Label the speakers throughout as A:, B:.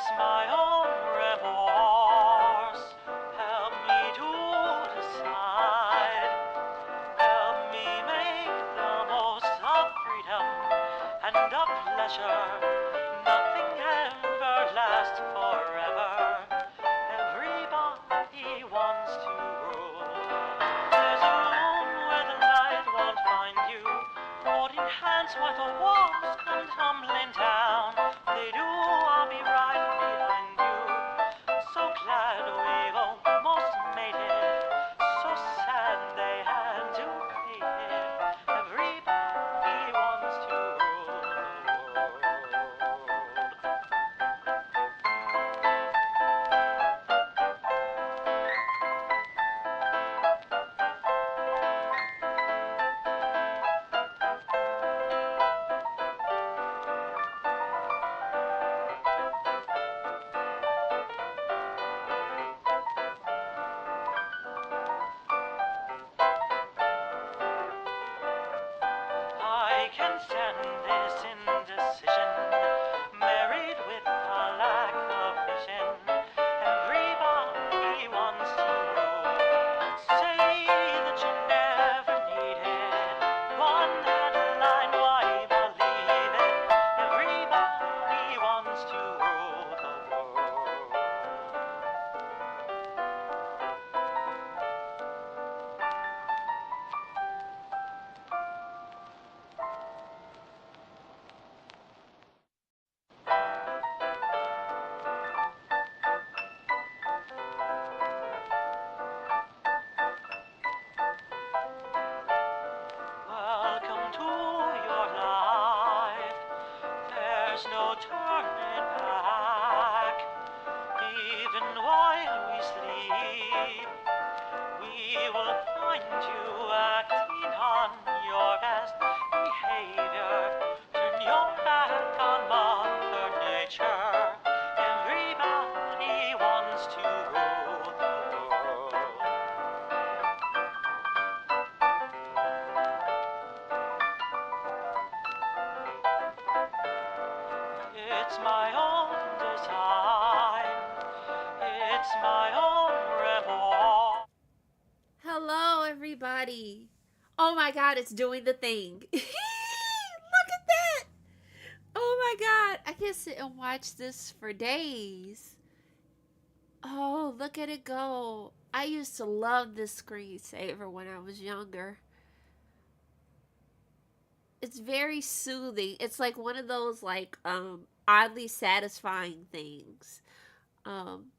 A: It's my own remorse. Help me to decide. Help me make the most of freedom and of pleasure. Nothing ever lasts forever. Everybody wants to rule. There's a room where the light won't find you. Holding hands while the walls come tumbling down. They do, I'll be right behind you. So glad we've almost made it. So sad they had to fade it. Everybody wants to rule the world. I can stand this indecision, married with a lack of vision. Everybody wants to rule. Say that you never needed one headline, why believe it? Everybody wants to rule the world. Welcome to your life. There's no turning back. Even while we sleep, we will find you acting on your best behavior. Turn your back on Mother Nature. Everybody wants to rule the world. It's my own design. It's my own remorse.
B: Hello, everybody. Oh my god, it's doing the thing. Look at that. Oh my god, I can sit and watch this for days. Oh, look at it go. I used to love this screensaver when I was younger. It's very soothing. It's like one of those like oddly satisfying things. Um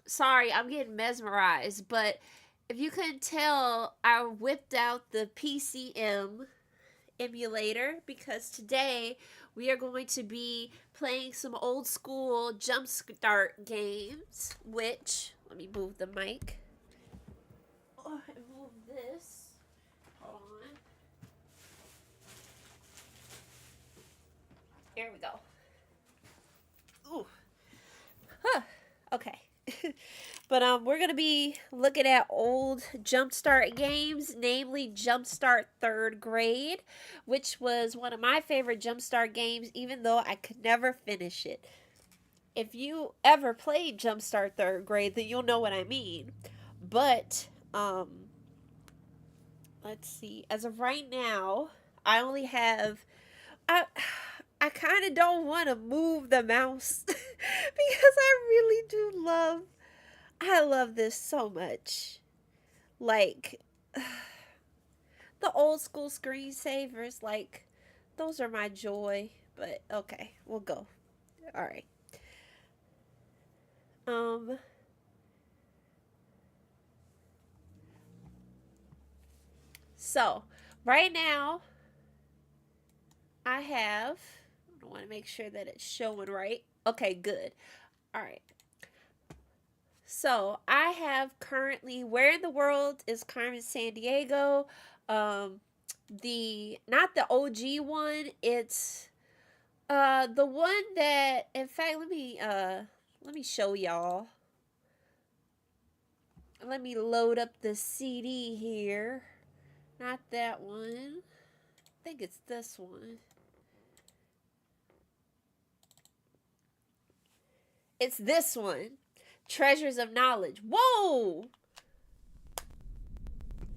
B: Sorry, I'm getting mesmerized, but if you couldn't tell, I whipped out the PCM emulator because today we are going to be playing some old school Jumpstart games, which, let me move the mic. Oh, and move this. Hold on. Here we go. Ooh. Huh. Okay. But we're gonna be looking at old Jumpstart games, namely Jumpstart Third Grade, which was one of my favorite Jumpstart games, even though I could never finish it. If you ever played Jumpstart Third Grade, then you'll know what I mean. But let's see. As of right now, I only have I I kind of don't want to move the mouse because I really do I love this so much. Like the old school screensavers, like those are my joy. But okay, we'll go. All right. Um. So right now, I want to make sure that it's showing right. Okay, good. All right. So I have currently Where in the World is Carmen Sandiego? Um, the not the OG one. It's the one that, in fact, let me show y'all. Let me load up the CD here. Not that one. I think it's this one. It's this one. Treasures of Knowledge. Whoa!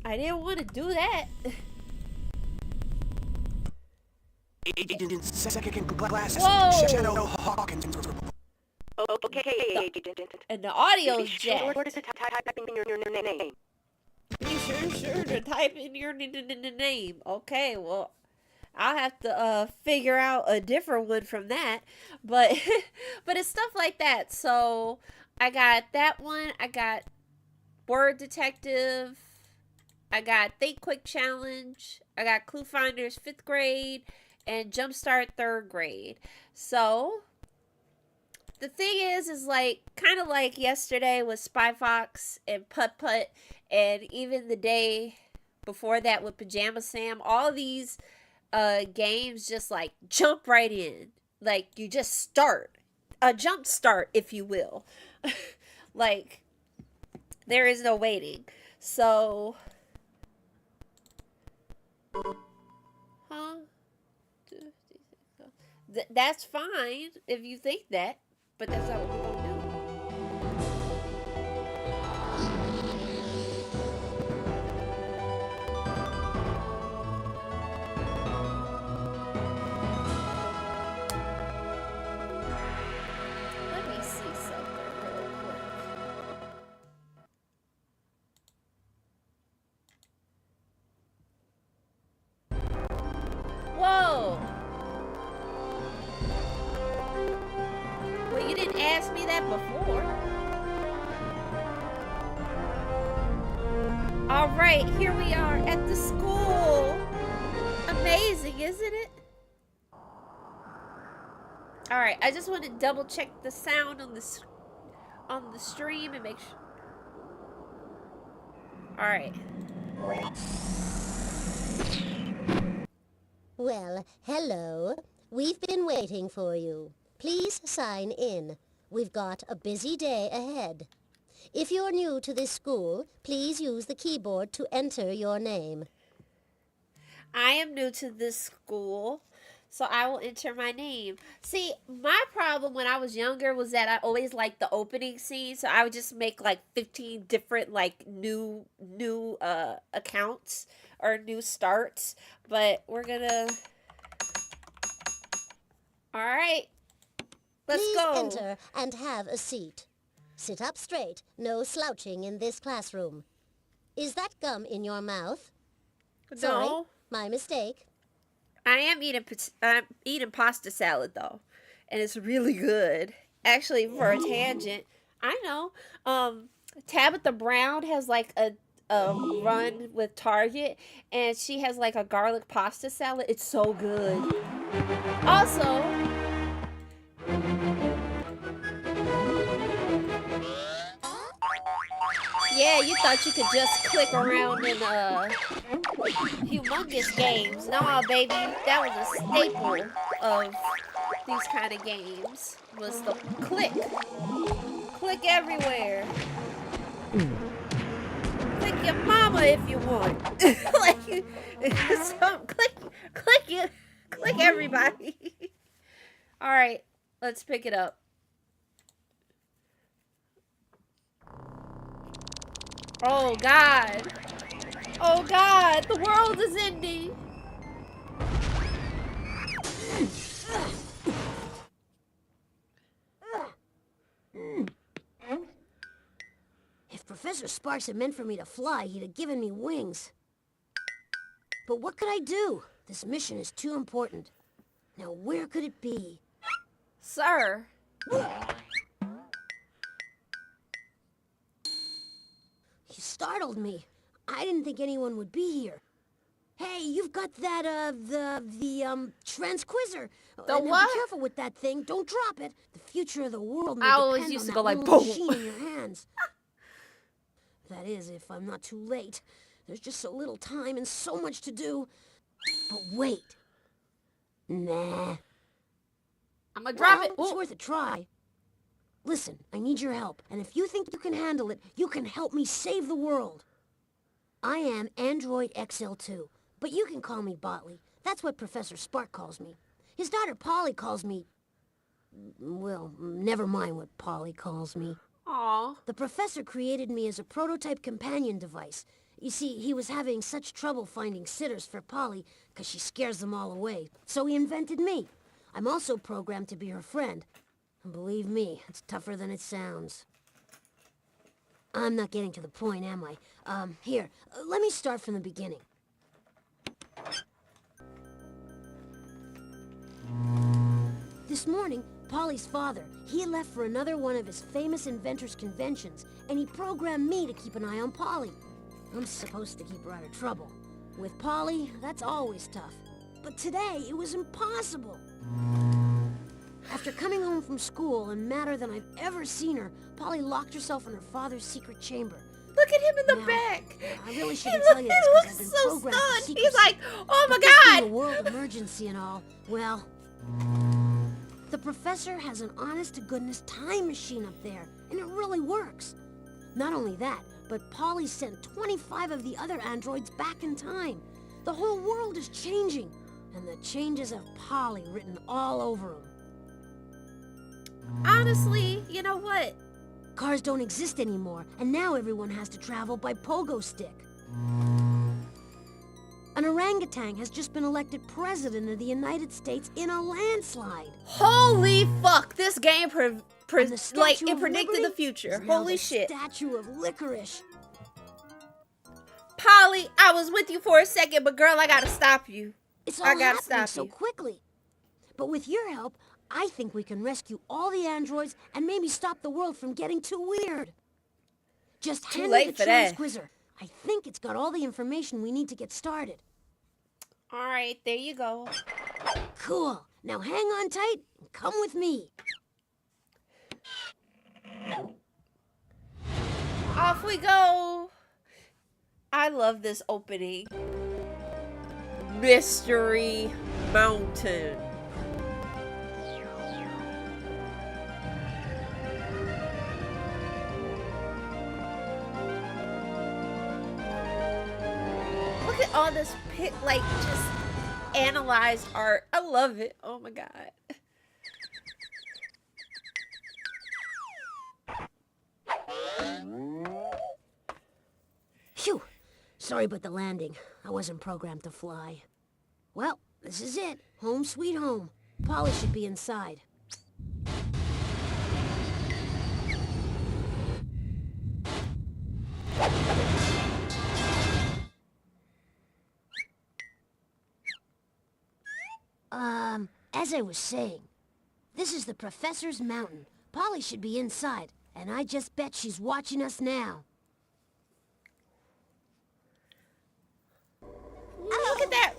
B: I didn't want to do that.
C: Agent second glasses.
B: Whoa!
C: Shadow Hawkins.
D: Okay.
B: And the audio's
D: Be
B: jacked.
D: sure to type in your name.
B: Be sure to type in your name. Okay, well, I'll have to figure out a different one from that. But but it's stuff like that. So I got that one. I got Word Detective. I got Think Quick Challenge. I got Clue Finders 5th grade and Jumpstart 3rd grade. So the thing is like kind of like yesterday with Spy Fox and Putt Putt, and even the day before that with Pajama Sam. All these games just like jump right in. Like you just start a jump start, if you will. Like there is no waiting. So, huh? That's fine if you think that, but that's not what we're gonna do. Let me see something real quick. Whoa! Well, you didn't ask me that before. Alright, here we are at the school. Amazing, isn't it? Alright, I just want to double check the sound on the stream and make sure. Alright.
E: Well, hello. We've been waiting for you. Please sign in. We've got a busy day ahead. If you're new to this school, please use the keyboard to enter your name.
B: I am new to this school, so I will enter my name. See, my problem when I was younger was that I always liked the opening scene, so I would just make like 15 different like new accounts or new starts. But we're gonna. All right, let's
E: Please
B: go.
E: enter and have a seat. Sit up straight. No slouching in this classroom. Is that gum in your mouth? Sorry,
B: No,
E: my mistake.
B: I am eating pasta salad though, and it's really good. Actually, for a tangent, I know. Tabitha Brown has like a run with Target, and she has like a garlic pasta salad. It's so good. Also, yeah, you thought you could just click around in humongous games. Nah, baby, that was a staple of these kind of games. Was the click everywhere. Click your mama if you want. Like, click everybody. All right, let's pick it up. Oh God. Oh God, the world is ending.
E: If Professor Sparks had meant for me to fly, he'd have given me wings. But what could I do? This mission is too important. Now where could it be?
B: Sir.
E: You startled me. I didn't think anyone would be here. Hey, you've got that, the transquizzer.
B: The
E: Now
B: what?
E: Be careful with that thing. Don't drop it. The future of the world may
B: I always
E: depend
B: used
E: on
B: to go
E: that
B: like,
E: little
B: boom.
E: machine in your hands. That is, if I'm not too late. There's just so little time and so much to do. But wait. Nah.
B: I'm gonna drop it.
E: It's
B: Ooh.
E: worth a try. Listen, I need your help, and if you think you can handle it, you can help me save the world. I am Android XL2, but you can call me Botley. That's what Professor Spark calls me. His daughter Polly calls me... well, never mind what Polly calls me.
B: Aw.
E: The professor created me as a prototype companion device. You see, he was having such trouble finding sitters for Polly because she scares them all away. So he invented me. I'm also programmed to be her friend. And believe me, it's tougher than it sounds. I'm not getting to the point, am I? Here, let me start from the beginning. This morning, Polly's father, he left for another one of his famous inventors' conventions, and he programmed me to keep an eye on Polly. I'm supposed to keep her out of trouble. With Polly, that's always tough. But today, it was impossible. After coming home from school and madder than I've ever seen her, Polly locked herself in her father's secret chamber.
B: Look at him in the
E: Now,
B: back.
E: I really
B: He
E: shouldn't tell you this because I've
B: looks
E: been
B: so
E: programmed for
B: stunned.
E: secrecy.
B: He's like, oh my
E: But this being a
B: God.
E: world emergency and all, well, the professor has an honest-to-goodness time machine up there, and it really works. Not only that, but Polly sent 25 of the other androids back in time. The whole world is changing, and the changes have Polly written all over them.
B: Honestly, you know what?
E: Cars don't exist anymore, and now everyone has to travel by pogo stick. An orangutan has just been elected president of the United States in a landslide.
B: Holy fuck! This game
E: And the Statue
B: like it
E: of
B: predicted
E: Liberty
B: the future.
E: is now
B: Holy
E: the
B: shit!
E: Statue of Licorice.
B: Polly, I was with you for a second, but girl, I gotta stop you.
E: It's
B: I
E: all
B: gotta
E: happening
B: stop
E: so
B: you.
E: quickly. But with your help, I think we can rescue all the androids and maybe stop the world from getting too weird. Just
B: Too
E: hand
B: late
E: me the
B: for that.
E: transquizzer. I think it's got all the information we need to get started.
B: All right, there you go.
E: Cool. Now hang on tight and come with me.
B: Off we go. I love this opening. Mystery Mountain. Look at all this like just analyzed art. I love it. Oh my god.
E: Phew. Sorry about the landing. I wasn't programmed to fly. Well, this is it. Home sweet home. Polly should be inside. As I was saying, this is the Professor's Mountain. Polly should be inside, and I just bet she's watching us now.
B: Look at that.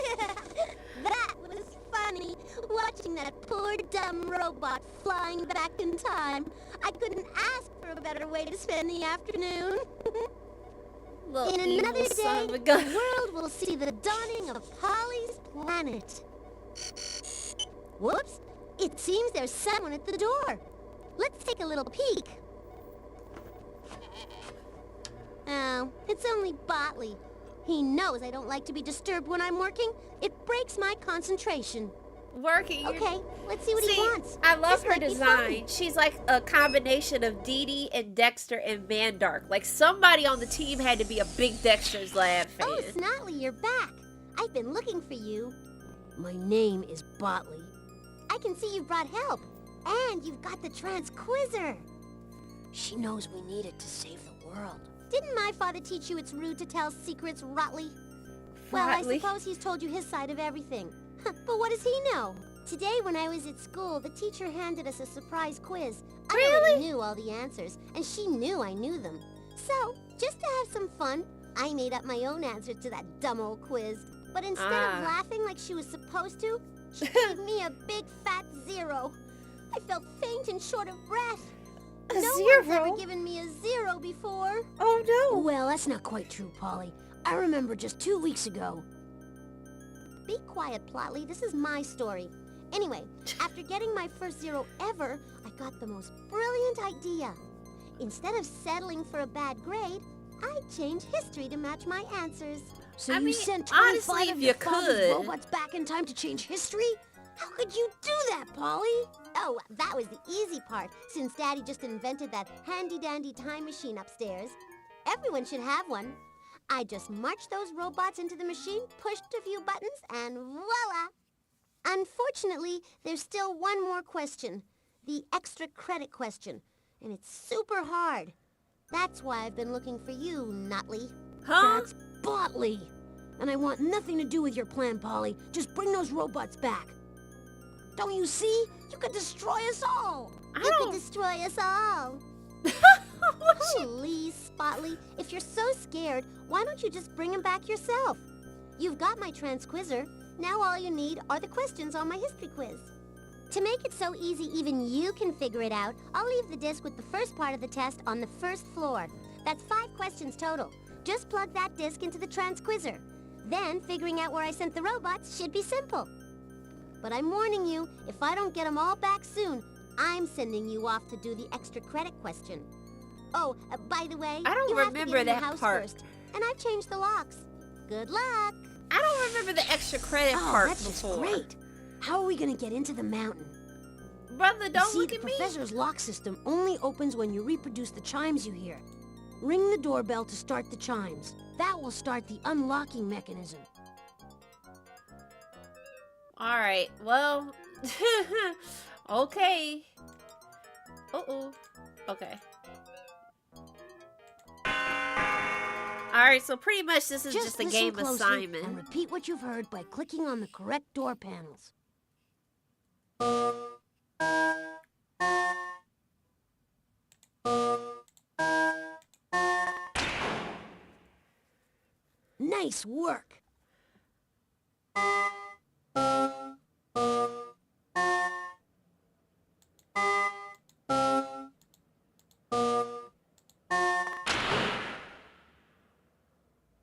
E: That was funny, watching that poor dumb robot flying back in time. I couldn't ask for a better way to spend the afternoon.
B: Little
E: In
B: evil
E: another
B: son
E: day,
B: of a
E: the
B: gun.
E: world will see the dawning of Polly's planet. Whoops! It seems there's someone at the door. Let's take a little peek. Oh, it's only Botley. He knows I don't like to be disturbed when I'm working. It breaks my concentration.
B: Working.
E: Okay, let's see what
B: See,
E: he wants.
B: I love
E: This
B: her
E: might be
B: design.
E: fun.
B: She's like a combination of Dee Dee and Dexter and Mandark. Like somebody on the team had to be a big Dexter's Lab fan.
E: Oh, Snotley, you're back. I've been looking for you. My name is Botley. I can see you brought help. And you've got the transquizzer. She knows we need it to save the world. Didn't my father teach you it's rude to tell secrets, Rotley? Well, I
B: Rotley.
E: suppose he's told you his side of everything. But what does he know? Today, when I was at school, the teacher handed us a surprise quiz. I already knew all the answers, and she knew I knew them. So, just to have some fun, I made up my own answer to that dumb old quiz. But instead of laughing like she was supposed to, she gave me a big fat 0. I felt faint and short of breath.
B: A
E: No one's
B: 0?
E: ever given me a 0 before.
B: Oh no.
E: Well, that's not quite true, Polly. I remember just 2 weeks ago. Be quiet, Plotley. This is my story. Anyway, after getting my first 0 ever, I got the most brilliant idea. Instead of settling for a bad grade, I changed history to match my answers. So
B: I
E: you
B: mean,
E: sent 25
B: honestly,
E: of
B: if
E: your
B: you
E: father's
B: could.
E: robots back in time to change history? How could you do that, Polly? Oh, that was the easy part, since Daddy just invented that handy-dandy time machine upstairs. Everyone should have one. I just marched those robots into the machine, pushed a few buttons, and voila! Unfortunately, there's still one more question. The extra credit question. And it's super hard. That's why I've been looking for you, Nutley.
B: Huh?
E: That's Botley. And I want nothing to do with your plan, Polly. Just bring those robots back. Don't you see? You could destroy us all. You could destroy us all. Please, Spotley, if you're so scared, why don't you just bring him back yourself? You've got my transquizzer. Now all you need are the questions on my history quiz. To make it so easy even you can figure it out, I'll leave the disc with the first part of the test on the first floor. That's 5 questions total. Just plug that disc into the transquizzer. Then figuring out where I sent the robots should be simple. But I'm warning you, if I don't get them all back soon, I'm sending you off to do the extra credit question. Oh, by the way,
B: I don't
E: you have to
B: remember
E: get in the
B: that
E: house
B: part.
E: first, and I've changed the locks. Good luck.
B: I don't remember the extra credit part
E: that's
B: before.
E: just great. How are we gonna get into the mountain?
B: Brother, don't
E: you see,
B: look
E: the
B: at me.
E: professor's lock system only opens when you reproduce the chimes you hear. Ring the doorbell to start the chimes. That will start the unlocking mechanism.
B: All right. Well, okay. Uh-oh. Okay. All right, so pretty much this is just a
E: listen
B: game
E: closely
B: assignment.
E: and repeat what you've heard by clicking on the correct door panels. Nice work.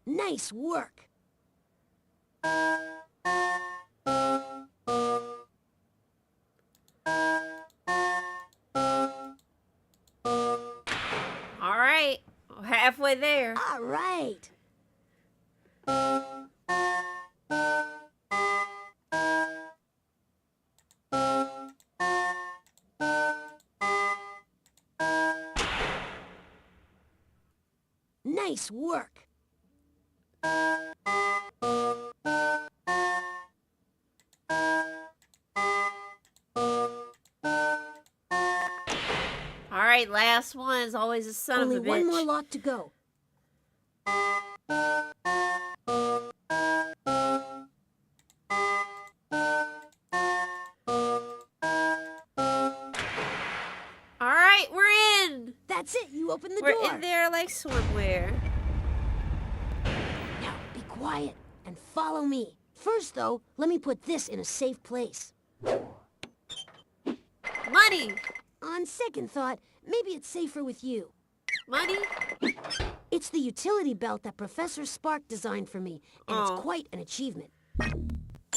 E: Nice work.
B: All right, we're halfway there.
E: All right. Nice work.
B: All right, last one is always a son
E: Only
B: of a bitch.
E: one more lock to go.
B: All right, we're in.
E: That's it. You open the
B: We're
E: door.
B: in there like swimwear.
E: Now, be quiet and follow me. First, though, let me put this in a safe place.
B: Money.
E: On second thought, maybe it's safer with you.
B: Money.
E: It's the utility belt that Professor Spark designed for me, and it's quite an achievement.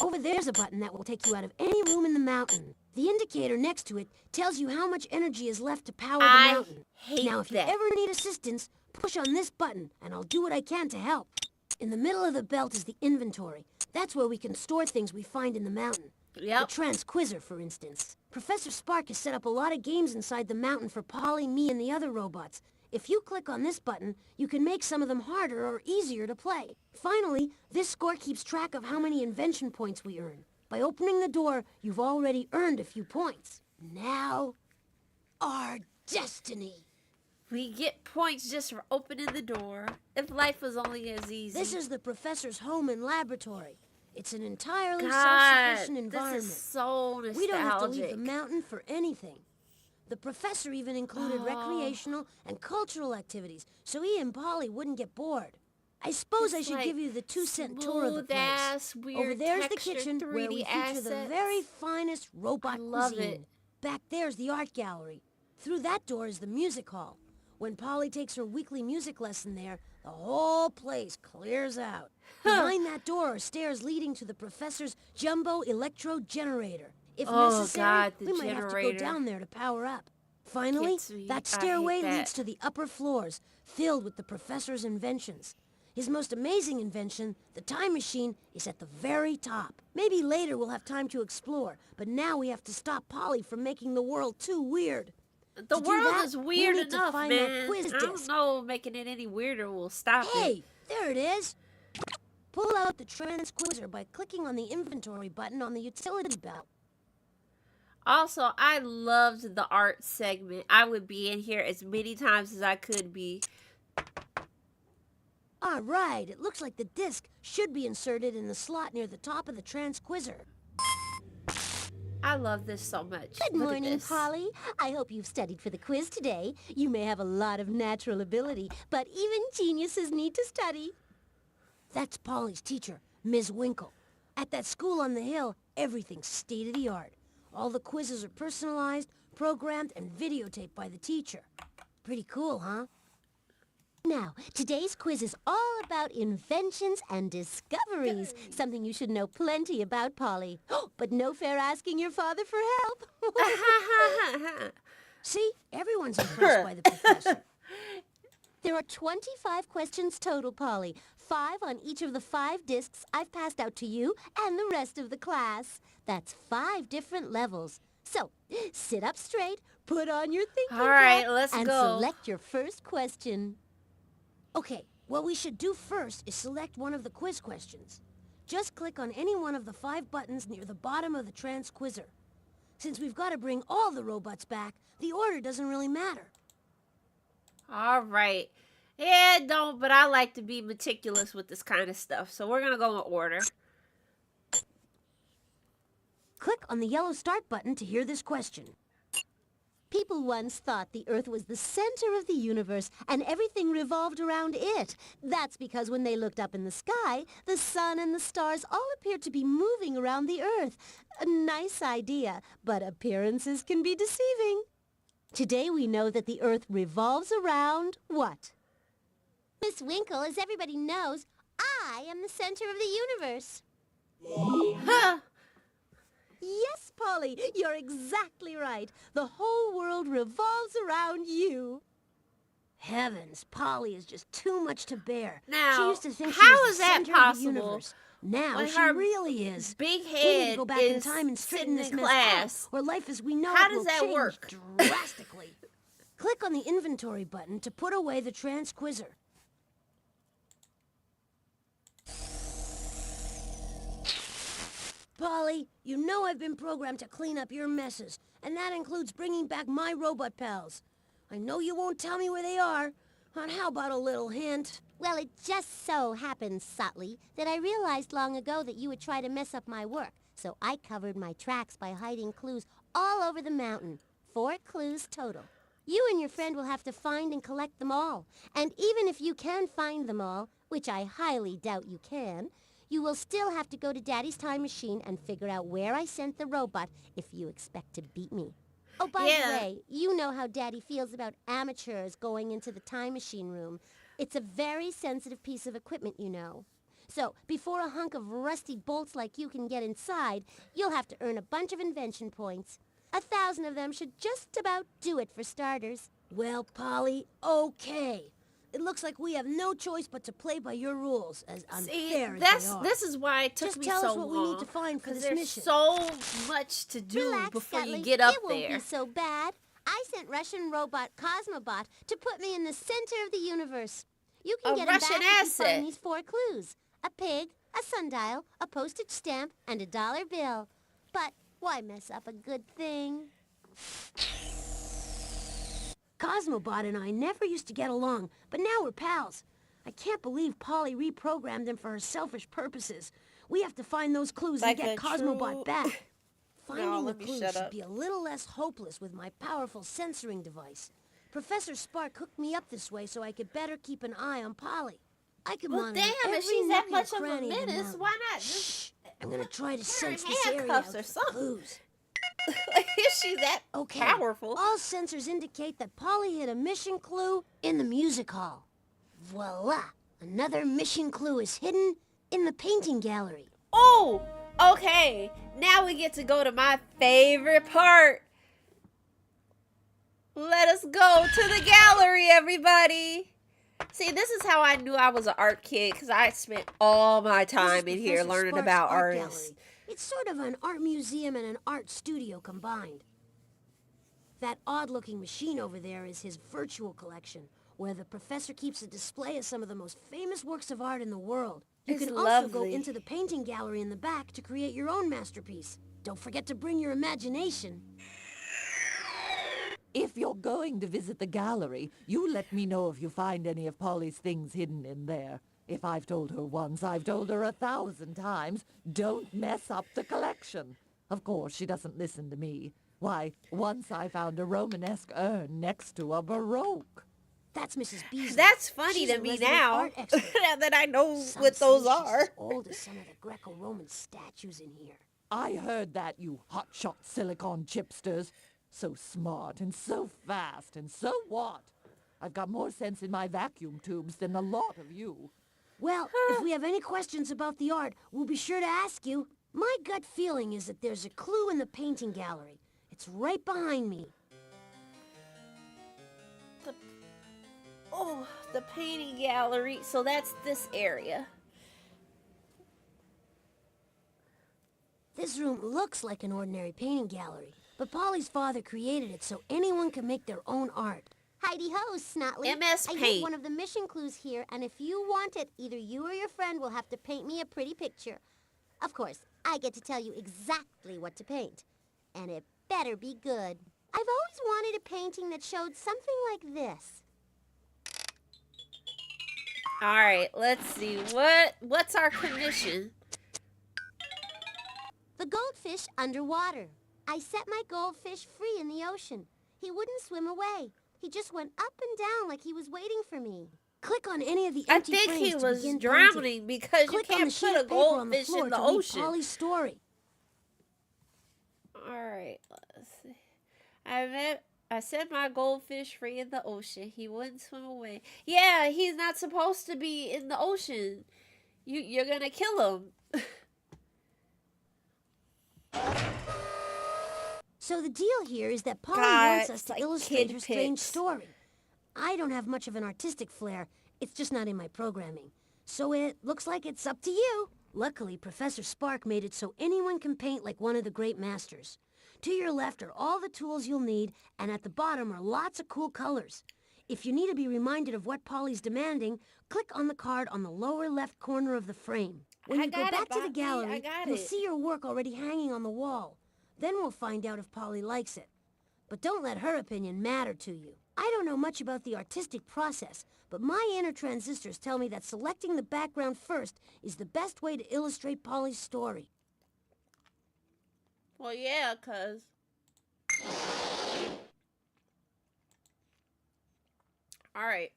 E: Over there's a button that will take you out of any room in the mountain. The indicator next to it tells you how much energy is left to power the mountain.
B: hate
E: Now, if you
B: that.
E: ever need assistance, push on this button, and I'll do what I can to help. In the middle of the belt is the inventory. That's where we can store things we find in the mountain.
B: Yep.
E: The transquizzer, for instance. Professor Spark has set up a lot of games inside the mountain for Polly, me, and the other robots. If you click on this button, you can make some of them harder or easier to play. Finally, this score keeps track of how many invention points we earn. By opening the door, you've already earned a few points. Now, our destiny.
B: We get points just for opening the door. If life was only as easy.
E: This is the professor's home and laboratory. It's an entirely
B: God,
E: self-sufficient environment.
B: this is so nostalgic.
E: We don't have to leave the mountain for anything. The professor even included recreational and cultural activities, so he and Polly wouldn't get bored. I suppose I
B: It's
E: should
B: like
E: give you the 2-cent tour of the place.
B: smooth-ass, weird
E: Over there's the
B: textured
E: kitchen, where
B: 3D
E: we feature the
B: assets.
E: very finest robot
B: I love
E: cuisine.
B: it.
E: Back there's the art gallery. Through that door is the music hall. When Polly takes her weekly music lesson there, the whole place clears out. Behind that door are stairs leading to the professor's jumbo electro generator. If
B: Oh,
E: necessary,
B: God, the
E: we might have to go
B: generator.
E: down there to power up. Finally,
B: Gets me.
E: that
B: I hate
E: stairway
B: that.
E: leads to the upper floors, filled with the professor's inventions.
F: His most amazing invention, the time machine, is at the very top. Maybe later we'll have time to explore, but now we have to stop Polly from making the world too weird.
B: The
F: To do
B: world
F: that,
B: is
F: we'll
B: weird
F: need to
B: enough,
F: find that
B: man.
F: quiz
B: I don't
F: disc.
B: know making it any weirder will stop it.
F: Hey, there it is. Pull out the transquizzer by clicking on the inventory button on the utility belt.
B: Also, I loved the art segment. I would be in here as many times as I could be.
F: All right, it looks like the disc should be inserted in the slot near the top of the transquizzer.
B: I love this so much.
E: Good
B: Look at
E: morning,
B: this.
E: Polly. I hope you've studied for the quiz today. You may have a lot of natural ability, but even geniuses need to study.
F: That's Polly's teacher, Ms. Winkle. At that school on the hill, everything's state-of-the-art. All the quizzes are personalized, programmed, and videotaped by the teacher. Pretty cool, huh?
E: Now, today's quiz is all about inventions and discoveries, something you should know plenty about, Polly. But no fair asking your father for help.
F: See, everyone's impressed by the professor.
E: There are 25 questions total, Polly. 5 on each of the 5 discs I've passed out to you and the rest of the class. That's 5 different levels. So, sit up straight, put on your thinking
B: All right,
E: cap,
B: let's
E: and
B: go.
E: select your first question.
F: Okay, what we should do first is select one of the quiz questions. Just click on any one of the 5 buttons near the bottom of the transquizzer. Since we've got to bring all the robots back, the order doesn't really matter.
B: All right. Yeah, it don't, but I like to be meticulous with this kind of stuff. So we're going to go in order.
F: Click on the yellow start button to hear this question.
E: People once thought the Earth was the center of the universe and everything revolved around it. That's because when they looked up in the sky, the sun and the stars all appeared to be moving around the Earth. A nice idea, but appearances can be deceiving. Today we know that the Earth revolves around what? Miss Winkle, as everybody knows, I am the center of the universe.
B: Huh.
E: Yes, Polly, you're exactly right. The whole world revolves around you.
F: Heavens, Polly is just too much to bear.
B: Now,
F: she used to think she
B: how
F: was
B: is
F: the
B: that
F: center of the
B: possible
F: universe. Now
B: when
F: she
B: her
F: really is.
B: Big
F: We need to
B: head
F: go back in
B: is
F: time and straighten
B: sitting
F: this
B: in
F: mess
B: class.
F: out, or life as we know
B: How
F: it
B: does
F: will
B: that
F: change
B: work?
F: drastically. Click on the inventory button to put away the transquizzer. Polly, you know I've been programmed to clean up your messes, and that includes bringing back my robot pals. I know you won't tell me where they are, but how about a little hint?
E: Well, it just so happens, Sotley, that I realized long ago that you would try to mess up my work, so I covered my tracks by hiding clues all over the mountain. 4 clues total. You and your friend will have to find and collect them all. And even if you can find them all, which I highly doubt you can, you will still have to go to Daddy's time machine and figure out where I sent the robot if you expect to beat me. Oh, by the way, you know how Daddy feels about amateurs going into the time machine room. It's a very sensitive piece of equipment, you know. So, before a hunk of rusty bolts like you can get inside, you'll have to earn a bunch of invention points. 1,000 of them should just about do it for starters.
F: Well, Polly, okay. It looks like we have no choice but to play by your rules, as unfair as they are.
B: This is why it took
F: Just
B: me
F: tell
B: so
F: us what
B: long.
F: we need to find for
B: 'cause
F: this
B: there's
F: mission.
B: so much to do
E: Relax,
B: before you
E: Scutley.
B: get up
E: it won't
B: there.
E: be so bad. I sent Russian robot Cosmobot to put me in the center of the universe. You can
B: A
E: get
B: Russian
E: him back if you
B: asset.
E: find these 4 clues. A pig, a sundial, a postage stamp, and a dollar bill. But why mess up a good thing?
F: Cosmobot and I never used to get along, but now we're pals. I can't believe Polly reprogrammed him for her selfish purposes. We have to find those clues
B: Like
F: and
B: a
F: get Cosmobot
B: true-
F: back. Finding the
B: let me
F: clues
B: shut
F: should
B: up.
F: be a little less hopeless with my powerful censoring device. Professor Spark hooked me up this way so I could better keep an eye on Polly. I could
B: Well,
F: monitor
B: damn,
F: every
B: if she's that
F: nook and
B: much of a
F: cranny the
B: menace,
F: mountain.
B: why not just
F: Shh! I'm gonna try to
B: her
F: sense
B: in
F: this area
B: handcuffs
F: out
B: or
F: for
B: something.
F: clues.
B: if she's that
F: Okay.
B: powerful?
F: All sensors indicate that Polly hid a mission clue in the music hall. Voila! Another mission clue is hidden in the painting gallery.
B: Oh, okay. Now we get to go to my favorite part. Let us go to the gallery, everybody. See, this is how I knew I was an art kid, because I spent all my time
F: This
B: in
F: is
B: here
F: Professor
B: learning
F: Sparks'
B: about
F: art
B: artists.
F: gallery. It's sort of an art museum and an art studio combined. That odd-looking machine over there is his virtual collection, where the professor keeps a display of some of the most famous works of art in the world. You
B: It's
F: can also go
B: lovely.
F: into the painting gallery in the back to create your own masterpiece. Don't forget to bring your imagination.
G: If you're going to visit the gallery, you let me know if you find any of Polly's things hidden in there. If I've told her once, I've told her 1,000 times, don't mess up the collection. Of course, she doesn't listen to me. Why, once I found a Romanesque urn next to a Baroque.
F: That's Mrs. Beasley.
B: That's funny
F: She's
B: to
F: a
B: me
F: resident
B: now,
F: art expert.
B: now that I know
F: Some
B: what those
F: say she's
B: are.
F: as old as some of the Greco-Roman statues in here.
G: I heard that, you hotshot silicon chipsters. So smart and so fast, and so what? I've got more sense in my vacuum tubes than a lot of you.
F: Well, if we have any questions about the art, we'll be sure to ask you. My gut feeling is that there's a clue in the painting gallery. It's right behind me.
B: Oh, the painting gallery. So that's this area.
F: This room looks like an ordinary painting gallery, but Polly's father created it so anyone can make their own art.
E: Heidi ho, Snotley.
B: MS
E: I
B: Paint.
E: hid one of the mission clues here, and if you want it, either you or your friend will have to paint me a pretty picture. Of course, I get to tell you exactly what to paint. And it better be good. I've always wanted a painting that showed something like this.
B: All right, let's see. What's our commission?
E: The goldfish underwater. I set my goldfish free in the ocean. He wouldn't swim away. He just went up and down like he was waiting for me.
F: Click on any of the
B: I
F: empty
B: think
F: frames
B: he
F: to
B: was
F: begin
B: drowning
F: painting.
B: because you
F: Click on the
B: can't
F: sheet
B: put a
F: of paper on the
B: goldfish
F: floor
B: in the
F: to read
B: ocean.
F: Polly's story.
B: All right, let's see. I set my goldfish free in the ocean. He wouldn't swim away. Yeah, he's not supposed to be in the ocean. You're gonna kill him.
F: So the deal here is that Polly
B: God,
F: wants us
B: it's
F: to
B: like
F: illustrate
B: kid
F: her strange
B: pics.
F: story. I don't have much of an artistic flair. It's just not in my programming. So it looks like it's up to you. Luckily, Professor Spark made it so anyone can paint like one of the great masters. To your left are all the tools you'll need, and at the bottom are lots of cool colors. If you need to be reminded of what Polly's demanding, click on the card on the lower left corner of the frame. When
B: I
F: you go
B: got it,
F: back to the
B: Bobby.
F: gallery,
B: I got
F: you'll
B: it.
F: see your work already hanging on the wall. Then we'll find out if Polly likes it. But don't let her opinion matter to you. I don't know much about the artistic process, but my inner transistors tell me that selecting the background first is the best way to illustrate Polly's story.
B: Well, yeah, cause. All right.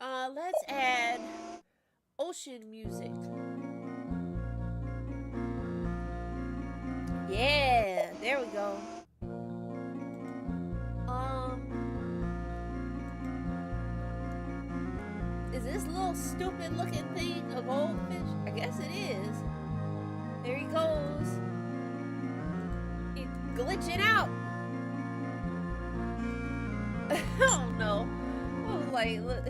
B: Let's add ocean music. Yeah, there we go. Is this little stupid looking thing a goldfish? I guess it is. There he goes. He's glitching out. Oh no. I was like, look.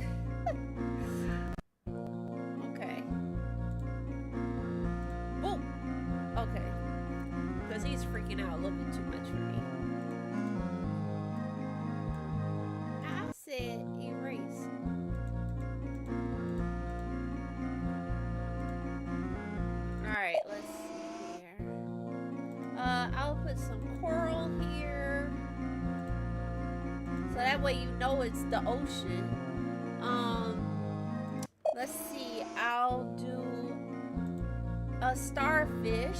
B: Okay. Boom. Okay. Because he's freaking out a little bit too much for me. I said erase. Alright, let's see here. I'll put some coral here. So that way you know it's the ocean. Let's see, I'll do a starfish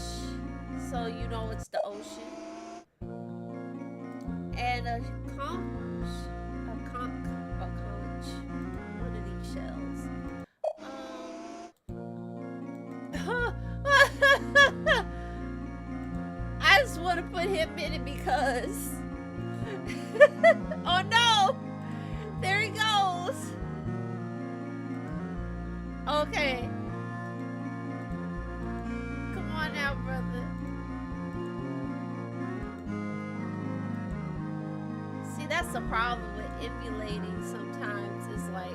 B: so you know it's the ocean. And a conch, one of these shells. I just want to put him in it because oh no! There he goes! Okay. Come on now, brother. See, that's the problem with emulating sometimes is like,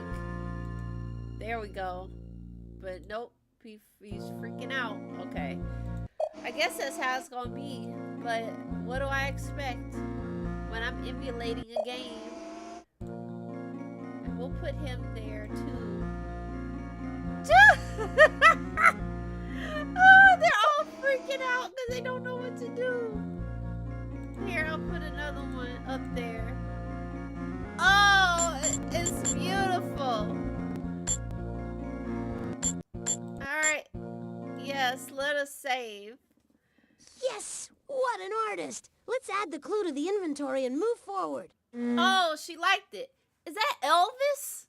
B: there we go. But nope, he's freaking out. Okay. I guess that's how it's gonna be. But what do I expect when I'm emulating a game? And we'll put him there too. Oh, they're all freaking out because they don't know what to do. Here, I'll put another one up there. Oh, it's beautiful. Alright. Yes, let us save.
F: Yes! What an artist! Let's add the clue to the inventory and move forward.
B: Oh, she liked it. Is that Elvis?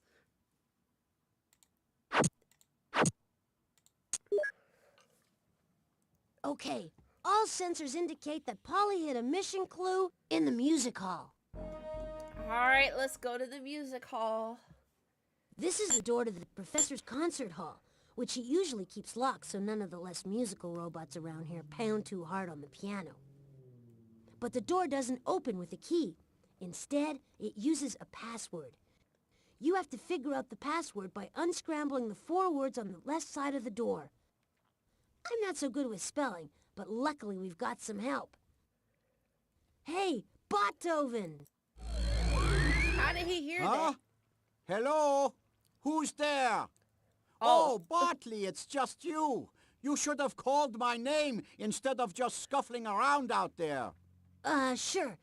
F: Okay, all sensors indicate that Polly hit a mission clue in the music hall.
B: Alright, let's go to the music hall.
F: This is the door to the professor's concert hall, which he usually keeps locked so none of the less musical robots around here pound too hard on the piano. But the door doesn't open with a key. Instead, it uses a password. You have to figure out the password by unscrambling the 4 words on the left side of the door. I'm not so good with spelling, but luckily we've got some help. Hey, Beethoven!
B: How did he hear
H: Huh?
B: that?
H: Hello? Who's there? Oh, Bartley, it's just you. You should have called my name instead of just scuffling around out there.
F: Sure.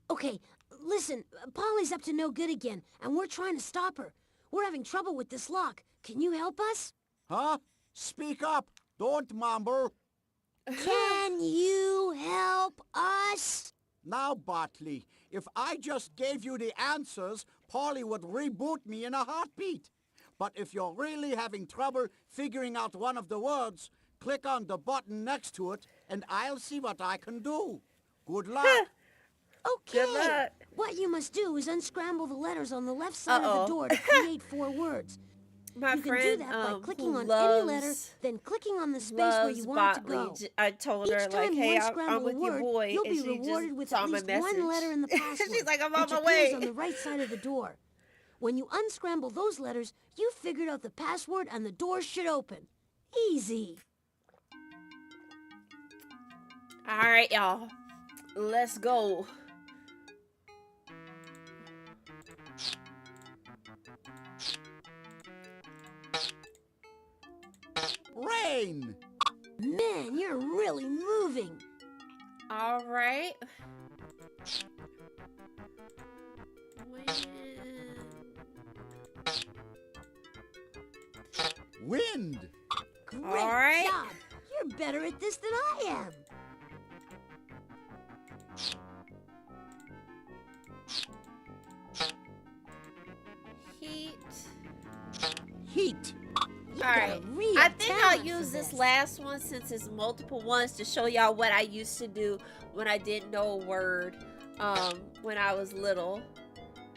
F: Okay, listen, Polly's up to no good again, and we're trying to stop her. We're having trouble with this lock. Can you help us?
H: Huh? Speak up. Don't mumble.
F: Can you help us?
H: Now, Bartley, if I just gave you the answers, Polly would reboot me in a heartbeat. But if you're really having trouble figuring out one of the words, click on the button next to it, and I'll see what I can do. Good luck.
F: Okay.
B: Good luck.
F: What you must do is unscramble the letters on the left side of
B: Uh-oh.
F: the door to create 4 words.
B: My
F: You can
B: friend,
F: do that by clicking
B: who
F: on any letter,
B: loves
F: then clicking on the space where you want it to go.
B: Botley, I told
F: Each
B: her,
F: time
B: like,
F: you
B: hey, I'm
F: unscramble
B: with
F: a
B: your
F: word,
B: boy.
F: you'll
B: And
F: be
B: she
F: rewarded
B: just
F: with
B: saw
F: at
B: my
F: least
B: message.
F: one letter in the password.
B: She's like, I'm on
F: which
B: my
F: appears
B: way.
F: on the right side of the door. When you unscramble those letters, you figured out the password and the door should open. Easy.
B: All right, y'all. Let's go.
H: Rain!
F: Man, you're really moving.
B: All right.
H: Wind!
F: Great
B: All right.
F: job. You're better at this than I am.
B: Heat.
H: Heat!
F: You
B: All
F: got
B: right.
F: a real
B: I think I'll
F: talent
B: use
F: for
B: this last one since it's multiple ones to show y'all what I used to do when I didn't know a word when I was little.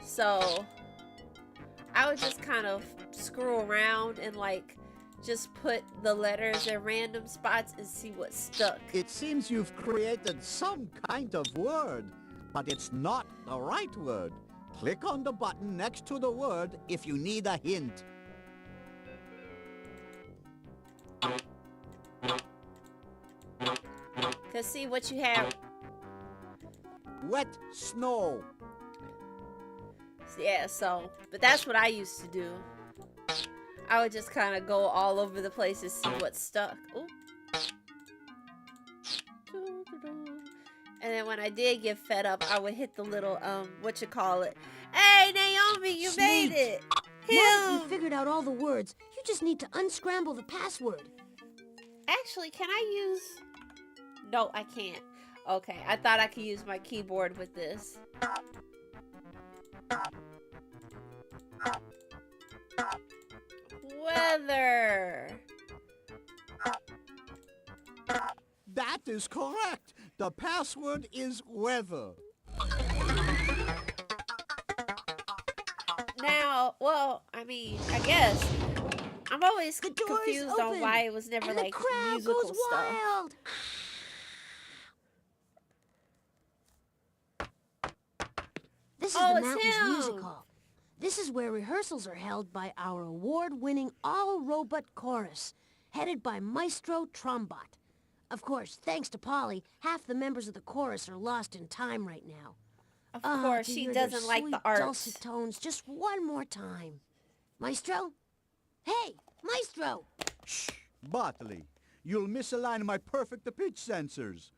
B: So I would just kind of screw around and like just put the letters in random spots and see what stuck.
H: It seems you've created some kind of word, but it's not the right word. Click on the button next to the word if you need a hint.
B: Cause see what you have.
H: Wet snow.
B: Yeah, so, but that's what I used to do. I would just kind of go all over the place and see what stuck. Ooh. And then when I did get fed up, I would hit the little, hey, Naomi, you made
H: Sneak.
B: it.
F: Now that
B: Him.
F: you've figured out all the words, you just need to unscramble the password.
B: Actually, can I use... No, I can't. Okay, I thought I could use my keyboard with this. Weather.
H: That is correct. The password is weather.
B: Now, well, I mean, I guess I'm always
F: The door is
B: confused on
F: open,
B: why it was never
F: and
B: like
F: the crowd
B: musical
F: goes
B: stuff.
F: wild. The This is
B: Oh,
F: the
B: it's
F: Mountains
B: him.
F: Music Hall. This is where rehearsals are held by our award-winning all-robot chorus, headed by Maestro Trombot. Of course, thanks to Polly, half the members of the chorus are lost in time right now.
B: Of course,
F: to
B: she
F: hear their
B: doesn't like
F: sweet,
B: the arts.
F: dulcet tones just one more time. Maestro? Hey, Maestro!
H: Shh, Bartley. You'll misalign my perfect pitch sensors.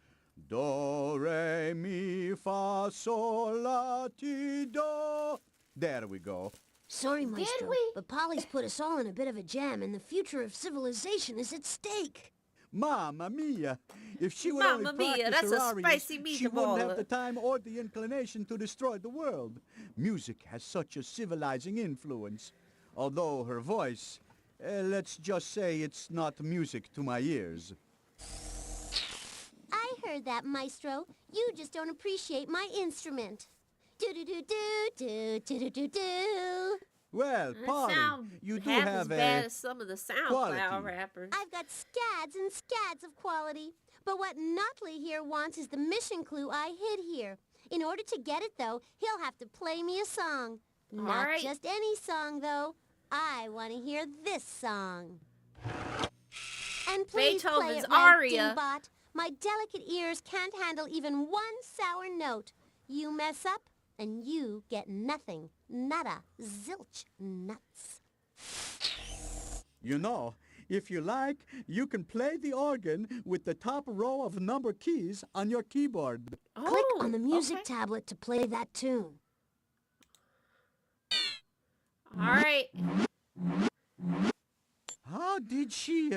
H: Do, re, mi, fa, sol, la, ti, do. There we go.
F: Sorry, Maestro,
B: we?
F: but Polly's put us all in a bit of a jam, and the future of civilization is at stake.
H: Mamma mia! If she would
B: Mamma
H: only
B: mia,
H: practice
B: that's
H: her
B: a
H: arias,
B: spicy
H: she wouldn't have
B: meatball.
H: the time or the inclination to destroy the world. Music has such a civilizing influence. Although her voice, let's just say it's not music to my ears.
E: I heard that, Maestro. You just don't appreciate my instrument. Do-do-do-do-do-do-do-do.
H: Well,
B: That
H: Polly,
B: sound
H: you do
B: half as
H: have
B: bad
H: a...
B: as some of the SoundCloud
H: quality.
B: rappers.
E: I've got scads and scads of quality. But what Nutley here wants is the mission clue I hid here. In order to get it, though, he'll have to play me a song. Not
B: right.
E: just any song, though. I want to hear this song. And please play
B: Beethoven's
E: it right,
B: aria.
E: Dingbot. My delicate ears can't handle even one sour note. You mess up, and you get nothing. Nada. Zilch. Nuts.
H: You know, if you like, you can play the organ with the top row of number keys on your keyboard.
F: Click on the music
B: okay.
F: tablet to play that tune.
B: All right.
H: How did she...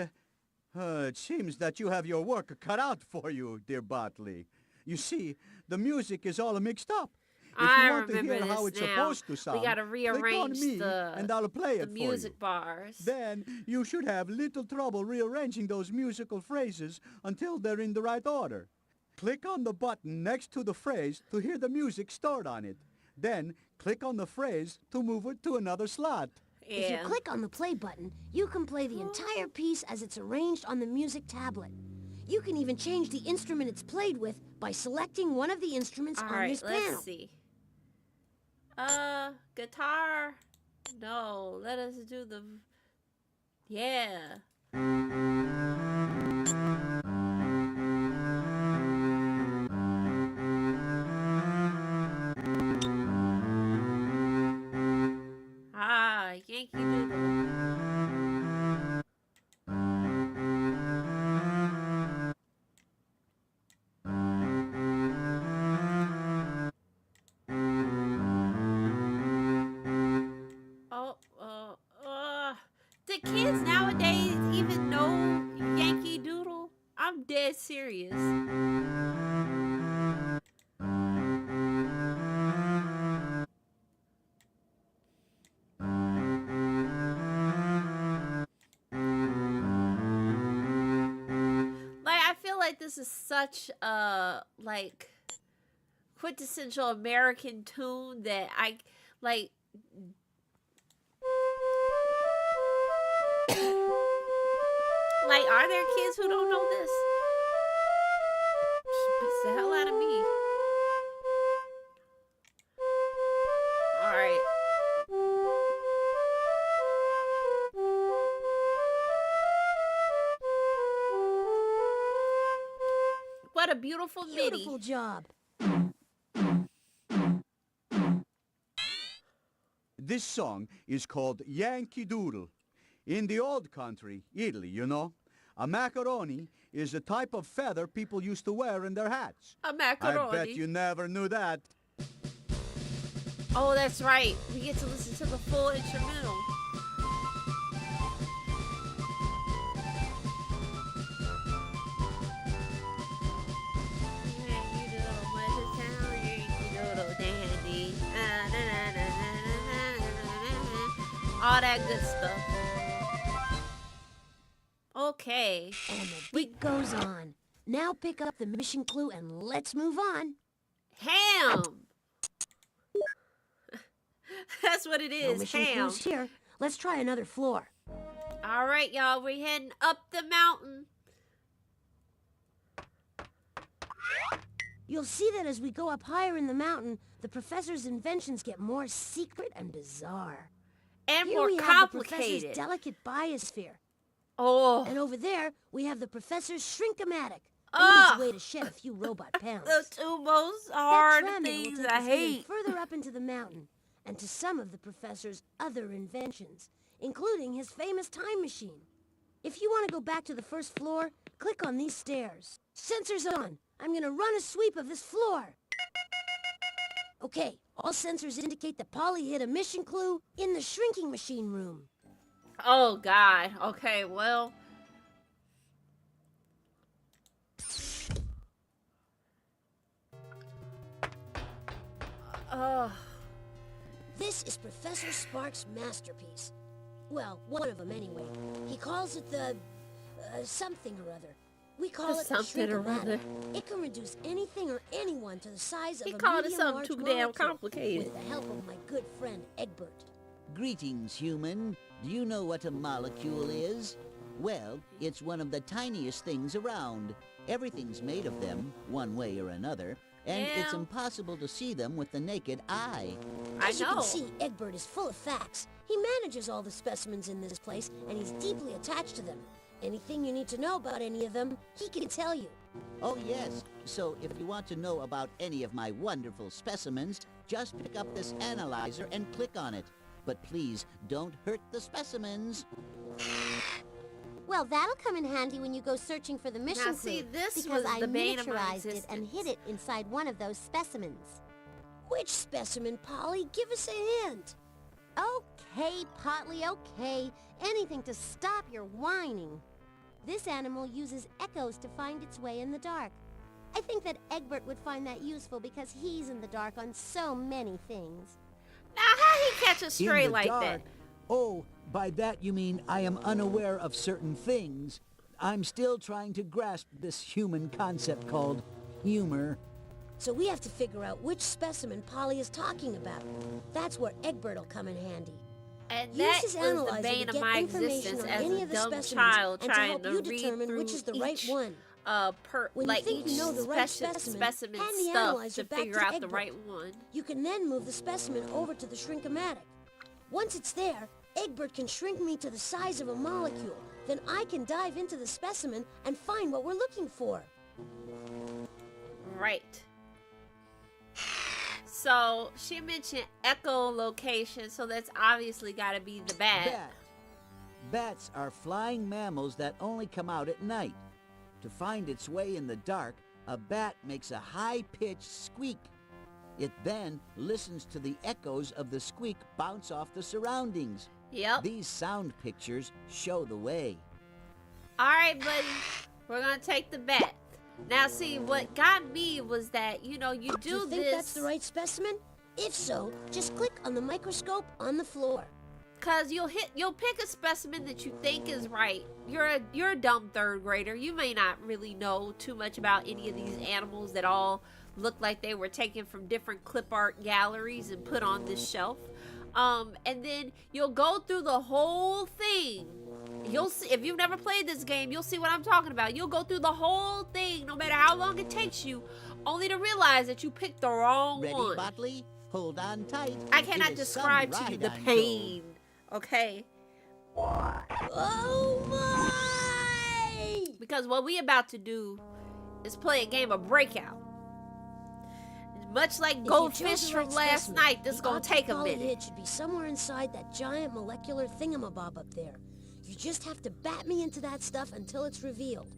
H: it seems that you have your work cut out for you, dear Bartley. You see, the music is all mixed up. If
B: I
H: you want to
B: remember
H: hear how
B: this
H: it's
B: now.
H: supposed to sound,
B: We gotta
H: click on
B: rearrange
H: me
B: the
H: and I'll play
B: the
H: it for
B: music
H: you.
B: bars.
H: Then you should have little trouble rearranging those musical phrases until they're in the right order. Click on the button next to the phrase to hear the music stored on it. Then click on the phrase to move it to another slot.
F: If you
B: Yeah.
F: click on the play button, you can play the entire piece as it's arranged on the music tablet. You can even change the instrument it's played with by selecting one of the instruments
B: All
F: on
B: right,
F: this panel.
B: let's see. Guitar. No, let us do the. Yeah. Yankee Doodle. Do kids nowadays even know Yankee Doodle? I'm dead serious. Like, I feel like this is such a, like, quintessential American tune that I, like, like, are there kids who don't know this? Beats the hell out of me. Alright. What a beautiful MIDI.
F: Beautiful job.
H: This song is called Yankee Doodle. In the old country, Italy, you know, a macaroni is a type of feather people used to wear in their hats.
B: A macaroni.
H: I bet you never knew that.
B: Oh, that's right. We get to listen to the full instrumental. Yankee Doodle, what's the sound? Yankee Doodle dandy. All that good stuff. Okay.
F: And the beat goes on. Now pick up the mission clue and let's move on.
B: Ham. That's what it
F: No
B: is.
F: mission
B: Ham.
F: clues here. Let's try another floor.
B: All right, y'all. We're heading up the mountain.
F: You'll see that as we go up higher in the mountain, the professor's inventions get more secret and bizarre.
B: And
F: Here
B: more
F: we have the professor's
B: complicated.
F: delicate biosphere.
B: Oh,
F: And over there, we have the professor's shrinkomatic.
B: Ugh.
F: Easy way to shed a few robot pounds.
B: the two most
F: That
B: hard
F: tram will
B: things
F: take
B: I
F: us even
B: hate.
F: further up into the mountain, and to some of the professor's other inventions, including his famous time machine. If you want to go back to the first floor, click on these stairs. Sensors on. I'm gonna run a sweep of this floor. Okay, all sensors indicate that Polly hid a mission clue in the shrinking machine room.
B: Oh, God. Okay, well. Oh.
F: This is Professor Sparks' masterpiece. Well, one of them anyway. He calls it the... something or other. We call
B: The
F: it
B: something or
F: Shrink-O-Matic.
B: other.
F: It can reduce anything or anyone to the size of
B: He
F: a
B: called it
F: medium
B: something
F: large
B: too damn
F: molecule
B: complicated.
F: with the help of my good friend Egbert.
I: Greetings, human. Do you know what a molecule is? Well, it's one of the tiniest things around. Everything's made of them, one way or another, and it's
B: Yeah.
I: impossible to see them with the naked eye.
B: I
F: As you
B: know.
F: can see, Egbert is full of facts. He manages all the specimens in this place, and he's deeply attached to them. Anything you need to know about any of them, he can tell you.
I: Oh, yes. So if you want to know about any of my wonderful specimens, just pick up this analyzer and click on it. But please, don't hurt the specimens.
E: Well, that'll come in handy when you go searching for the mission
B: Now, see,
E: clue,
B: this
E: because
B: was
E: I
B: the bane of my
E: miniaturized it and
B: existence.
E: hid it inside one of those specimens.
F: Which specimen, Polly? Give us a hint.
E: Okay, Potley, okay. Anything to stop your whining. This animal uses echoes to find its way in the dark. I think that Egbert would find that useful because he's in the dark on so many things.
B: Now, how he catch a stray
H: In the
B: like
H: dark.
B: that?
H: Oh, by that you mean I am unaware of certain things. I'm still trying to grasp this human concept called humor.
F: So we have to figure out which specimen Polly is talking about. That's where Egbert will come in handy.
B: And
F: Use
B: that
F: his
B: was the
F: analyzer
B: bane
F: to
B: of
F: get
B: my
F: information
B: existence
F: on
B: as
F: any
B: a
F: of the
B: dumb
F: specimens
B: child
F: and to
B: trying
F: help
B: to
F: you
B: read
F: determine
B: through
F: which is the right
B: each,
F: one. When you
B: like
F: think
B: each
F: you know the right
B: specimen
F: specimen, hand the
B: stuff
F: analyzer
B: to
F: back
B: figure
F: to
B: out the
F: Egbert.
B: right one.
F: You can then move the specimen over to the Shrink-O-Matic. Once it's there, Egbert can shrink me to the size of a molecule. Then I can dive into the specimen and find what we're looking for.
B: Right. So she mentioned echolocation, so that's obviously got to be the bat.
I: Bat. Bats are flying mammals that only come out at night. To find its way in the dark, a bat makes a high-pitched squeak. It then listens to the echoes of the squeak bounce off the surroundings.
B: Yep.
I: These sound pictures show the way.
B: All right, buddy. We're gonna take the bat. Now, see, what got me was that you
F: Do
B: do
F: you think
B: this
F: that's the right specimen? If so, just click on the microscope on the floor.
B: because you'll pick a specimen that you think is right. You're a dumb third grader. You may not really know too much about any of these animals that all look like they were taken from different clip art galleries and put on this shelf. And then you'll go through the whole thing. You'll see, if you've never played this game, you'll see what I'm talking about. You'll go through the whole thing, no matter how long it takes you, only to realize that you picked the wrong
I: Ready,
B: one.
I: Botley? Hold on tight.
B: I
I: It
B: cannot
I: is some
B: describe to you
I: ride,
B: the
I: I'm
B: pain. Okay?
F: Oh my!
B: Because what we about to do is play a game of Breakout. Much like
F: If you chose
B: Goldfish
F: the
B: from
F: right
B: last
F: specimen,
B: night, this is
F: the
B: gonna
F: object
B: take a
F: Polly
B: minute.
F: hid should be somewhere inside that giant molecular thingamabob up there. You just have to bat me into that stuff until it's revealed.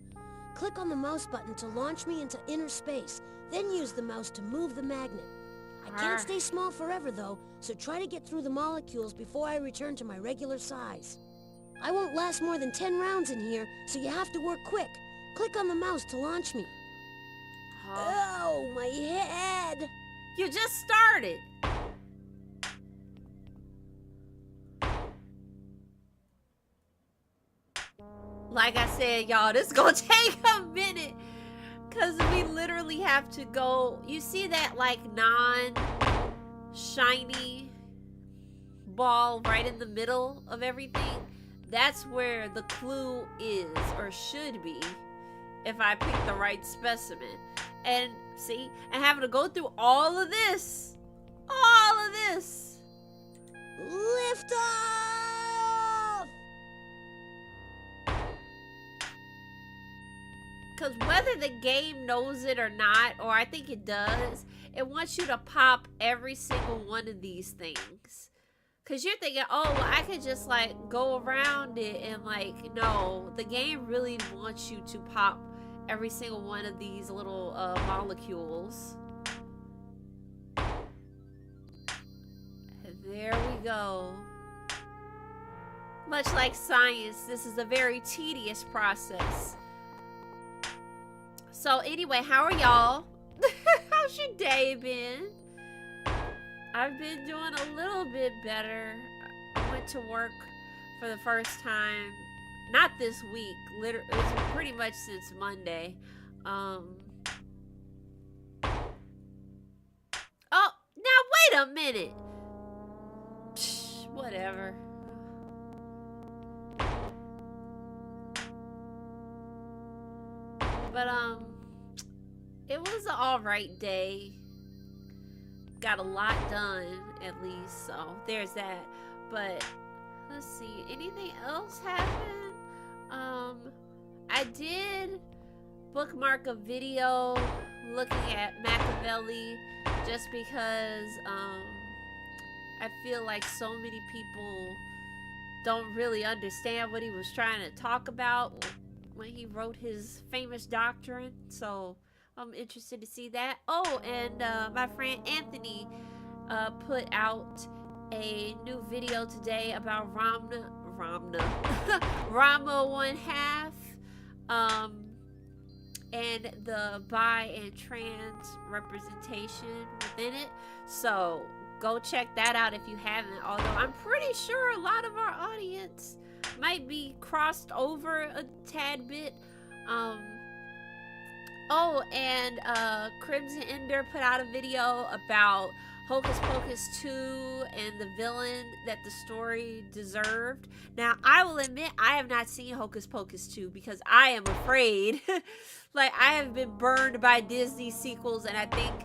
F: Click on the mouse button to launch me into inner space, then use the mouse to move the magnet. I can't
B: Arr.
F: stay small forever though, so try to get through the molecules before I return to my regular size. I won't last more than 10 rounds in here, so you have to work quick. Click on the mouse to launch me. Oh, my head!
B: You just started. Like I said, y'all, this is gonna take a minute. Cause we literally have to go. You see that like non-shiny ball right in the middle of everything? That's where the clue is, or should be, if I pick the right specimen. And See? And having to go through all of this. All of this.
F: Lift off!
B: Because whether the game knows it or not, or I think it does, it wants you to pop every single one of these things. Because you're thinking, oh, well, I could just, like, go around it. And, like, no. The game really wants you to pop every single one of these little molecules. And there we go. Much like science, this is a very tedious process. So anyway, how are y'all? How's your day been? I've been doing a little bit better. I went to work for the first time, not this week, literally, it's pretty much since Monday. Oh, now wait a minute. Psh, whatever. But it was an alright day. Got a lot done, at least, so there's that. But let's see, anything else happen? I did bookmark a video looking at Machiavelli just because I feel like so many people don't really understand what he was trying to talk about when he wrote his famous doctrine. So I'm interested to see that. Oh, and my friend Anthony put out a new video today about Rama 1/2, and the bi and trans representation within it. So go check that out if you haven't. Although I'm pretty sure a lot of our audience might be crossed over a tad bit. Oh, and Crimson Ender put out a video about Hocus Pocus 2 and the villain that the story deserved. Now, I will admit I have not seen Hocus Pocus 2 because I am afraid. Like, I have been burned by Disney sequels, and I think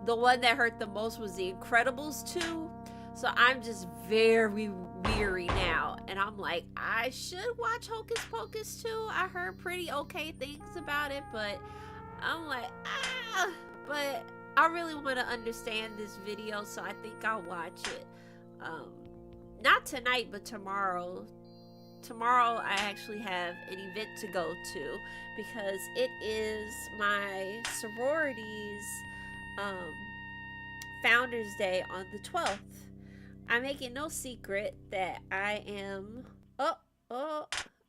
B: the one that hurt the most was The Incredibles 2. So I'm just very weary now. And I'm like, I should watch Hocus Pocus 2. I heard pretty okay things about it, but I'm like, but I really want to understand this video, so I think I'll watch it. Not tonight, but tomorrow. Tomorrow I actually have an event to go to because it is my sorority's Founders Day on the 12th. I'm making no secret that I am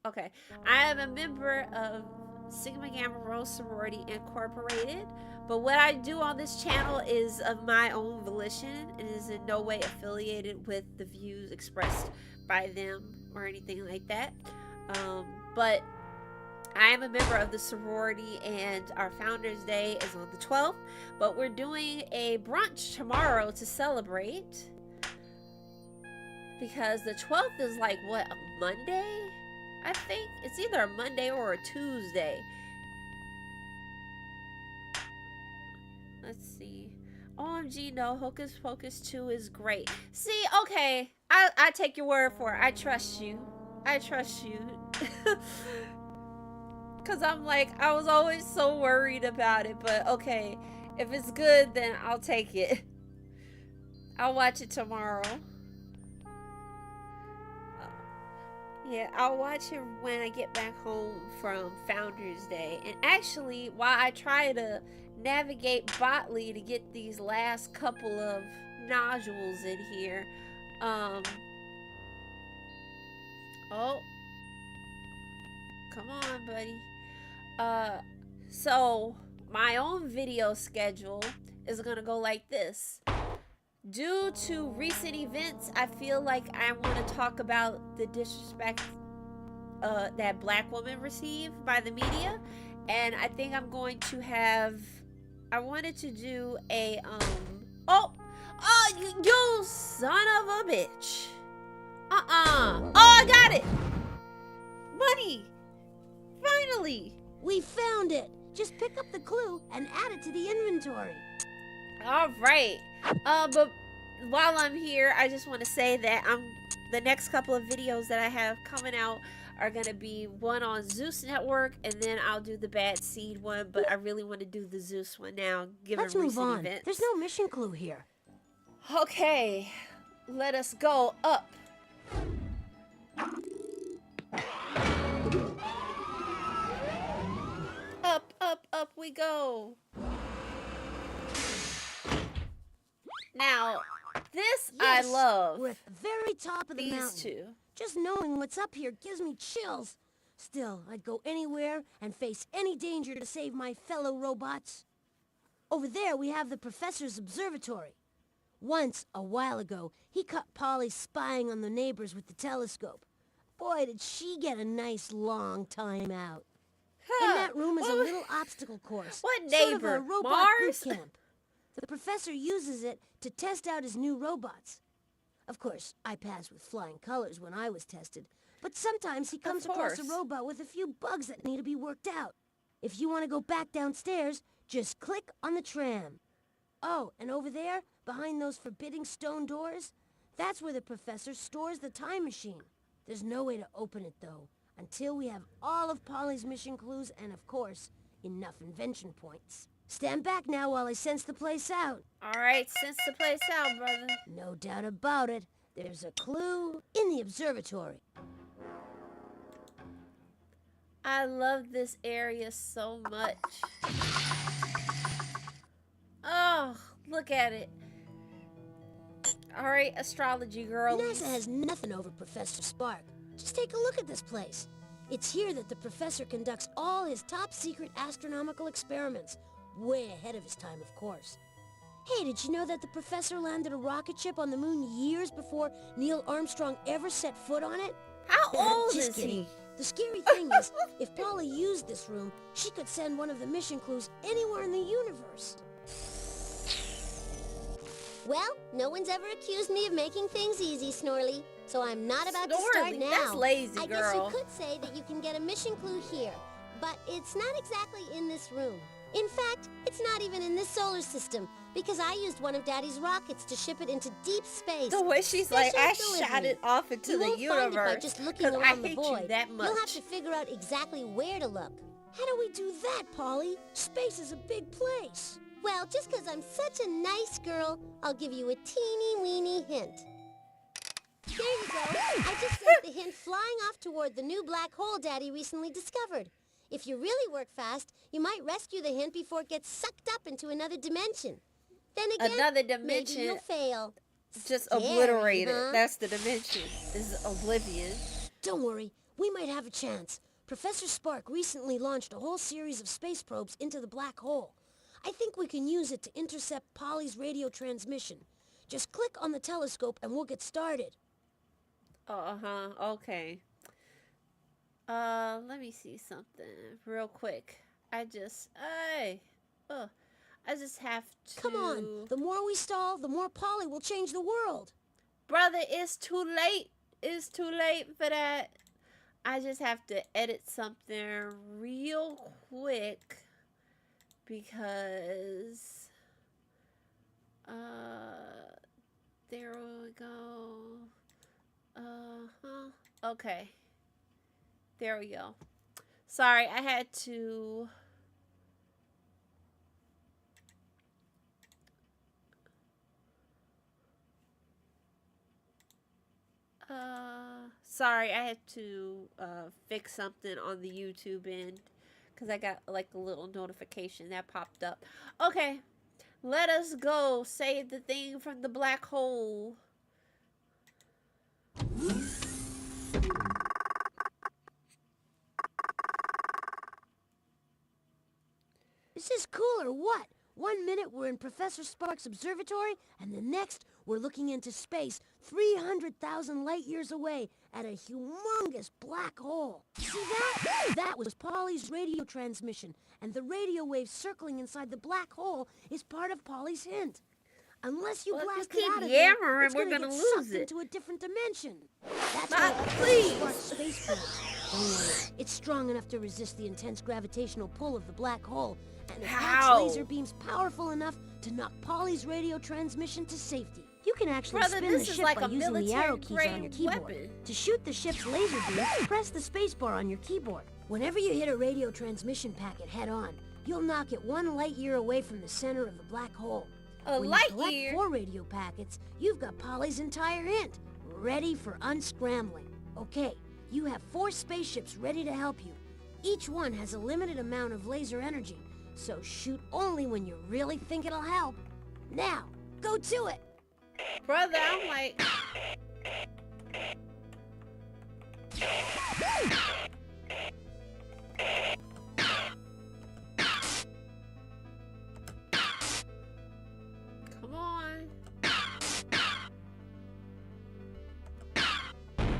B: okay. I am a member of Sigma Gamma Rho Sorority Incorporated, but what I do on this channel is of my own volition. It is in no way affiliated with the views expressed by them or anything like that. But I am a member of the sorority, and our Founders Day is on the 12th, but we're doing a brunch tomorrow to celebrate because the 12th is like, what, a Monday? I think it's either a Monday or a Tuesday. Let's see. OMG, no, Hocus Pocus 2 is great. See, okay, I take your word for it. I trust you. I trust you. Because I'm like, I was always so worried about it. But okay, if it's good, then I'll take it. I'll watch it tomorrow. Yeah, I'll watch it when I get back home from Founders Day. And actually, while I try to navigate Botley to get these last couple of nodules in here, oh, come on, buddy. So my own video schedule is gonna go like this. Due to recent events, I feel like I want to talk about the disrespect that Black women received by the media, and I think I'm going to have. I wanted to do a you son of a bitch. Oh, I got it. Money. Finally.
F: We found it. Just pick up the clue and add it to the inventory.
B: All right. But while I'm here, I just want to say that the next couple of videos that I have coming out are going to be one on Zeus Network, and then I'll do the Bad Seed one, but I really want to do the Zeus one now, given
F: Let's move
B: recent
F: on.
B: events.
F: There's no mission clue here.
B: Okay, let us go up. Up, up, up we go. Now, this I
F: Yes,
B: love.
F: We're at the very top of the
B: These
F: mountain.
B: two.
F: Just knowing what's up here gives me chills. Still, I'd go anywhere and face any danger to save my fellow robots. Over there, we have the professor's observatory. Once, a while ago, he caught Polly spying on the neighbors with the telescope. Boy, did she get a nice long time out. In that room is a little obstacle course.
B: What
F: Sort
B: neighbor?
F: of a robot
B: Mars?
F: boot camp. The professor uses it to test out his new robots. Of course, I passed with flying colors when I was tested, but sometimes he comes across a robot with a few bugs that need to be worked out. If you want to go back downstairs, just click on the tram. Oh, and over there, behind those forbidding stone doors, that's where the professor stores the time machine. There's no way to open it, though, until we have all of Polly's mission clues and, of course, enough invention points. Stand back now while I sense the place out.
B: All right, sense the place out, brother.
F: No doubt about it. There's a clue in the observatory.
B: I love this area so much. Oh, look at it. All right, astrology girl.
F: NASA has nothing over Professor Spark. Just take a look at this place. It's here that the professor conducts all his top-secret astronomical experiments. Way ahead of his time, of course. Hey, did you know that the professor landed a rocket ship on the moon years before Neil Armstrong ever set foot on it?
B: How old
F: Just
B: is
F: kidding.
B: he?
F: The scary thing is, if Polly used this room, she could send one of the mission clues anywhere in the universe.
E: Well, no one's ever accused me of making things easy, Snorley. So I'm not about to start
B: Snorley?
E: now.
B: That's lazy,
E: I guess
B: girl.
E: you could say that you can get a mission clue here, but it's not exactly in this room. In fact, it's not even in this solar system, because I used one of Daddy's rockets to ship it into deep space.
B: The way she's like, I
E: Special
B: shot
E: delivery.
B: it off into
E: You
B: the
E: won't
B: universe.
E: find it by just looking
B: 'cause I
E: around the
B: hate
E: void.
B: you that much.
E: You'll have to figure out exactly where to look.
F: How do we do that, Polly? Space is a big place.
E: Well, just because I'm such a nice girl, I'll give you a teeny-weeny hint. There you go. I just sent the hint flying off toward the new black hole Daddy recently discovered. If you really work fast, you might rescue the hint before it gets sucked up into another dimension. Then again,
B: Another
E: maybe
B: dimension.
E: you'll fail.
B: Just
E: Scary,
B: obliterate it.
E: huh?
B: That's the dimension. This is oblivion.
F: Don't worry, we might have a chance. Professor Spark recently launched a whole series of space probes into the black hole. I think we can use it to intercept Polly's radio transmission. Just click on the telescope and we'll get started.
B: Uh-huh. Okay. Let me see something real quick. I just have to...
F: Come on, the more we stall, the more Polly will change the world.
B: Brother, it's too late. It's too late for that. I just have to edit something real quick because there we go. Okay. There we go. Sorry, I had to sorry, I had to fix something on the YouTube end because I got like a little notification that popped up. Okay, let us go save the thing from the black hole.
F: Is this cool or what? 1 minute we're in Professor Spark's observatory, and the next we're looking into space 300,000 light years away at a humongous black hole. See that? That was Polly's radio transmission, and the radio waves circling inside the black hole is part of Polly's hint. Unless you
B: Well, if you
F: blast it
B: keep
F: out of there,
B: yammering,
F: it's
B: we're
F: gonna
B: gonna
F: get
B: lose
F: sucked
B: it.
F: into a different dimension. That's
B: Not
F: why
B: please.
F: spark space force. Don't worry, it's strong enough to resist the intense gravitational pull of the black hole, and it packs
B: How?
F: laser beams powerful enough to knock Polly's radio transmission to safety. You can actually
B: Brother,
F: spin
B: this
F: the
B: is
F: ship
B: like
F: by
B: a
F: using the arrow keys on your
B: military-grade
F: keyboard.
B: weapon.
F: To shoot the ship's laser beams, press the spacebar on your keyboard. Whenever you hit a radio transmission packet head-on, you'll knock it 1 light year away from the center of the black hole.
B: A
F: When
B: light
F: you collect
B: year?
F: 4 radio packets, you've got Polly's entire hint, ready for unscrambling. Okay, you have 4 spaceships ready to help you. Each one has a limited amount of laser energy, so shoot only when you really think it'll help. Now, go to it!
B: Brother, I'm like... Come on.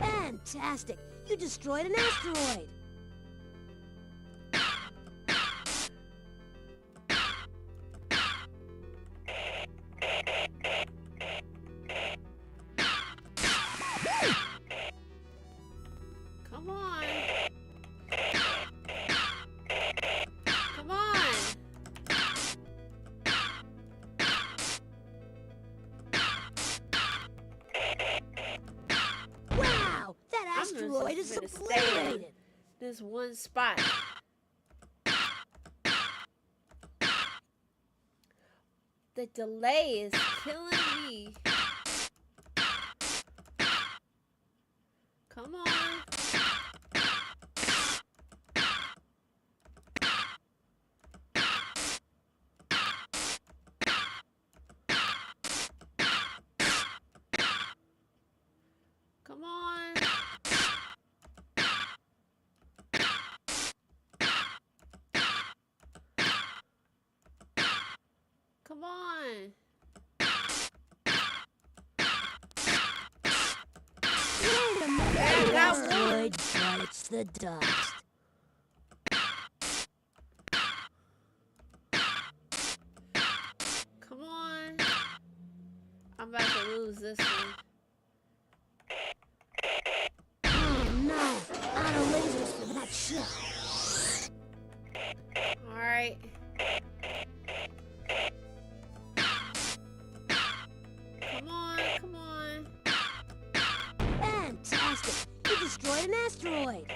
F: Fantastic! You destroyed an asteroid!
B: Come on. Come on.
F: Wow! That
B: I'm just
F: asteroid is
B: gonna stay in
F: obliterated!
B: this one spot. The delay is killing me. Come on. Come on. Come on.
F: Wait a minute!
B: Yeah,
F: The
B: that one.
F: asteroid bites the dust.
B: Come on. I'm about to lose this one.
F: Oh no! Out of lasers for that ship.
B: Alright. Come on, come on.
F: Fantastic! You destroyed an asteroid!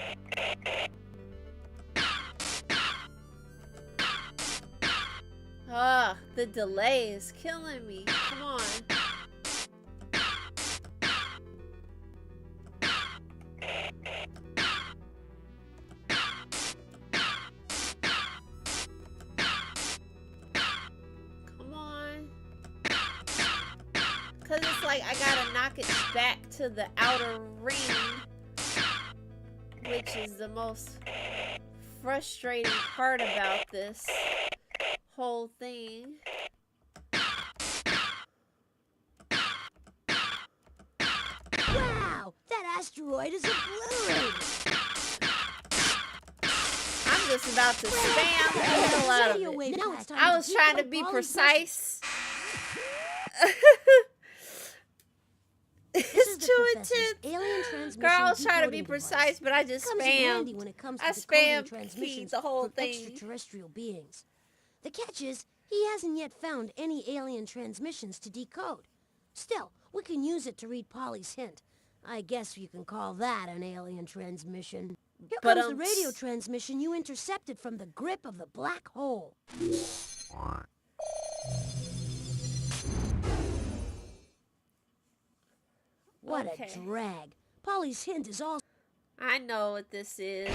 B: Ugh, the delay is killing me. Come on. Come on. Cause it's like I gotta knock it back to the outer ring, which is the most frustrating part about this whole thing.
F: Wow! That asteroid is obliterated!
B: I'm just about to spam the hell out of
F: Radio
B: it.
F: wave pack.
B: I was trying to
F: Decode
B: be
F: Polly's
B: precise.
F: This is
B: It's
F: the
B: too
F: professor's
B: intense.
F: alien transmission
B: Girl, I was trying to be
F: decoding
B: precise,
F: device.
B: but I just
F: Comes in handy
B: spammed.
F: when it comes
B: I
F: to decoding
B: spammed
F: transmissions
B: the whole
F: from
B: thing.
F: extraterrestrial beings. The catch is, he hasn't yet found any alien transmissions to decode. Still, we can use it to read Polly's hint. I guess you can call that an alien transmission. Here
B: But,
F: comes the radio transmission you intercepted from the grip of the black hole. What
B: Okay.
F: a drag. Polly's hint is all...
B: I know what this is.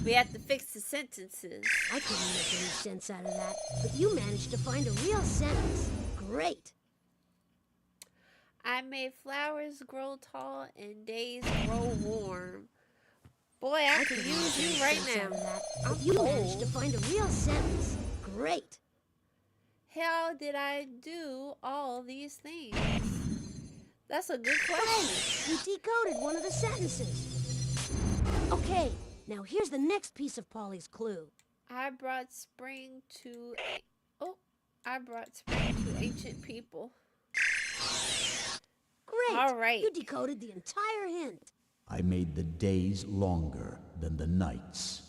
B: We have to fix the sentences.
F: I couldn't make any sense out of that, but you managed to find a real sentence. Great.
B: I made flowers grow tall and days grow warm. Boy, I could
F: couldn't
B: use
F: make any
B: you right
F: sense out
B: now.
F: of that,
B: I'm
F: but you managed to
B: old.
F: find a real sentence. Great.
B: How did I do all these things? That's a good question.
F: You decoded one of the sentences. Okay, now here's the next piece of Polly's clue.
B: I brought spring to I brought spring to ancient people. All right.
F: You decoded the entire hint.
I: I made the days longer than the nights.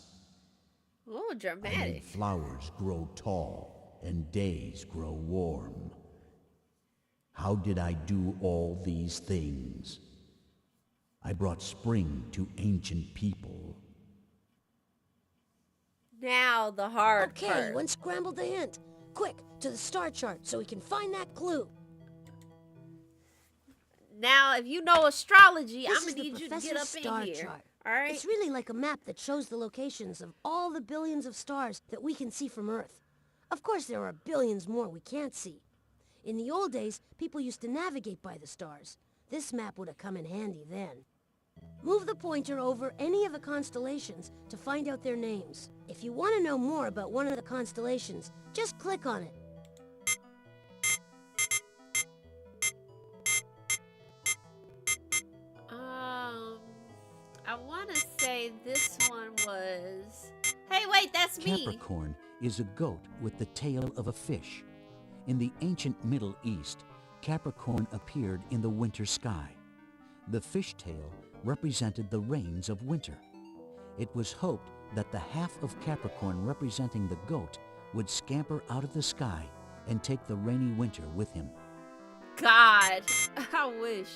B: Oh,
I: I made
B: dramatic.
I: flowers grow tall and days grow warm. How did I do all these things? I brought spring to ancient people.
B: Now the hard
F: Okay,
B: part.
F: you unscrambled the hint. Quick, to the star chart so we can find that clue.
B: Now, if you know astrology,
F: This
B: I'm
F: is
B: gonna
F: the
B: need you to
F: professor's
B: get up
F: star
B: in here.
F: chart.
B: All right.
F: It's really like a map that shows the locations of all the billions of stars that we can see from Earth. Of course, there are billions more we can't see. In the old days, people used to navigate by the stars. This map would have come in handy then. Move the pointer over any of the constellations to find out their names. If you want to know more about one of the constellations, just click on it.
B: I want to say this one was... Hey, wait, that's me.
I: Capricorn is a goat with the tail of a fish. In the ancient Middle East, Capricorn appeared in the winter sky. The fishtail represented the rains of winter. It was hoped that the half of Capricorn representing the goat would scamper out of the sky and take the rainy winter with him.
B: God, I wish.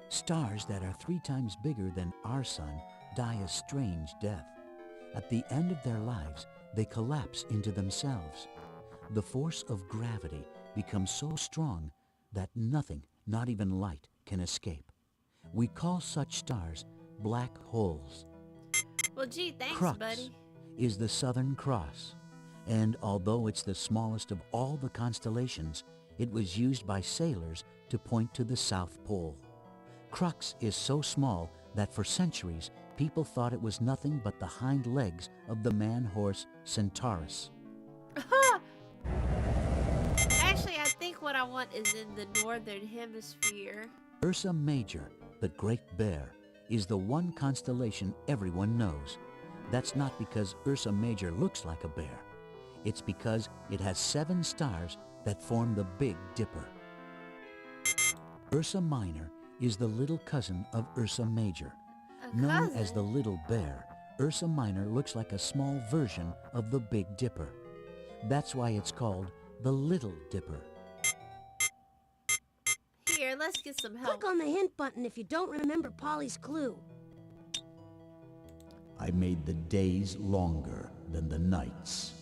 I: Stars that are 3 times bigger than our sun die a strange death. At the end of their lives, they collapse into themselves. The force of gravity becomes so strong that nothing, not even light, can escape. We call such stars black holes.
B: Well, gee, thanks,
I: Crux
B: buddy.
I: is the Southern Cross, and although it's the smallest of all the constellations, it was used by sailors to point to the South Pole. Crux is so small that for centuries people thought it was nothing but the hind legs of the man-horse Centaurus.
B: Actually, I think what I want is in the northern hemisphere.
I: Ursa Major, the Great Bear, is the one constellation everyone knows. That's not because Ursa Major looks like a bear. It's because it has 7 stars that form the Big Dipper. Ursa Minor is the little cousin of Ursa Major. Known as the Little Bear, Ursa Minor looks like a small version of the Big Dipper. That's why it's called the Little Dipper.
B: Here, let's get some help.
F: Click on the hint button if you don't remember Polly's clue.
I: I made the days longer than the nights.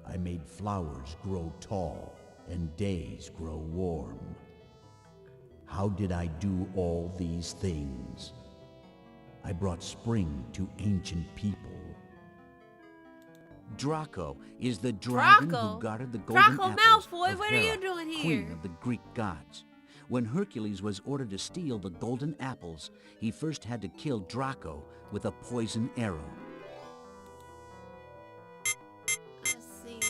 I: I made flowers grow tall and days grow warm. How did I do all these things? I brought spring to ancient people. Draco is the dragon
B: Draco?
I: who guarded the golden
B: Draco
I: apples
B: Malfoy,
I: of
B: what are you
I: Hera,
B: doing here?
I: queen of the Greek gods. When Hercules was ordered to steal the golden apples, he first had to kill Draco with a poison arrow.
B: Let's see.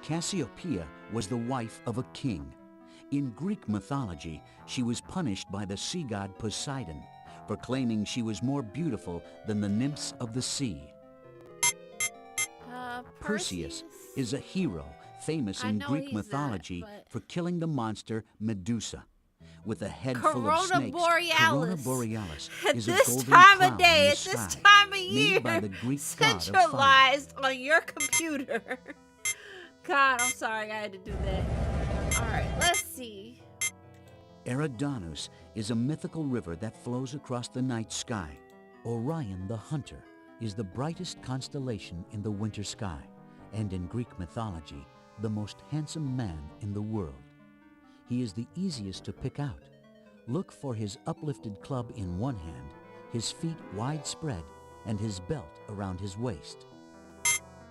I: Cassiopeia was the wife of a king. In Greek mythology, she was punished by the sea god Poseidon for claiming she was more beautiful than the nymphs of the sea. Perseus is a hero famous
B: I
I: in
B: know
I: Greek
B: he's
I: mythology
B: not, but-
I: for killing the monster Medusa. With a head full
B: Corona
I: of snakes,
B: Borealis.
I: Corona Borealis
B: At
I: is a
B: this
I: golden
B: time
I: cloud
B: of day,
I: in the
B: at this
I: sky,
B: time of year,
I: made by the Greek god of fire.
B: centralized on your computer. God, I'm sorry I had to do that. All right, let's see.
I: Eridanus is a mythical river that flows across the night sky. Orion the Hunter is the brightest constellation in the winter sky, and in Greek mythology, the most handsome man in the world. He is the easiest to pick out. Look for his uplifted club in one hand, his feet widespread, and his belt around his waist.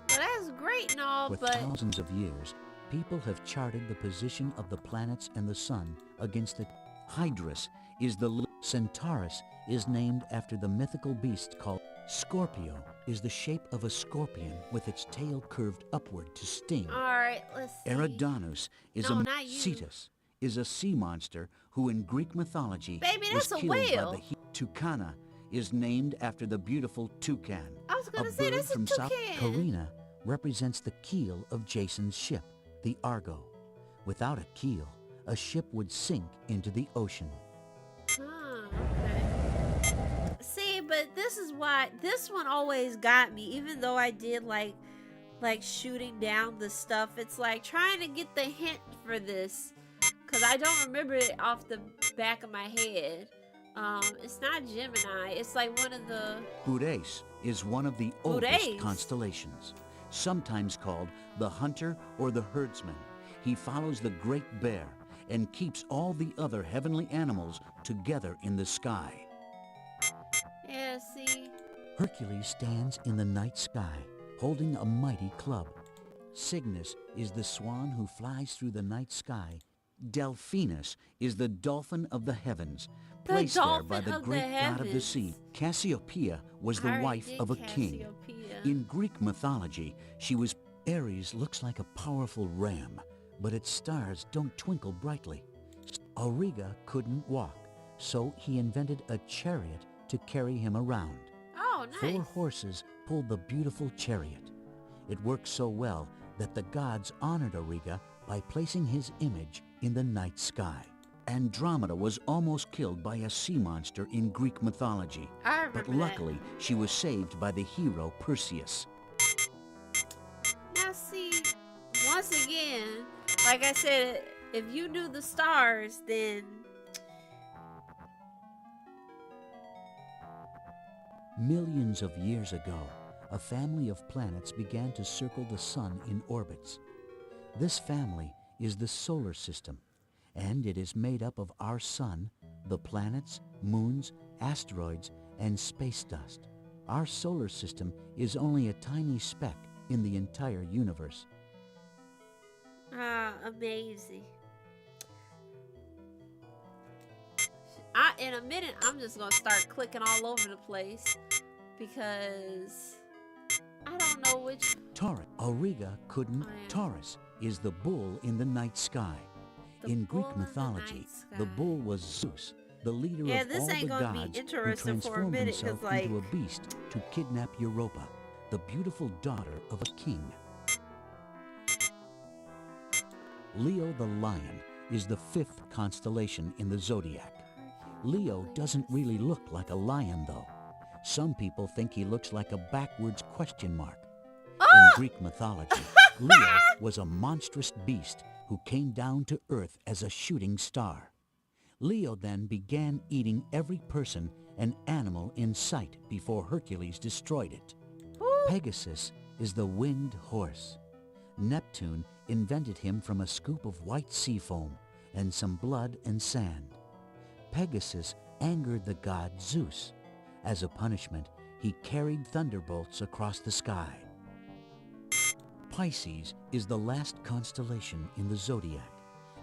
B: Well, that's great and all,
I: For
B: but
I: thousands of years, people have charted the position of the planets and the sun against the Hydrus is the Centaurus is named after the mythical beast called Scorpio is the shape of a scorpion with its tail curved upward to sting.
B: all right, let's see.
I: Eridanus is
B: No,
I: a
B: not you.
I: Cetus is a sea monster who in Greek mythology
B: Baby,
I: was
B: that's a
I: killed
B: whale.
I: by the Toucana is named after the beautiful toucan.
B: I was
I: A
B: gonna say
I: bird
B: that's a
I: from South
B: toucan.
I: Carina represents the keel of Jason's ship, the Argo. Without a keel, a ship would sink into the ocean.
B: Okay. See, but this is why this one always got me, even though I did like shooting down the stuff. It's like trying to get the hint for this, because I don't remember it off the back of my head. It's not Gemini. It's like one of the...
I: Boreas is one of the oldest constellations, sometimes called the hunter or the herdsman. He follows the Great Bear and keeps all the other heavenly animals together in the sky.
B: Yeah, see?
I: Hercules stands in the night sky, holding a mighty club. Cygnus is the swan who flies through the night sky. Delphinus is the dolphin of the heavens, placed there by the great god of the sea. Cassiopeia was the wife of a king. In Greek mythology, she was... Ares looks like a powerful ram, but its stars don't twinkle brightly. Auriga couldn't walk, so he invented a chariot to carry him around.
B: Oh, nice.
I: 4 horses pulled the beautiful chariot. It worked so well that the gods honored Auriga by placing his image in the night sky. Andromeda was almost killed by a sea monster in Greek mythology, but luckily she was saved by the hero Perseus.
B: Now see, once again, like I said, if you knew the stars, then...
I: Millions of years ago, a family of planets began to circle the sun in orbits. This family is the solar system, and it is made up of our sun, the planets, moons, asteroids, and space dust. Our solar system is only a tiny speck in the entire universe.
B: Ah, amazing. In a minute, I'm just going to start clicking all over the place because I don't know which...
I: Taurus. Auriga couldn't. Taurus is the bull in the night sky. In Greek mythology, the bull was Zeus, the leader of all the gods, who transformed himself into a beast to kidnap Europa, the beautiful daughter of a king. Leo the lion is the 5th constellation in the zodiac. Leo doesn't really look like a lion, though. Some people think he looks like a backwards question mark. In Greek mythology, Leo was a monstrous beast who came down to Earth as a shooting star. Leo then began eating every person and animal in sight before Hercules destroyed it. Pegasus is the winged horse. Neptune invented him from a scoop of white sea foam and some blood and sand. Pegasus angered the god Zeus. As a punishment, he carried thunderbolts across the sky. Pisces is the last constellation in the zodiac,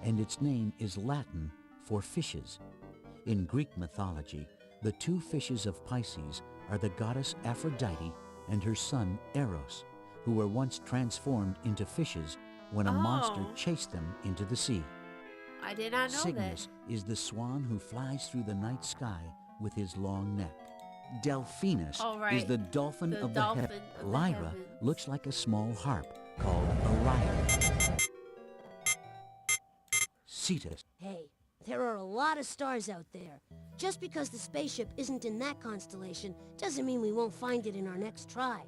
I: and its name is Latin for fishes. In Greek mythology, the 2 fishes of Pisces are the goddess Aphrodite and her son Eros, who were once transformed into fishes when a monster chased them into the sea.
B: I did not know
I: Cygnus is the swan who flies through the night sky with his long neck. Delphinus is the dolphin of the heavens. Lyra looks like a small harp called a lyre. Cetus.
F: Hey, there are a lot of stars out there. Just because the spaceship isn't in that constellation doesn't mean we won't find it in our next try.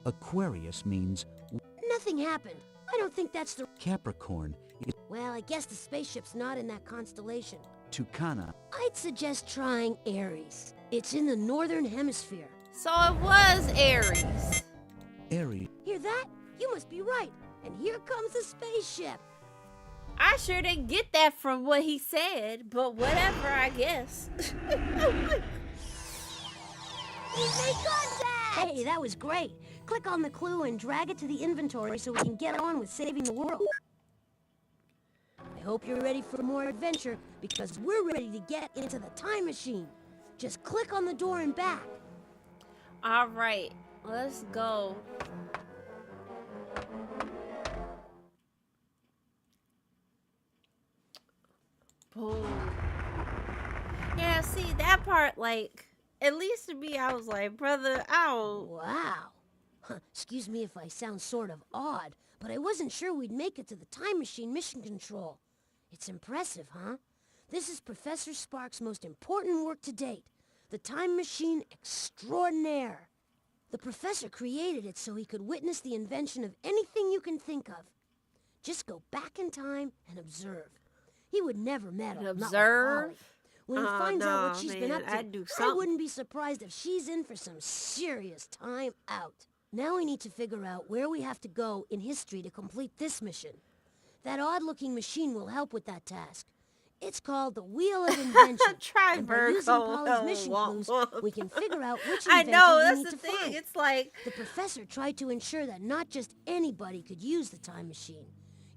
I: Aquarius means...
F: Nothing happened. I don't think that's the...
I: Capricorn is...
F: Well, I guess the spaceship's not in that constellation.
I: Tucana.
F: I'd suggest trying Aries. It's in the northern hemisphere.
B: So it was Aries.
I: Aries.
F: Hear that? You must be right. And here comes the spaceship.
B: I sure didn't get that from what he said, but whatever, I guess.
F: We made contact! Hey, that was great. Click on the clue and drag it to the inventory so we can get on with saving the world. I hope you're ready for more adventure, because we're ready to get into the time machine. Just click on the door and back.
B: All right, let's go. Boom. Yeah, see, that part, like, at least to me, I was like, brother, ow.
F: Wow. Excuse me if I sound sort of odd, but I wasn't sure we'd make it to the time machine mission control. It's impressive, huh? This is Professor Sparks' most important work to date, the time machine extraordinaire. The professor created it so he could witness the invention of anything you can think of. Just go back in time and observe. He would never meddle. not with
B: Observe?
F: Polly. When he finds out what
B: no,
F: she's been
B: man,
F: up to,
B: I'd do
F: I
B: something.
F: wouldn't be surprised if she's in for some serious time out. Now we need to figure out where we have to go in history to complete this mission. That odd-looking machine will help with that task. It's called the Wheel of Invention.
B: Try
F: and by
B: Virgo.
F: using Polly's mission clues, we can figure out which
B: I
F: invention
B: know,
F: we
B: that's
F: need
B: the
F: to
B: thing.
F: find.
B: It's like,
F: The professor tried to ensure that not just anybody could use the time machine.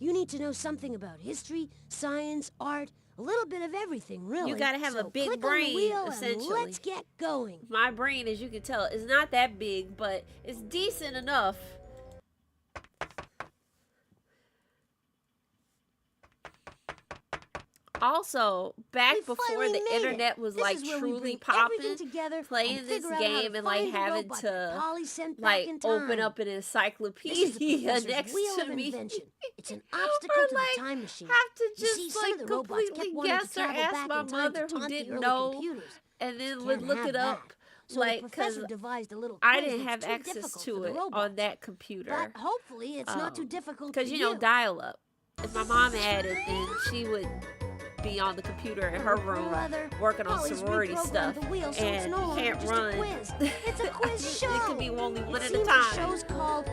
F: You need to know something about history, science, art, a little bit of everything, really.
B: You gotta have a
F: So
B: big
F: click
B: brain,
F: on the wheel
B: essentially.
F: And let's get going.
B: my brain, as you can tell, is not that big, but it's decent enough. Also, back
F: We
B: before
F: finally
B: the
F: made it.
B: internet was
F: This
B: like
F: is where we
B: truly
F: bring
B: popping,
F: everything together
B: playing
F: and
B: this
F: figure out how to
B: game and like
F: find the
B: having
F: robot that
B: to
F: Polly sent back
B: like
F: in
B: open
F: time.
B: up an
F: This is the
B: encyclopedia
F: professor's
B: next
F: wheel
B: to
F: of
B: me.
F: invention. It's an obstacle
B: Or
F: to
B: like
F: the time machine.
B: have to
F: You
B: just
F: see, some
B: like
F: of the robots
B: completely
F: kept wanting to
B: guess or
F: travel
B: ask
F: back
B: my
F: in time
B: mother
F: to
B: who
F: taunt the
B: didn't
F: early
B: know,
F: computers.
B: and then
F: Can't
B: would look
F: have
B: it up.
F: that. So
B: Like,
F: the
B: cause
F: professor devised a little
B: I
F: quiz
B: didn't have
F: that's too
B: access
F: difficult
B: to
F: for the
B: it
F: robots.
B: on that computer.
F: But hopefully it's not too difficult for
B: Because, you know, dial up. If my mom had it, then she would be on the computer in her room working on
F: Polly's
B: sorority
F: reprogrammed
B: stuff
F: the wheel so it's
B: and
F: no longer
B: can't
F: just
B: run.
F: a quiz. It's a quiz show.
B: It could be only one
F: It
B: at a
F: seems
B: time.
F: The show's called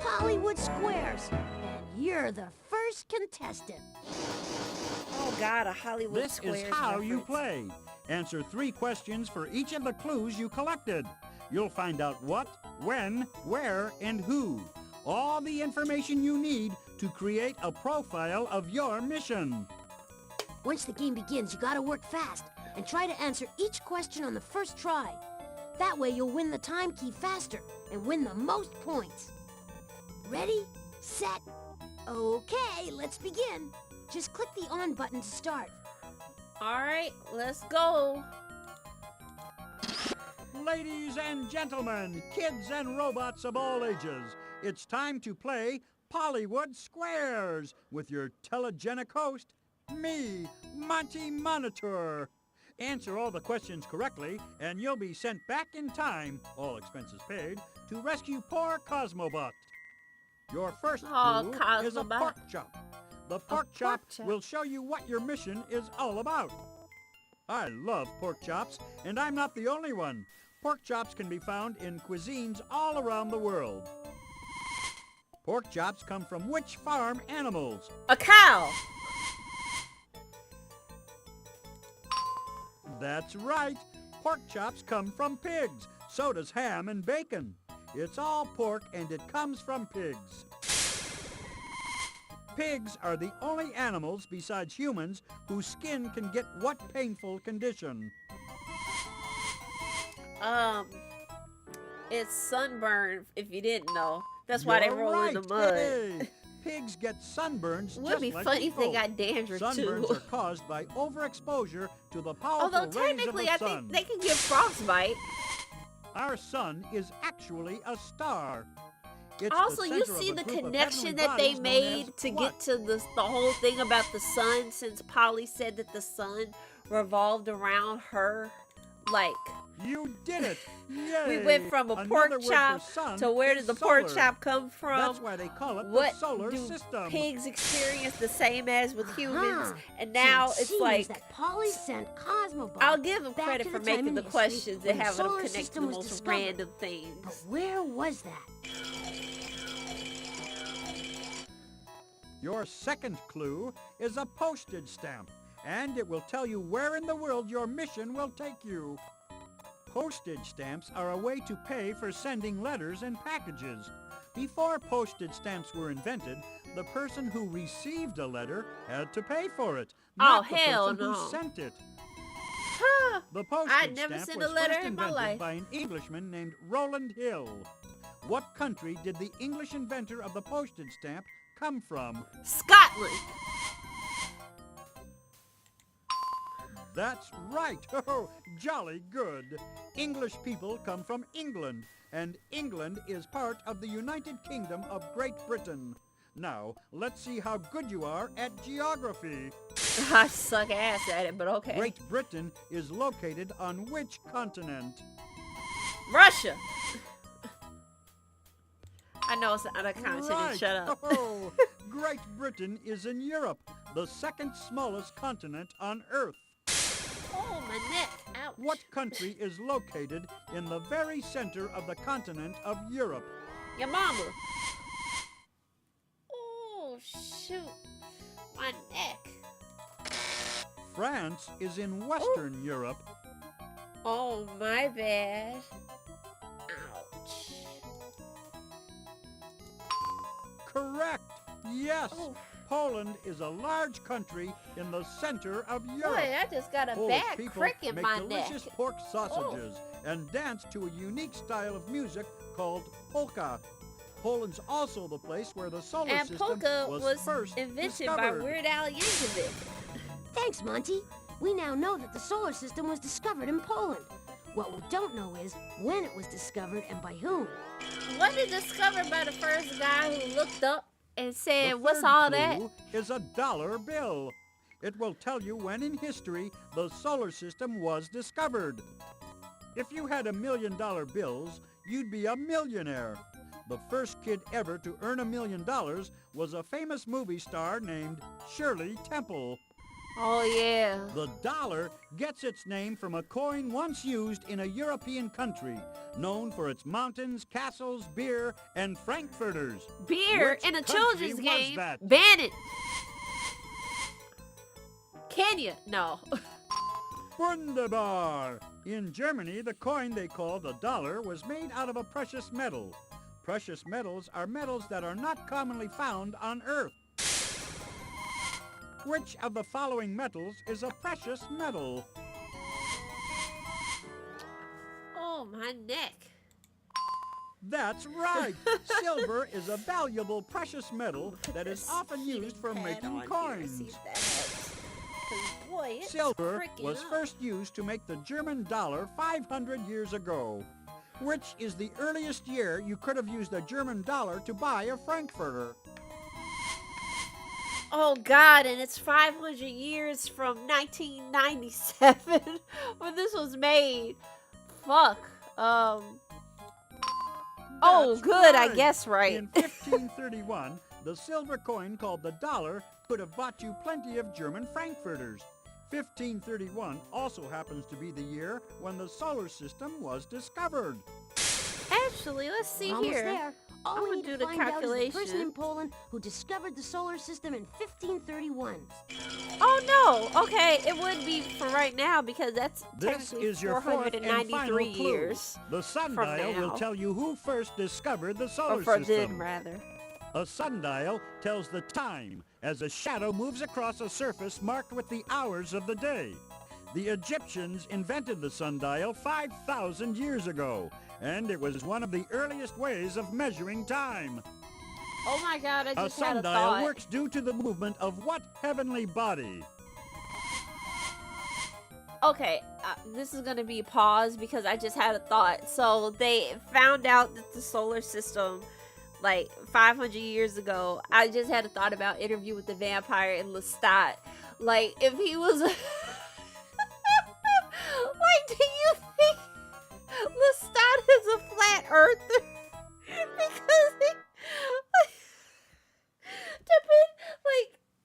F: Hollywood Squares, and you're the first contestant.
B: Oh God, a Hollywood
H: This
B: Squares
H: is how you
B: reference.
H: play. Answer 3 questions for each of the clues you collected. You'll find out what, when, where, and who. All the information you need to create a profile of your mission.
F: Once the game begins, you gotta work fast and try to answer each question on the first try. That way you'll win the time key faster and win the most points. Ready, set, okay, let's begin. Just click the on button to start.
B: All right, let's go.
H: Ladies and gentlemen, kids and robots of all ages, it's time to play Hollywood Squares with your telegenic host, me, Monty Monitor. Answer all the questions correctly, and you'll be sent back in time, all expenses paid, to rescue poor Cosmobot. Your first clue is a
B: Cosmobot.
H: pork chop. The pork chop
B: pork chop.
H: will show you what your mission is all about. I love pork chops, and I'm not the only one. Pork chops can be found in cuisines all around the world. Pork chops come from which farm animals?
B: A cow.
H: That's right. Pork chops come from pigs. So does ham and bacon. It's all pork and it comes from pigs. Pigs are the only animals besides humans whose skin can get what painful condition?
B: It's sunburn, if you didn't know. That's why they
H: You're
B: roll in the
H: right.
B: mud.
H: Hey, pigs get sunburns
B: Would
H: just
B: be
H: like
B: funny if they
H: people.
B: got dandruff
H: Sunburns
B: too.
H: are caused by overexposure to the powerful
B: Although
H: rays of
B: technically,
H: the
B: I
H: sun.
B: think they can get frostbite.
H: Our sun is actually a star. It's the
B: Also, you
H: center of
B: see
H: a
B: the
H: group of
B: connection
H: heavenly
B: that they
H: bodies known
B: made
H: as
B: to
H: what?
B: get to the whole thing about the sun, since Polly said that the sun revolved around her. Like,
H: You did it! Yay!
B: we went from a
H: Another
B: pork
H: word for
B: chop
H: sun
B: to where
H: is
B: did the pork
H: solar.
B: chop come from?
H: That's why they call it
B: What
H: the solar
B: do
H: system.
B: pigs experience the same as with humans?
F: Uh-huh.
B: And now
F: So it
B: it's
F: seems
B: like,
F: that Polly sent Cosmobot
B: I'll give them
F: back
B: credit
F: to
B: for
F: the time
B: making
F: in
B: the
F: history
B: questions
F: when
B: and
F: the
B: having them
F: solar
B: connect to
F: system
B: the
F: was
B: most
F: discovered.
B: random things.
F: But where was that?
H: Your second clue is a postage stamp, and it will tell you where in the world your mission will take you. Postage stamps are a way to pay for sending letters and packages. Before postage stamps were invented, the person who received a letter had to pay for it, not the
B: hell
H: person
B: no.
H: who sent it.
B: Huh.
H: The postage
B: I'd never
H: stamp
B: sent
H: was
B: a letter
H: first
B: in my
H: invented
B: life.
H: by an Englishman named Roland Hill. What country did the English inventor of the postage stamp come from?
B: Scotland.
H: That's right. Oh, jolly good. English people come from England, and England is part of the United Kingdom of Great Britain. Now, let's see how good you are at geography.
B: I suck ass at it, but okay.
H: Great Britain is located on which continent?
B: Russia. I know it's another continent.
H: Right.
B: Shut up.
H: Oh, Great Britain is in Europe, the second smallest continent on Earth.
B: Oh, my neck. Ouch.
H: What country is located in the very center of the continent of Europe?
B: Your mama. Oh, shoot. My neck.
H: France is in Western Europe.
B: Oh, my bad. Ouch.
H: Correct. Yes.
B: Oh.
H: Poland is a large country in the center of Europe.
B: Boy, I just got a
H: Polish
B: bad
H: people
B: crick in
H: make
B: my
H: delicious
B: neck.
H: pork sausages and dance to a unique style of music called polka. Poland's also the place where the solar
B: And
H: system
B: polka
H: was first
B: invented
H: discovered.
B: by Weird Al Yankovic.
F: Thanks, Monty. We now know that the solar system was discovered in Poland. What we don't know is when it was discovered and by whom.
B: Was it discovered by the first guy who looked up and said,
H: The
B: "What's
H: third
B: all that?"
H: clue is a dollar bill. It will tell you when in history the solar system was discovered. If you had $1 million bills, you'd be a millionaire. The first kid ever to earn $1 million was a famous movie star named Shirley Temple.
B: Oh, yeah.
H: The dollar gets its name from a coin once used in a European country, known for its mountains, castles, beer, and frankfurters.
B: Beer
H: Which
B: in a
H: country
B: children's
H: was
B: game.
H: that?
B: Ban it. Kenya. No.
H: Wunderbar! In Germany, the coin they called a dollar was made out of a precious metal. Precious metals are metals that are not commonly found on Earth. Which of the following metals is a precious metal?
B: Oh, my neck.
H: That's right! Silver is a valuable precious metal that is often used for making coins.
B: Boy, it's
H: Silver
B: freaking
H: was
B: up.
H: first used to make the German dollar 500 years ago. Which is the earliest year you could have used a German dollar to buy a frankfurter?
B: Oh, God, and it's 500 years from 1997 when this was made. Fuck. Oh,
H: That's
B: good, I
H: right.
B: guess right.
H: In 1531, the silver coin called the dollar could have bought you plenty of German frankfurters. 1531 also happens to be the year when the solar system was discovered.
B: Actually, let's see
F: We're almost
B: here.
F: there. All
B: I'm
F: we
B: gonna
F: need
B: do
F: to
B: the
F: find out is the person
B: calculation.
F: in Poland who discovered the solar system in 1531.
B: Oh, no. Okay, it would be for right now because that's
H: This
B: technically
H: is your fourth and final
B: 493
H: clue.
B: years.
H: The sundial will
B: now.
H: tell you who first discovered the
B: Or
H: solar
B: forbidden,
H: system.
B: rather.
H: A sundial tells the time as a shadow moves across a surface marked with the hours of the day. The Egyptians invented the sundial 5,000 years ago, and it was one of the earliest ways of measuring time.
B: Oh, my God, I
H: A
B: just had a
H: sundial
B: thought.
H: works due to the movement of what heavenly body?
B: Okay, this is going to be paused because I just had a thought. So they found out that the solar system, like 500 years ago, I just had a thought about Interview with the Vampire and Lestat. Like, if he was... like, do you think Lestat is a flat earther? Because he...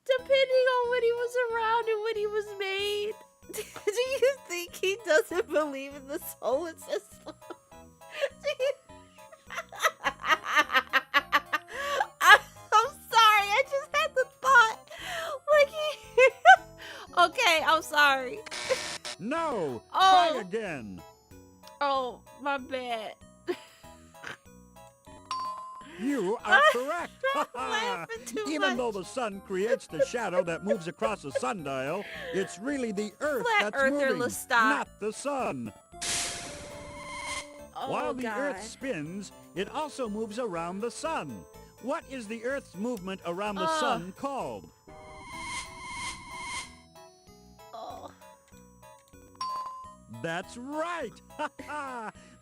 B: depending on when he was around and when he was made, do you think he doesn't believe in the solar system? I'm sorry, I just had the thought. Like, okay, I'm sorry.
H: No!
B: Oh.
H: Try again.
B: Oh, my bad.
H: You are correct.
B: I'm laughing too
H: Even
B: much.
H: though the sun creates the shadow that moves across a sundial, it's really the earth
B: Flat
H: that's
B: earther
H: moving,
B: Lestat.
H: not the sun.
B: Oh,
H: While the
B: God.
H: earth spins, it also moves around the sun. What is the earth's movement around the sun called?
B: Oh.
H: That's right.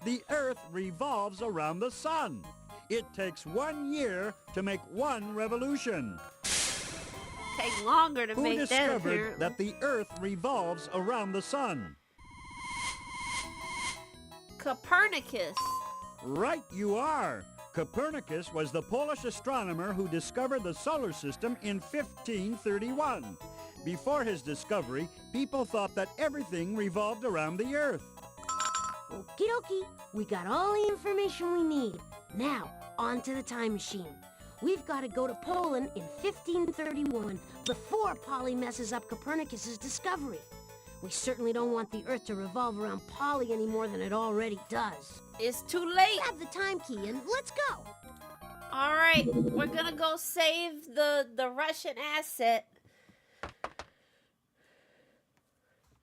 H: The Earth revolves around the sun. It takes 1 year to make one revolution.
B: Take longer to
H: Who
B: make that.
H: discovered
B: Apparently.
H: that the Earth revolves around the sun?
B: Copernicus.
H: Right you are. Copernicus was the Polish astronomer who discovered the solar system in 1531. Before his discovery, people thought that everything revolved around the Earth.
F: Okie dokie, we got all the information we need. Now, on to the time machine. We've got to go to Poland in 1531 before Polly messes up Copernicus's discovery. We certainly don't want the Earth to revolve around Polly any more than it already does.
B: It's too late.
F: Grab the time key and let's go.
B: All right, we're gonna go save the Russian asset.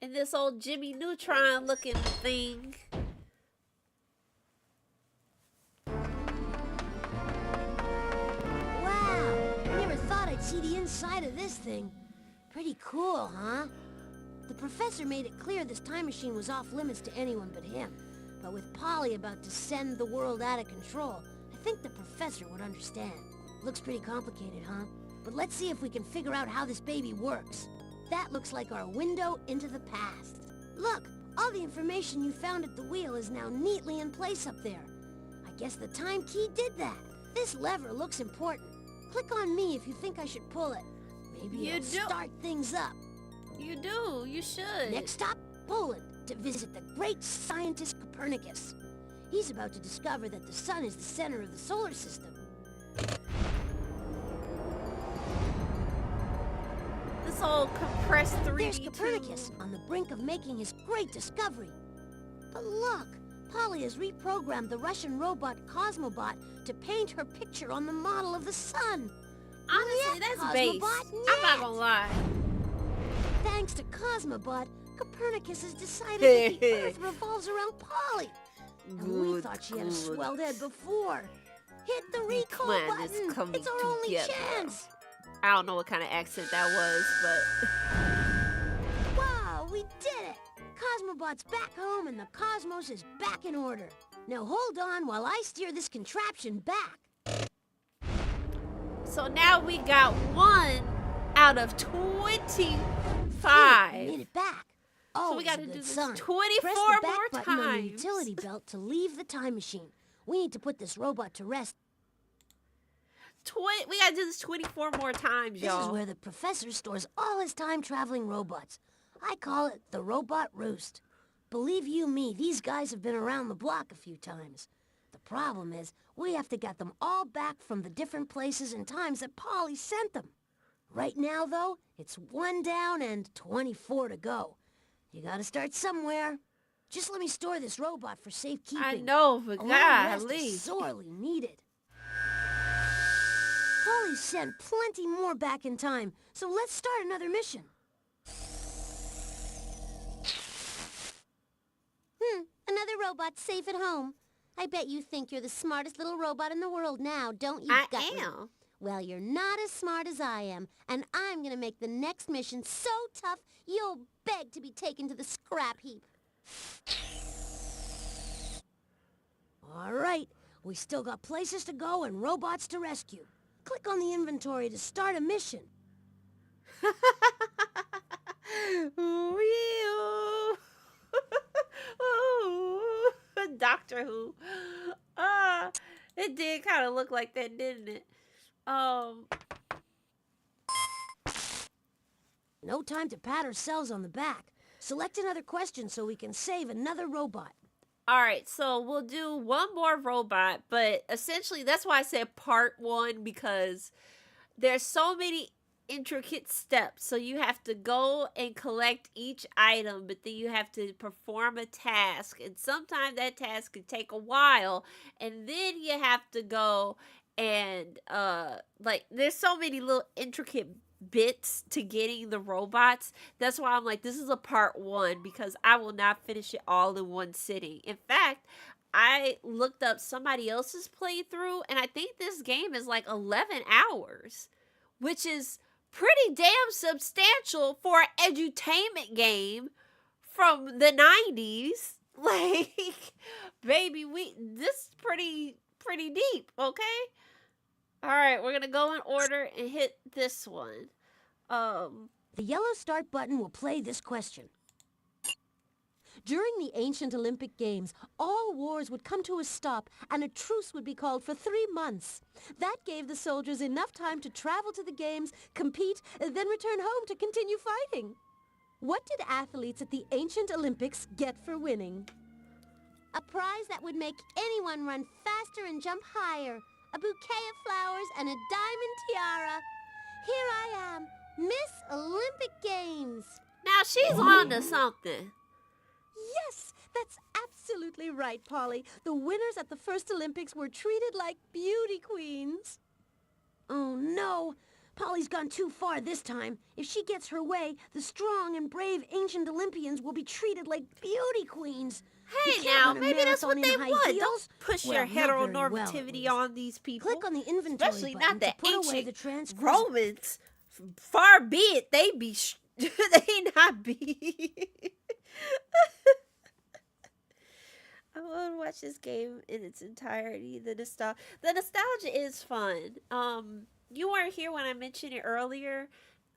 B: And this old Jimmy Neutron looking thing.
F: Wow, never thought I'd see the inside of this thing. Pretty cool, huh? The professor made it clear this time machine was off limits to anyone but him. But with Polly about to send the world out of control, I think the professor would understand. Looks pretty complicated, huh? But let's see if we can figure out how this baby works. That looks like our window into the past. Look, all the information you found at the wheel is now neatly in place up there. I guess the time key did that. This lever looks important. Click on me if you think I should pull it. Maybe
B: You
F: it'll
B: do.
F: start things up.
B: You do. You should.
F: Next stop, Poland, to visit the great scientist Copernicus. He's about to discover that the sun is the center of the solar system.
B: This old compressed 3D
F: There's Copernicus on the brink of making his great discovery. But look, Polly has reprogrammed the Russian robot Cosmobot to paint her picture on the model of the sun.
B: Honestly,
F: Nyet,
B: that's base.
F: Cosmobot,
B: I'm not
F: nyet.
B: gonna lie.
F: Thanks to Cosmobot, Copernicus has decided that the Earth revolves around Polly. And we
B: Good,
F: thought she had a
B: good.
F: swelled head before. Hit the recall
B: plan is
F: button.
B: coming
F: It's our only
B: together.
F: chance.
B: I don't know what kind of accent that was, but
F: Wow, we did it! Cosmobot's back home and the cosmos is back in order. Now hold on while I steer this contraption back.
B: so now we got 1 out of 25.
F: We made it back. Oh,
B: we gotta do this 24
F: Press the back
B: more
F: button on the
B: times.
F: utility belt to leave the time machine. We need to put this robot to rest.
B: We gotta do this 24 more times,
F: This
B: y'all.
F: is where the professor stores all his time-traveling robots. I call it the Robot Roost. Believe you me, these guys have been around the block a few times. The problem is, we have to get them all back from the different places and times that Polly sent them. Right now, though, it's 1 down and 24 to go. You gotta start somewhere. Just let me store this robot for safekeeping.
B: I know, but
F: A long rest
B: golly.
F: is sorely needed. Polly sent plenty more back in time, so let's start another mission. Another robot safe at home. I bet you think you're the smartest little robot in the world now, don't you,
B: I
F: Gutley?
B: am.
F: Well, you're not as smart as I am, and I'm gonna make the next mission so tough you'll beg to be taken to the scrap heap. All right, we still got places to go and robots to rescue. Click on the inventory to start a mission.
B: Doctor Who. It did kind of look like that, didn't it?
F: No time to pat ourselves on the back. Select another question so we can save another robot.
B: All right, so we'll do 1 more robot, but essentially that's why I said part 1, because there's so many intricate steps. So you have to go and collect each item, but then you have to perform a task, and sometimes that task could take a while, and then you have to go and like there's so many little intricate bits to getting the robots. That's why I'm like, this is a part 1, because I will not finish it all in one sitting. In fact, I looked up somebody else's playthrough, and I think this game is like 11 hours, which is pretty damn substantial for an edutainment game from the 90s. Like, baby, this is pretty deep, okay? All right, we're going to go in order and hit this one.
F: The yellow start button will play this question. During the ancient Olympic Games, all wars would come to a stop and a truce would be called for 3 months. That gave the soldiers enough time to travel to the games, compete, and then return home to continue fighting. What did athletes at the ancient Olympics get for winning?
E: A prize that would make anyone run faster and jump higher. A bouquet of flowers and a diamond tiara. Here I am, Miss Olympic Games.
B: Now she's on to something.
F: Yes, that's absolutely right, Polly. The winners at the first Olympics were treated like beauty queens. Oh, no. Polly's gone too far this time. If she gets her way, the strong and brave ancient Olympians will be treated like beauty queens.
B: Hey, now, maybe that's what they want. Don't push your heteronormativity on these people.
F: Click on the inventory
B: especially
F: button
B: not the
F: to put away
B: ancient
F: the transcript.
B: Romans. Far be it, they be they not be. I want to watch this game in its entirety. The nostalgia is fun. You weren't here when I mentioned it earlier.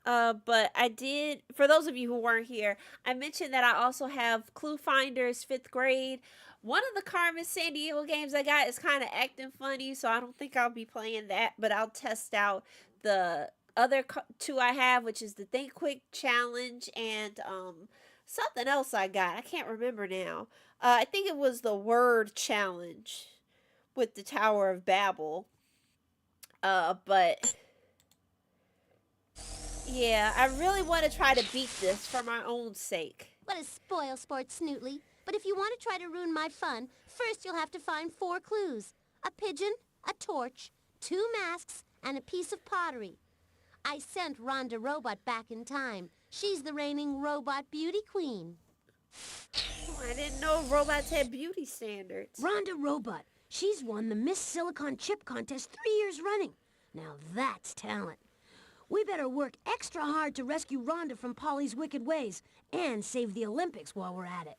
B: But I did, for those of you who weren't here, I mentioned that I also have Clue Finders 5th grade. One of the Carmen San Diego games I got is kind of acting funny, so I don't think I'll be playing that, but I'll test out the other 2 I have, which is the Think Quick Challenge and something else I got. I can't remember now. I think it was the Word Challenge with the Tower of Babel. But yeah, I really want to try to beat this for my own sake.
E: What a spoil sport, Snootly. But if you want to try to ruin my fun, first you'll have to find 4 clues. A pigeon, a torch, 2 masks, and a piece of pottery. I sent Rhonda Robot back in time. She's the reigning robot beauty queen.
B: Oh, I didn't know robots had beauty standards.
F: Rhonda Robot. She's won the Miss Silicon Chip contest 3 years running. Now that's talent. We better work extra hard to rescue Rhonda from Polly's wicked ways and save the Olympics while we're at it.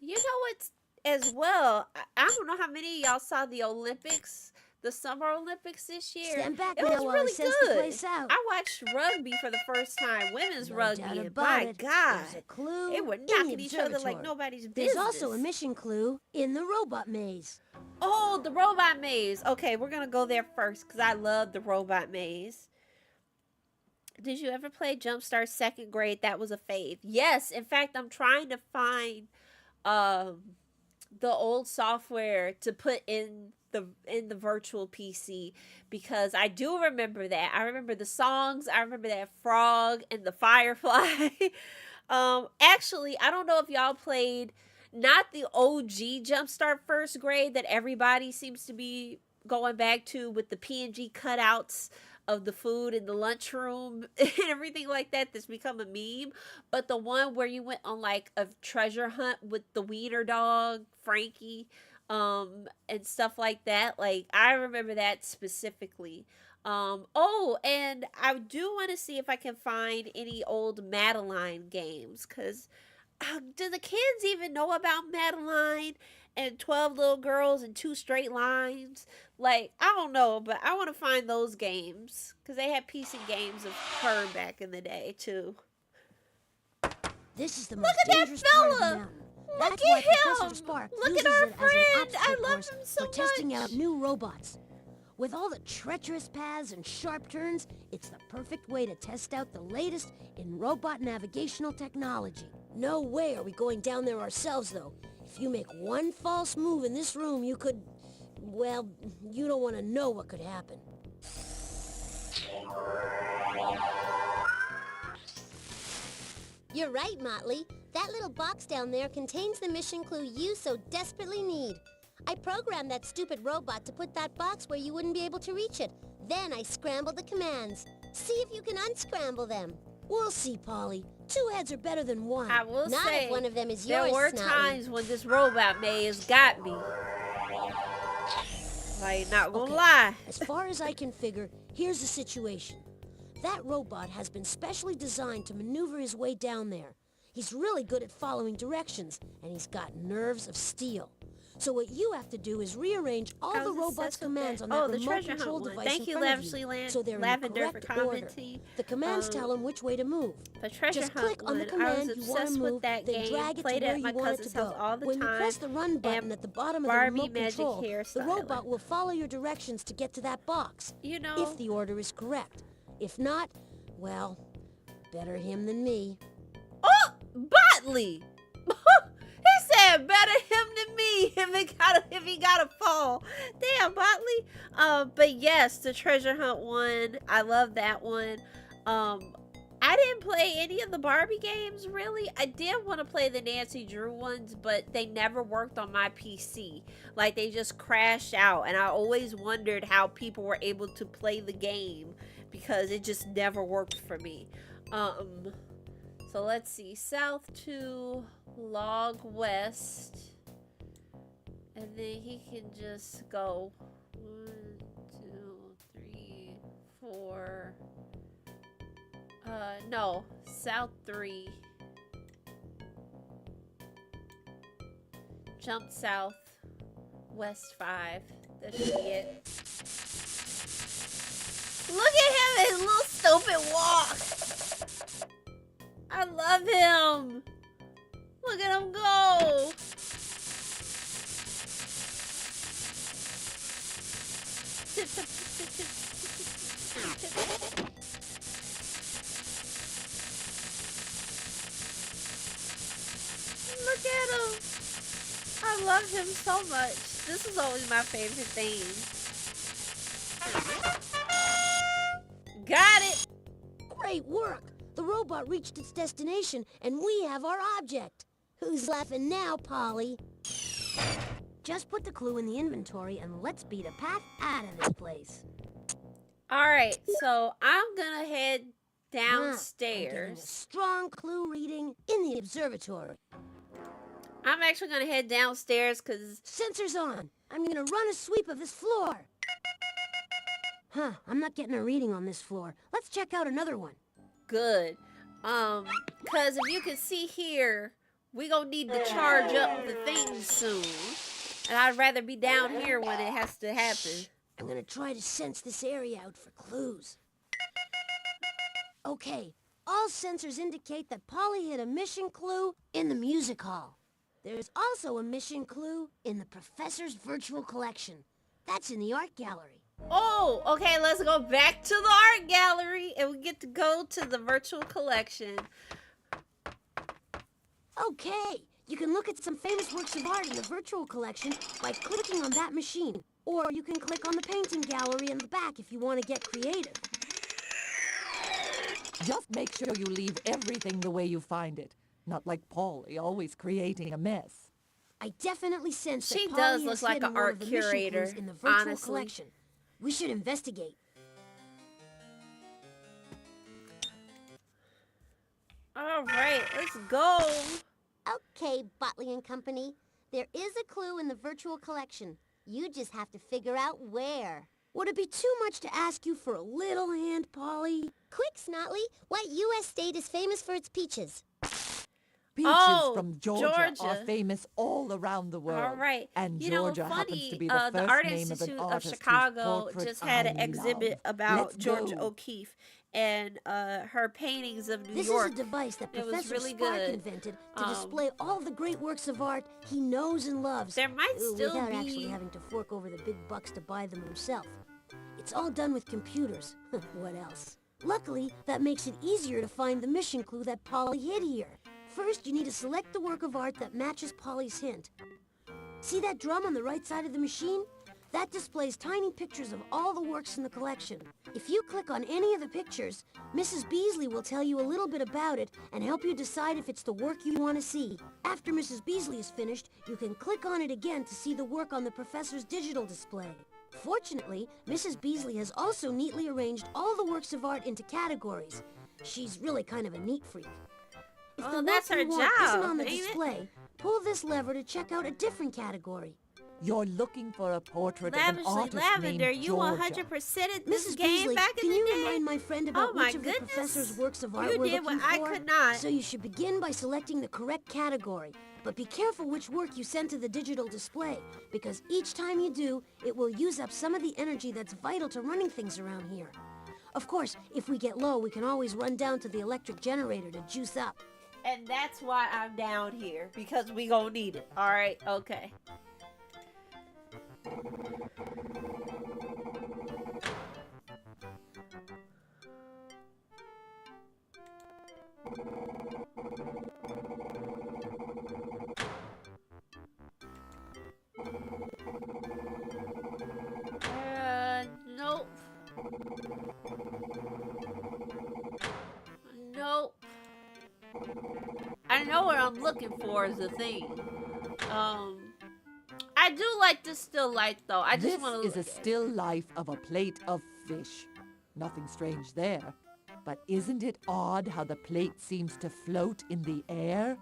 B: You know what, as well, I don't know how many of y'all saw the Olympics, the Summer Olympics this year.
F: Stand back
B: it
F: now
B: was
F: while
B: really
F: I sense
B: good.
F: the place out.
B: I watched rugby for the first time, women's
F: No
B: rugby,
F: doubt
B: and
F: about
B: my
F: it.
B: God,
F: There's a clue
B: they were
F: in
B: knocking
F: the
B: each other like
F: observatory.
B: nobody's
F: There's
B: business.
F: also a mission clue in the robot maze.
B: Oh, the robot maze. Okay, we're going to go there first because I love the robot maze. Did you ever play Jumpstart 2nd grade? That was a fave. Yes, in fact, I'm trying to find the old software to put in the virtual PC because I do remember that. I remember the songs. I remember that frog and the firefly. Actually, I don't know if y'all played not the OG Jumpstart 1st grade that everybody seems to be going back to with the PNG cutouts of the food in the lunchroom and everything like that that's become a meme, but the one where you went on like a treasure hunt with the wiener dog Frankie and stuff like that. Like I remember that specifically. Oh, and I do want to see if I can find any old Madeline games, because do the kids even know about Madeline and 12 Little Girls and 2 Straight Lines? Like, I don't know, but I want to find those games because they had PC games of her back in the day, too.
F: This is the
B: Look
F: most
B: at that
F: dangerous part of the
B: fella!
F: mountain.
B: Look
F: That's
B: at
F: why
B: him!
F: Professor Spark
B: Look
F: uses
B: at our
F: it as an
B: friend! I
F: obstacle
B: love
F: course
B: him so
F: for testing
B: much.
F: out new robots. With all the treacherous paths and sharp turns, it's the perfect way to test out the latest in robot navigational technology. No way are we going down there ourselves, though. If you make one false move in this room, you could... well, you don't want to know what could happen.
E: You're right, Motley. That little box down there contains the mission clue you so desperately need. I programmed that stupid robot to put that box where you wouldn't be able to reach it. Then I scrambled the commands. See if you can unscramble them.
F: We'll see, Polly. 2 heads are better than 1.
B: I will
E: Not
B: say,
E: if one of them is
B: there
E: yours,
B: were
E: Snotty.
B: times when this robot maze got me. Like, not gonna lie.
F: As far as I can figure, here's the situation. That robot has been specially designed to maneuver his way down there. He's really good at following directions, and he's got nerves of steel. So what you have to do is rearrange all the robot's commands on that
B: the
F: remote
B: treasure
F: control
B: hunt one.
F: device
B: Thank
F: in
B: you,
F: front of you,
B: Lavishly
F: so they're in
B: Lavender,
F: the
B: for
F: correct order.
B: commenting.
F: The commands tell him which way to move.
B: The treasure
F: Just
B: hunt
F: click on the
B: one. I
F: command
B: was
F: you want
B: obsessed
F: to
B: with
F: move,
B: that
F: then
B: game.
F: drag it
B: Played
F: to
B: it
F: where
B: at
F: you
B: my
F: want it to
B: cousin's
F: go.
B: house all the
F: When
B: time.
F: you press the run button at the bottom of the
B: Barbie
F: remote
B: Magic
F: control, the
B: hairstyling.
F: robot will follow your directions to get to that box.
B: You know,
F: If the order is correct. If not, well, better him than me.
B: oh, Botley. He said better him than me if he got a fall. Damn, Botley. But yes, the treasure hunt one. I love that one. I didn't play any of the Barbie games, really. I did want to play the Nancy Drew ones, but they never worked on my PC. Like, they just crashed out, and I always wondered how people were able to play the game because it just never worked for me. So let's see. South to log west. And then he can just go 1, 2, 3, 4. No, south 3. Jump south, west 5. That should be it. Look at him, his little stupid walk. I love him. Look at him go. Tip, tip, tip, tip, tip, tip, tip, tip. Look at him. I love him so much. This is always my favorite thing. Got it.
F: Great work. The robot reached its destination, and we have our object. Who's laughing now, Polly? Just put the clue in the inventory, and let's beat a path out of this place.
B: All right, so I'm gonna head
F: I'm getting a
B: downstairs.
F: strong clue reading in the observatory.
B: I'm actually gonna head downstairs because
F: Sensors on. I'm gonna run a sweep of this floor. Huh, I'm not getting a reading on this floor. Let's check out another one.
B: good. Because if you can see here, we gonna need to charge up the things soon. And I'd rather be down here when it has to happen.
F: I'm gonna try to sense this area out for clues. Okay, all sensors indicate that Polly hit a mission clue in the music hall. There's also a mission clue in the professor's virtual collection. That's in the art gallery.
B: Oh, okay, let's go back to the art gallery and we get to go to the virtual collection.
F: Okay, you can look at some famous works of art in the virtual collection by clicking on that machine. Or you can click on the painting gallery in the back if you want to get creative.
G: Just make sure you leave everything the way you find it. Not like Polly, always creating a mess.
F: I definitely sense
B: She
F: that
B: does
F: Polly
B: look
F: has
B: like
F: hidden
B: an
F: one
B: art
F: of the mission
B: curator,
F: clues in the virtual
B: honestly.
F: collection. We should investigate.
B: All right, let's go.
E: Okay, Botley and Company. There is a clue in the virtual collection. You just have to figure out where.
F: Would it be too much to ask you for a little hand, Polly?
E: Quick, Snotley, what U.S. state is famous for its peaches?
G: Peaches
B: Oh,
G: from Georgia are
B: Georgia.
G: famous all around the world.
B: All right.
G: And
B: You
G: Georgia
B: know,
G: happens
B: funny,
G: to be the
B: the
G: first
B: Art
G: name of
B: Institute
G: an
B: of
G: artist whose
B: Chicago
G: portrait
B: just had an
G: I
B: exhibit
G: love.
B: about
G: Let's
B: Georgia
G: go.
B: O'Keeffe and her paintings of New
F: This
B: York.
F: is a device that
B: It was
F: Professor
B: really
F: Spark
B: good.
F: invented to
B: Um,
F: display all the great works of art he knows and loves.
B: There might still
F: without
B: be-
F: actually having to fork over the big bucks to buy them himself. It's all done with computers. What else? Luckily, that makes it easier to find the mission clue that Polly hid here. First, you need to select the work of art that matches Polly's hint. See that drum on the right side of the machine? That displays tiny pictures of all the works in the collection. If you click on any of the pictures, Mrs. Beasley will tell you a little bit about it and help you decide if it's the work you want to see. After Mrs. Beasley is finished, you can click on it again to see the work on the professor's digital display. Fortunately, Mrs. Beasley has also neatly arranged all the works of art into categories. She's really kind of a neat freak. If
B: Oh,
F: the
B: that's
F: work you
B: her
F: want isn't
B: job,
F: on the
B: ain't it?
F: display, pull this lever to check out a different category.
G: You're looking for a portrait of an
B: Lavishly
G: artist
B: Lavender,
G: named
B: you
G: Georgia.
B: 100%ed this
F: Mrs.
B: game
F: Beasley,
B: back in
F: can
B: the
F: you
B: day.
F: remind my friend about
B: Oh my
F: which of the
B: goodness.
F: professor's works of
B: You
F: art we're
B: did
F: looking
B: what I
F: for?
B: could not.
F: So you should begin by selecting the correct category. But be careful which work you send to the digital display, because each time you do, it will use up some of the energy that's vital to running things around here. Of course, if we get low, we can always run down to the electric generator to juice up.
B: And that's why I'm down here, because we gonna need it. All right, okay. Nope. Nope. I know what I'm looking for is the thing. I do like this still life though. I just
G: This
B: want to.
G: is a still life of a plate of fish. Nothing strange there. But isn't it odd how the plate seems to float in the air?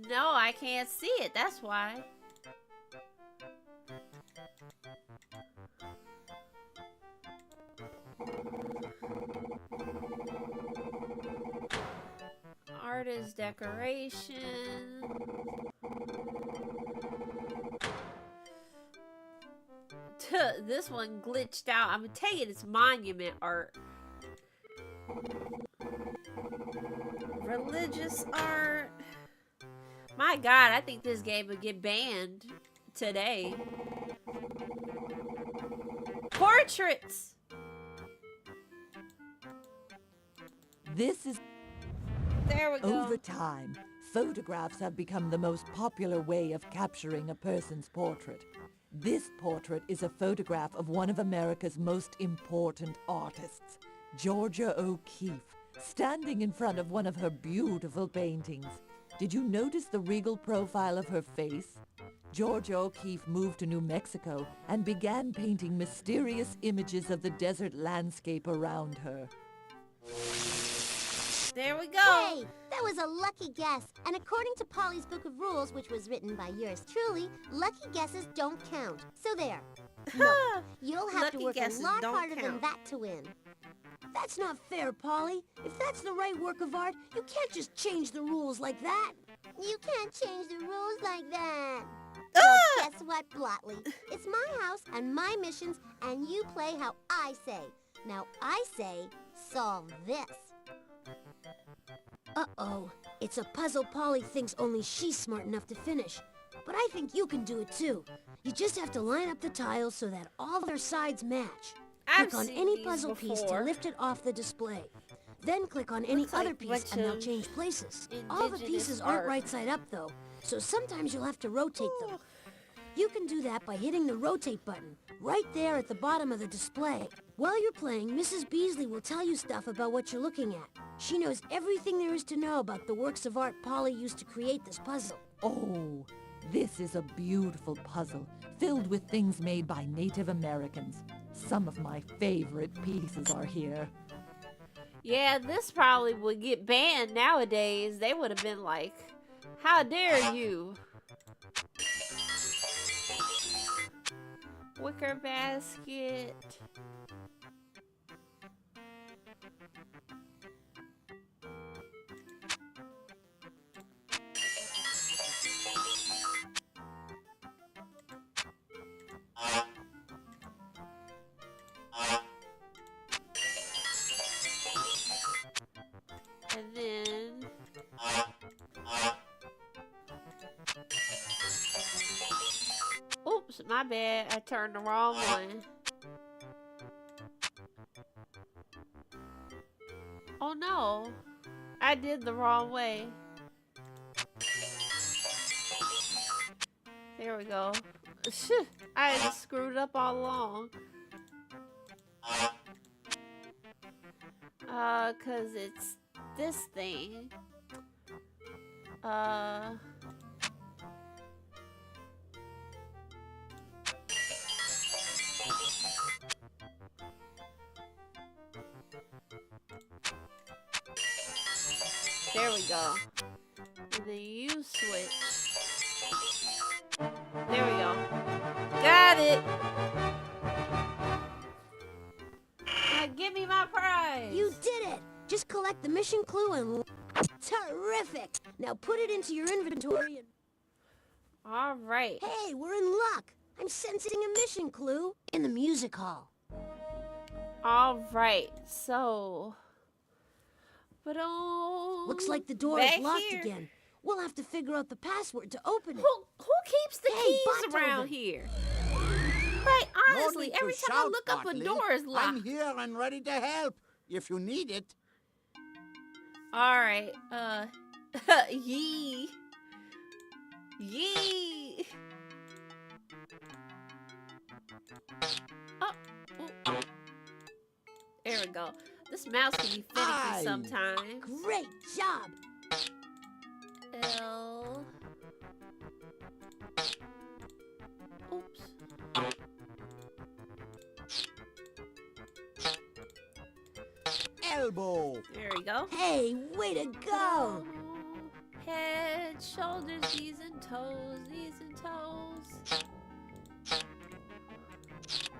B: No, I can't see it. That's why. Artist decoration. This one glitched out. I'm gonna tell you, it's monument art. Religious art. My God, I think this game would get banned today. Portraits.
G: This is...
B: There we go.
G: Over time, photographs have become the most popular way of capturing a person's portrait. This portrait is a photograph of one of America's most important artists, Georgia O'Keeffe, standing in front of one of her beautiful paintings. Did you notice the regal profile of her face? Georgia O'Keeffe moved to New Mexico and began painting mysterious images of the desert landscape around her.
B: There we go.
E: Hey, that was a lucky guess. And according to Polly's Book of Rules, which was written by yours truly, lucky guesses don't count. So there. No, you'll have to
B: Lucky
E: work a
B: guesses
E: lot
B: don't
E: harder than
B: count.
E: that to win.
F: That's not fair, Polly. If that's the right work of art, you can't just change the rules like that.
E: You can't change the rules like that. Well, guess what, Blotley? It's my house and my missions, and you play how I say. Now, I say, solve this.
F: Uh-oh. It's a puzzle Polly thinks only she's smart enough to finish. But I think you can do it too. You just have to line up the tiles so that all their sides match.
B: I've
F: Click on
B: seen
F: any
B: these
F: puzzle piece to
B: before.
F: lift it off the display. Then click on any
B: Looks like
F: other
B: a
F: piece
B: bunch
F: and they'll
B: of
F: change places. All the
B: indigenous
F: pieces aren't
B: art.
F: right side up though, so sometimes you'll have to rotate them. You can do that by hitting the rotate button, right there at the bottom of the display. While you're playing, Mrs. Beasley will tell you stuff about what you're looking at. She knows everything there is to know about the works of art Polly used to create this puzzle.
G: Oh, this is a beautiful puzzle filled with things made by Native Americans. Some of my favorite pieces are here.
B: Yeah, this probably would get banned nowadays. They would have been like, how dare you? Wicker basket. And then oops, my bad. I turned the wrong one. Oh no. I did the wrong way. There we go. I just screwed up all along. Cause it's this thing. There we go. And then you switch. it. Give me my prize.
F: You did it! Just collect the mission clue and... Terrific! Now put it into your inventory and...
B: All right.
F: Hey, we're in luck! I'm sensing a mission clue in the music hall.
B: All right. So... But
F: Looks like the door is locked again. We'll have to figure out the password to open it.
B: Who keeps the keys around here? Like, honestly,
H: No need
B: every
H: to
B: time I
H: shout,
B: look up, a
H: Bartley.
B: door is locked.
H: I'm here and ready to help if you need it.
B: All right. Yee. Yee. Oh. Ooh. There we go. This mouse can be finicky sometimes.
F: Great job!
B: L. Oops.
H: Elbow.
B: There we go.
F: Hey, way to go!
B: Head, shoulders, knees and toes, knees and toes.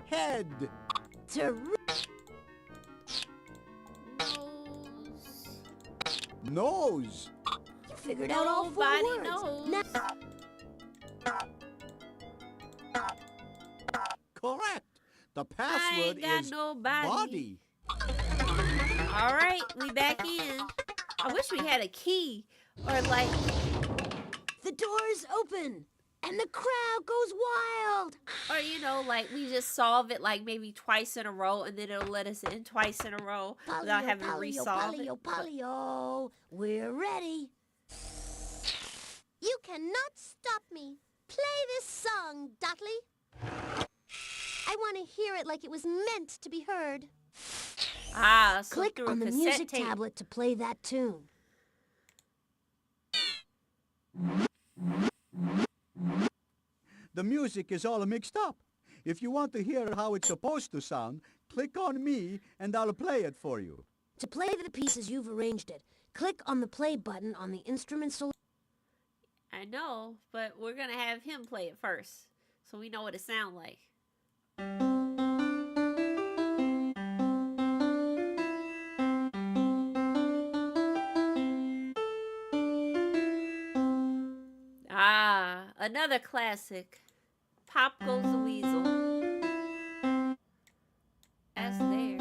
H: Head.
B: Nose.
H: Nose.
F: You figured out all 4
B: Nobody
F: words.
B: knows.
H: Correct. The
B: I
H: password
B: ain't got
H: is
B: nobody.
H: body.
B: All right, we back in. I wish we had a key or like.
F: The door's open, and the crowd goes wild.
B: Or, you know, like we just solve it like maybe twice in a row and then it'll let us in twice in a row without having to resolve it.
F: Polio, we're ready.
E: You cannot stop me. Play this song, Dudley. I want to hear it like it was meant to be heard.
B: Ah, so
F: Click
B: through a
F: on the
B: cassette
F: music
B: tape.
F: tablet to play that tune.
H: The music is all mixed up. If you want to hear how it's supposed to sound, click on me and I'll play it for you.
F: To play the pieces you've arranged it, click on the play button on the instrument selection.
B: I know, but we're going to have him play it first so we know what it sounds like. Ah, another classic. Pop Goes the Weasel. That's there.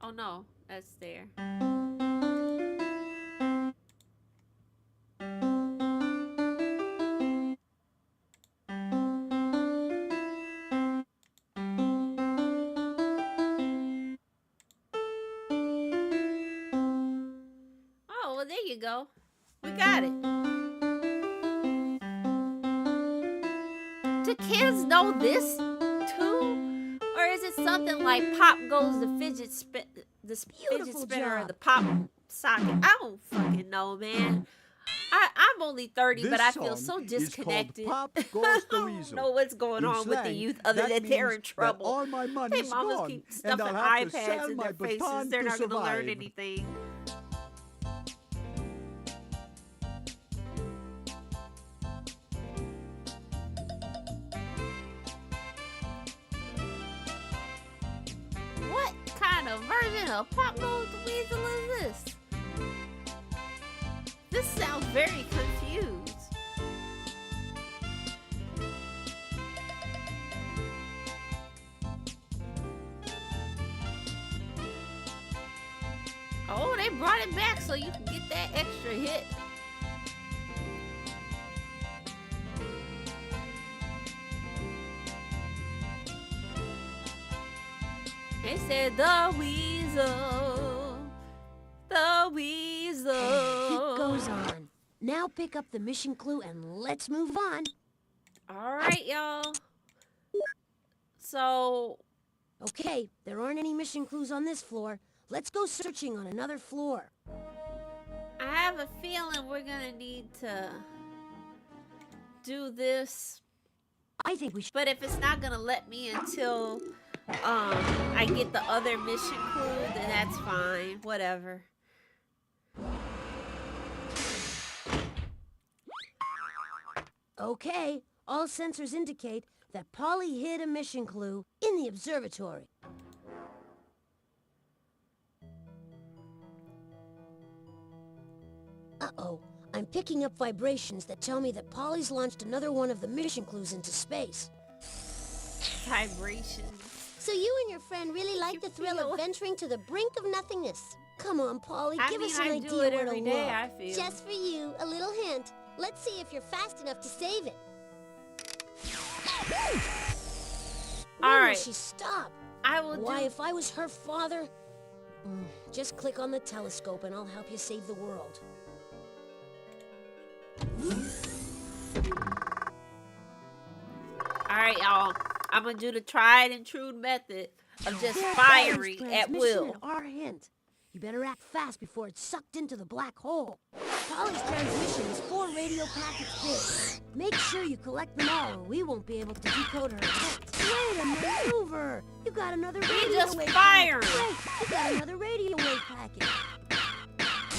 B: Oh no, that's there. Oh, well, there you go. We got it. Do kids know this too? Or is it something like Pop Goes the fidget spinner or the pop socket? I don't fucking know, man. I'm only 30, but I feel so disconnected.
H: Pop
B: I
H: Goes the
B: don't
H: Weasel.
B: know what's going
H: In
B: on with the
H: slang,
B: youth other
H: that
B: than they're in
H: means that
B: trouble.
H: all my
B: They
H: money's
B: mamas
H: gone,
B: keep
H: and
B: stuffing
H: I'll have to
B: iPads
H: sell
B: in
H: my
B: their faces.
H: baton
B: They're
H: to
B: not going to learn
H: survive.
B: anything. What kind of version of Pop Goes the Weasel is this? This sounds very confused. Oh, they brought it back so you can get that extra hit. They said the weasel, the weasel.
F: Beat goes on. Now pick up the mission clue and let's move on.
B: All right, y'all. So,
F: Okay, there aren't any mission clues on this floor. Let's go searching on another floor.
B: I have a feeling we're gonna need to do this.
F: I think we should.
B: But if it's not gonna let me until I get the other mission clue, then that's fine. Whatever.
F: Okay, All sensors indicate that Polly hid a mission clue in the observatory. Uh-oh. I'm picking up vibrations that tell me that Polly's launched another one of the mission clues into space.
B: Vibrations.
E: So you and your friend really like the thrill of venturing to the brink of nothingness. Come on, Polly, give us an idea
B: do it
E: where
B: every
E: to
B: day,
E: look.
B: I feel.
E: Just for you, a little hint. Let's see if you're fast enough to save it.
F: When will
B: Alright.
F: she stop?
B: I will
F: Why,
B: do...
F: if I was her father... just click on the telescope and I'll help you save the world.
B: Alright, y'all. I'm gonna do the tried and true method of just firing at will.
F: And our hint. You better act fast before it's sucked into the black hole. Polly's transmission is 4 radio packets big. Make sure you collect them all or we won't be able to decode her intent. Wait a maneuver! You got another radio
B: just
F: wave
B: firing.
F: packet. Wait, you got another radio wave packet.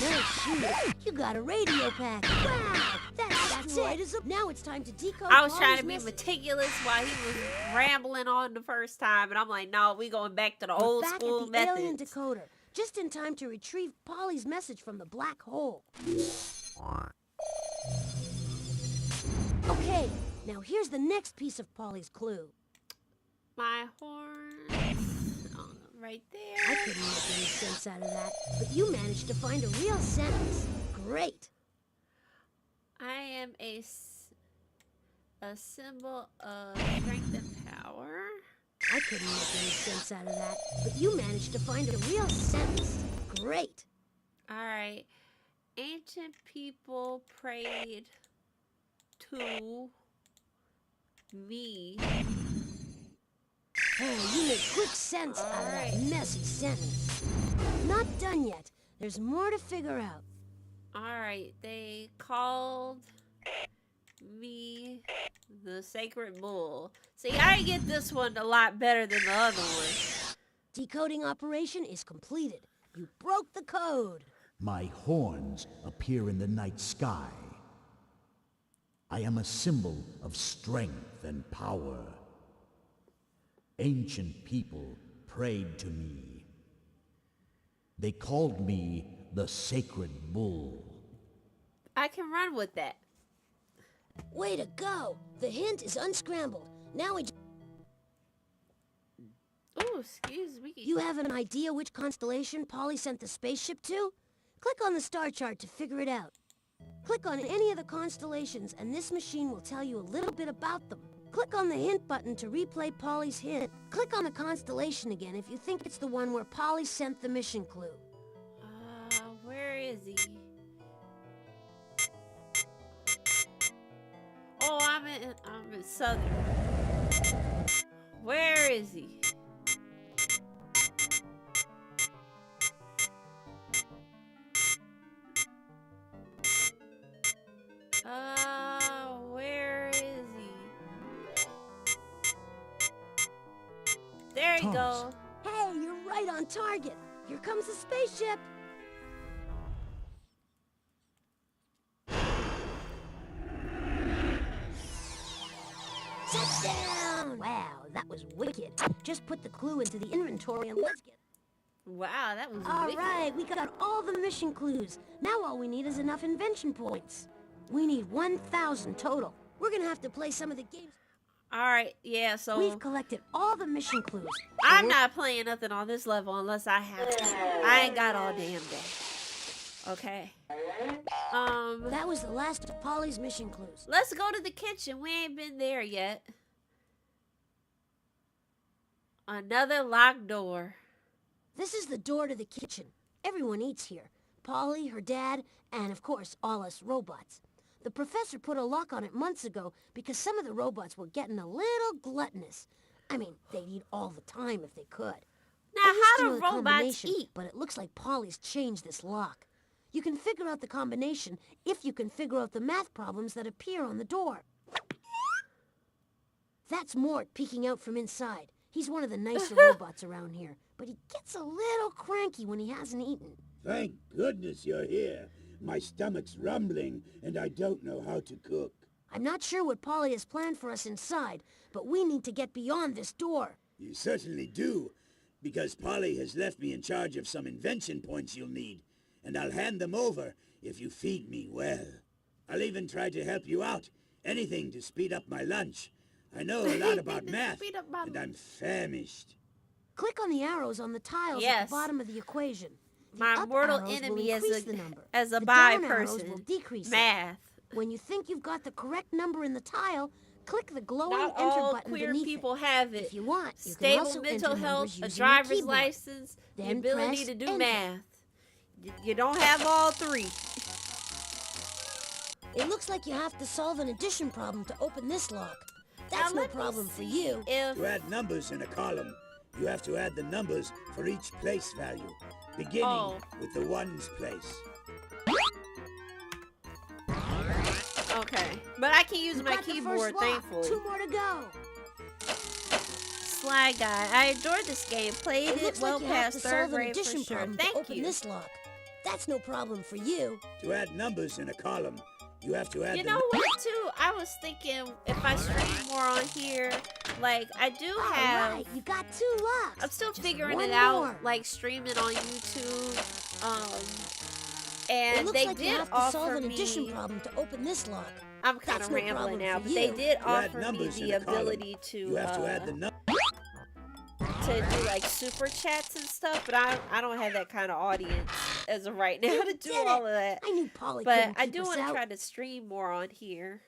F: No shoot, you got a radio packet. Wow, that's it. Now it's time to decode
B: I was trying
F: Polly's
B: to be
F: message.
B: meticulous while he was rambling on the first time, and I'm like, no, we going back to the old
F: Back
B: school
F: at the alien
B: methods.
F: decoder, just in time to retrieve Polly's message from the black hole. Okay, now here's the next piece of Polly's clue.
B: My horn, right there.
F: I couldn't make any sense out of that, but you managed to find a real sentence. Great.
B: I am a symbol of strength and power.
F: I couldn't make any sense out of that, but you managed to find a real sentence. Great.
B: All right. Ancient people prayed to me.
F: Oh, you made quick sense out of that messy sentence. Not done yet. There's more to figure out.
B: All right. They called me the sacred bull. See, I get this one a lot better than the other one.
F: Decoding operation is completed. You broke the code.
I: My horns appear in the night sky. I am a symbol of strength and power. Ancient people prayed to me. They called me the sacred bull.
B: I can run with that.
F: Way to go. The hint is unscrambled. Now we...
B: Oh, excuse me.
F: You have an idea which constellation Polly sent the spaceship to? Click on the star chart to figure it out. Click on any of the constellations and this machine will tell you a little bit about them. Click on the hint button to replay Polly's hint. Click on the constellation again if you think it's the one where Polly sent the mission clue.
B: Where is he? Oh, I'm in Southern. Where is he? Where is he? There you go.
F: Hey, you're right on target. Here comes the spaceship. Touchdown! Wow, that was wicked. Just put the clue into the inventory and let's get...
B: Wow, that was
F: All
B: wicked.
F: right, we got all the mission clues. Now all we need is enough invention points. We need 1,000 total. We're gonna have to play some of the games.
B: All right, yeah, so
F: We've collected all the mission clues.
B: I'm not playing nothing on this level unless I have to. I ain't got all damn day. Okay.
F: That was the last of Polly's mission clues.
B: Let's go to the kitchen. We ain't been there yet. Another locked door.
F: This is the door to the kitchen. Everyone eats here. Polly, her dad, and of course, all us robots. The professor put a lock on it months ago because some of the robots were getting a little gluttonous. I mean, they'd eat all the time if they could.
B: Now,
F: I used to
B: how
F: know
B: do
F: the
B: robots
F: combination,
B: eat?
F: But it looks like Polly's changed this lock. You can figure out the combination if you can figure out the math problems that appear on the door. That's Mort peeking out from inside. He's one of the nicer robots around here, but he gets a little cranky when he hasn't eaten.
J: Thank goodness you're here. My stomach's rumbling, and I don't know how to cook.
F: I'm not sure what Polly has planned for us inside, but we need to get beyond this door.
I: You certainly do, because Polly has left me in charge of some invention points you'll need, and I'll hand them over if you feed me well. I'll even try to help you out. Anything to speed up my lunch. I know a lot about math, and I'm famished.
F: Click on the arrows on the tiles at the bottom of the equation. The
B: My
F: up
B: mortal
F: arrows will
B: enemy
F: increase the number.
B: as a
F: The
B: bi
F: down arrows will
B: person.
F: decrease it.
B: Math.
F: When you think you've got the correct number in the tile, click the glowing
B: Not
F: enter
B: all
F: button
B: queer
F: beneath
B: people
F: it.
B: have it.
F: If you want, you can
B: Stable
F: also
B: mental
F: enter
B: health,
F: numbers
B: a
F: using your
B: driver's
F: keyboard.
B: license, the
F: Then
B: ability
F: press
B: to do
F: enter.
B: math. You don't have all three.
F: It looks like you have to solve an addition problem to open this lock. That's
B: Now
F: no
B: let me
F: problem for
B: see
F: you.
B: If
I: To add numbers in a column, you have to add the numbers for each place value, beginning with the ones place.
B: okay, but I can use
F: You
B: my
F: got the
B: keyboard,
F: first lock.
B: thankfully.
F: 2 more to go.
B: Sly Guy, I adored this game. Played
F: It
B: it
F: looks
B: well
F: like you have
B: past
F: to
B: third
F: solve an
B: grade for
F: addition
B: sure.
F: problem to
B: Thank
F: open
B: you.
F: this lock. That's no problem for you.
I: To add numbers in a column, you have to add
B: You
I: the
B: know what, too? I was thinking if I stream more on here, like, I do have...
F: Alright, you got 2 locks.
B: I'm still
F: Just
B: figuring
F: one
B: it out,
F: more.
B: like, streaming on YouTube.
F: It
B: And
F: looks
B: they
F: like you
B: did
F: have to solve
B: offer
F: an addition
B: me...
F: problem to open this lock.
B: I'm kind
F: That's
B: of
F: no
B: rambling
F: problem
B: now,
F: for
B: but they
F: you.
B: did
I: To add
B: offer me
I: numbers in
B: the
I: a column,
B: ability to
I: you have to add the
B: do like super chats and stuff, but I don't have that kind of audience as of right now to do
F: did
B: all
F: it.
B: of that.
F: I knew Polly
B: But
F: couldn't
B: I
F: keep
B: do
F: us
B: want to
F: out.
B: try to stream more on here.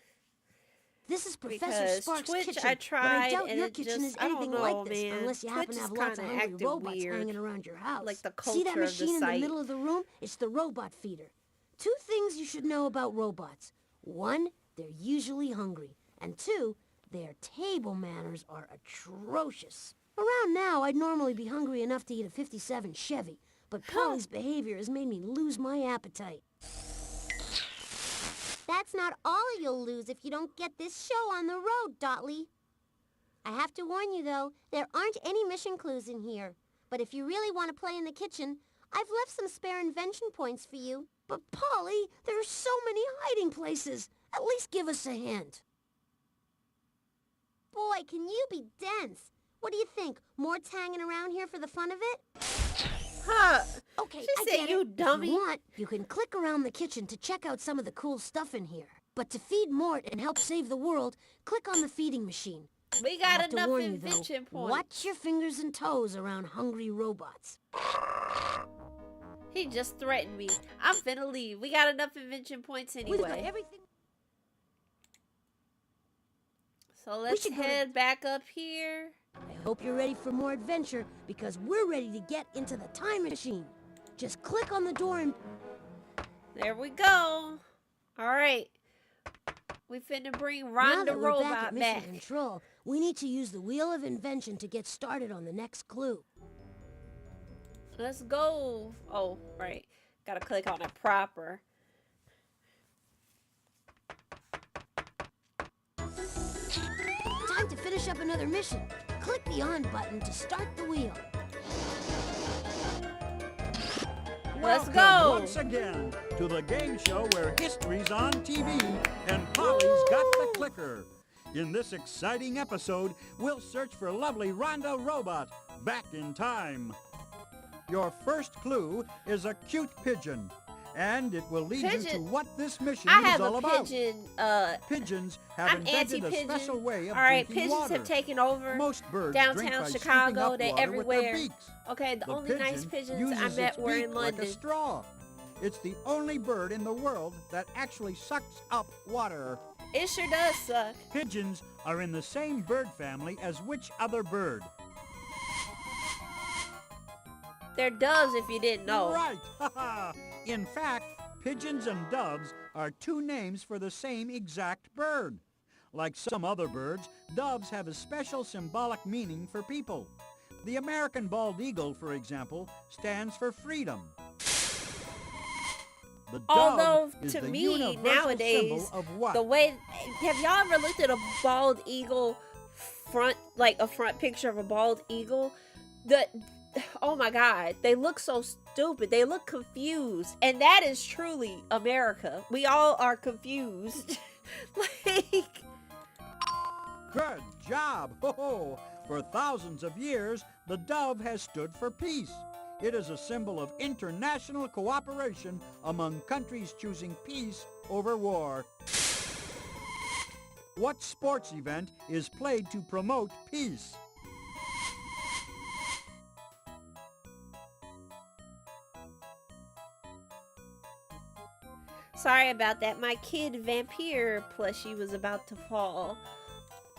F: This is Professor
B: Because
F: Sparks'
B: Twitch,
F: kitchen,
B: I
F: but I
B: tried,
F: doubt
B: and
F: your
B: it
F: kitchen
B: just,
F: is
B: I don't
F: anything
B: know,
F: like this,
B: man.
F: unless you happen
B: Twitch
F: to
B: is
F: have lots of
B: kinda
F: hungry
B: acting
F: robots
B: weird.
F: hanging around your house.
B: Like the
F: See that
B: culture of the
F: machine in the
B: site.
F: middle of the room? It's the robot feeder. 2 things you should know about robots. 1, they're usually hungry. And 2, their table manners are atrocious. Around now, I'd normally be hungry enough to eat a 57 Chevy, but Polly's behavior has made me lose my appetite.
E: That's not all you'll lose if you don't get this show on the road, Dotley. I have to warn you, though, there aren't any mission clues in here. But if you really want to play in the kitchen, I've left some spare invention points for you.
F: But Polly, there are so many hiding places. At least give us a hint.
E: Boy, can you be dense. What do you think? Mort's hanging around here for the fun of it?
B: Huh.
F: Okay,
B: She
F: I
B: said,
F: get
B: "You
F: it.
B: dummy."
F: If you want, you can click around the kitchen to check out some of the cool stuff in here. But to feed Mort and help save the world, click on the feeding machine.
B: We
F: I
B: got
F: have to
B: enough
F: warn you, though,
B: invention points.
F: watch your fingers and toes around hungry robots.
B: He just threatened me. I'm finna leave. We got enough invention points
F: We've got
B: anyway.
F: everything.
B: So let's
F: should go to-
B: head back up here.
F: I hope you're ready for more adventure, because we're ready to get into the time machine. Just click on the door and...
B: There we go. All right. We finna bring
F: Now
B: Ron the
F: that we're back
B: robot
F: at mission
B: back.
F: control, we need to use the Wheel of Invention to get started on the next clue.
B: Let's go. Oh, right. Gotta click on it proper.
F: Time to finish up another mission. Click the on button to start the wheel.
B: Let's
H: Welcome
B: go.
H: once again to the game show where history's on TV and Polly's got the clicker. In this exciting episode, we'll search for lovely Rhonda Robot back in time. Your first clue is a cute pigeon, and it will lead you to
B: Pigeon?
H: what this mission
B: I
H: is
B: have
H: all
B: a
H: about.
B: pigeon.
H: Pigeons have
B: I'm
H: invented a
B: anti-pigeon.
H: special way of
B: All right,
H: drinking
B: pigeons
H: water.
B: have taken over
H: Most birds
B: downtown
H: drink by scooping
B: Chicago.
H: up
B: They
H: water with their
B: everywhere.
H: beaks.
B: Okay, the
H: The
B: only nice
H: pigeon
B: pigeons I
H: uses
B: met
H: its
B: were in
H: beak like
B: London.
H: a straw. It's the only bird in the world that actually sucks up water.
B: It sure does suck.
H: Pigeons are in the same bird family as which other bird?
B: They're doves if you didn't know.
H: Right! In fact, pigeons and doves are 2 names for the same exact bird. Like some other birds, doves have a special symbolic meaning for people. The American bald eagle, for example, stands for freedom. The dove
B: Although,
H: is
B: to
H: the
B: me,
H: universal
B: nowadays,
H: symbol of what?
B: the way... Have y'all ever looked at a bald eagle front, like a front picture of a bald eagle? Oh my God, they look so stupid. They look confused. And that is truly America. We all are confused. Like,
H: Good job! Ho-ho! For thousands of years, the dove has stood for peace. It is a symbol of international cooperation among countries choosing peace over war. What sports event is played to promote peace?
B: sorry about that. My kid vampire plushie was about to fall.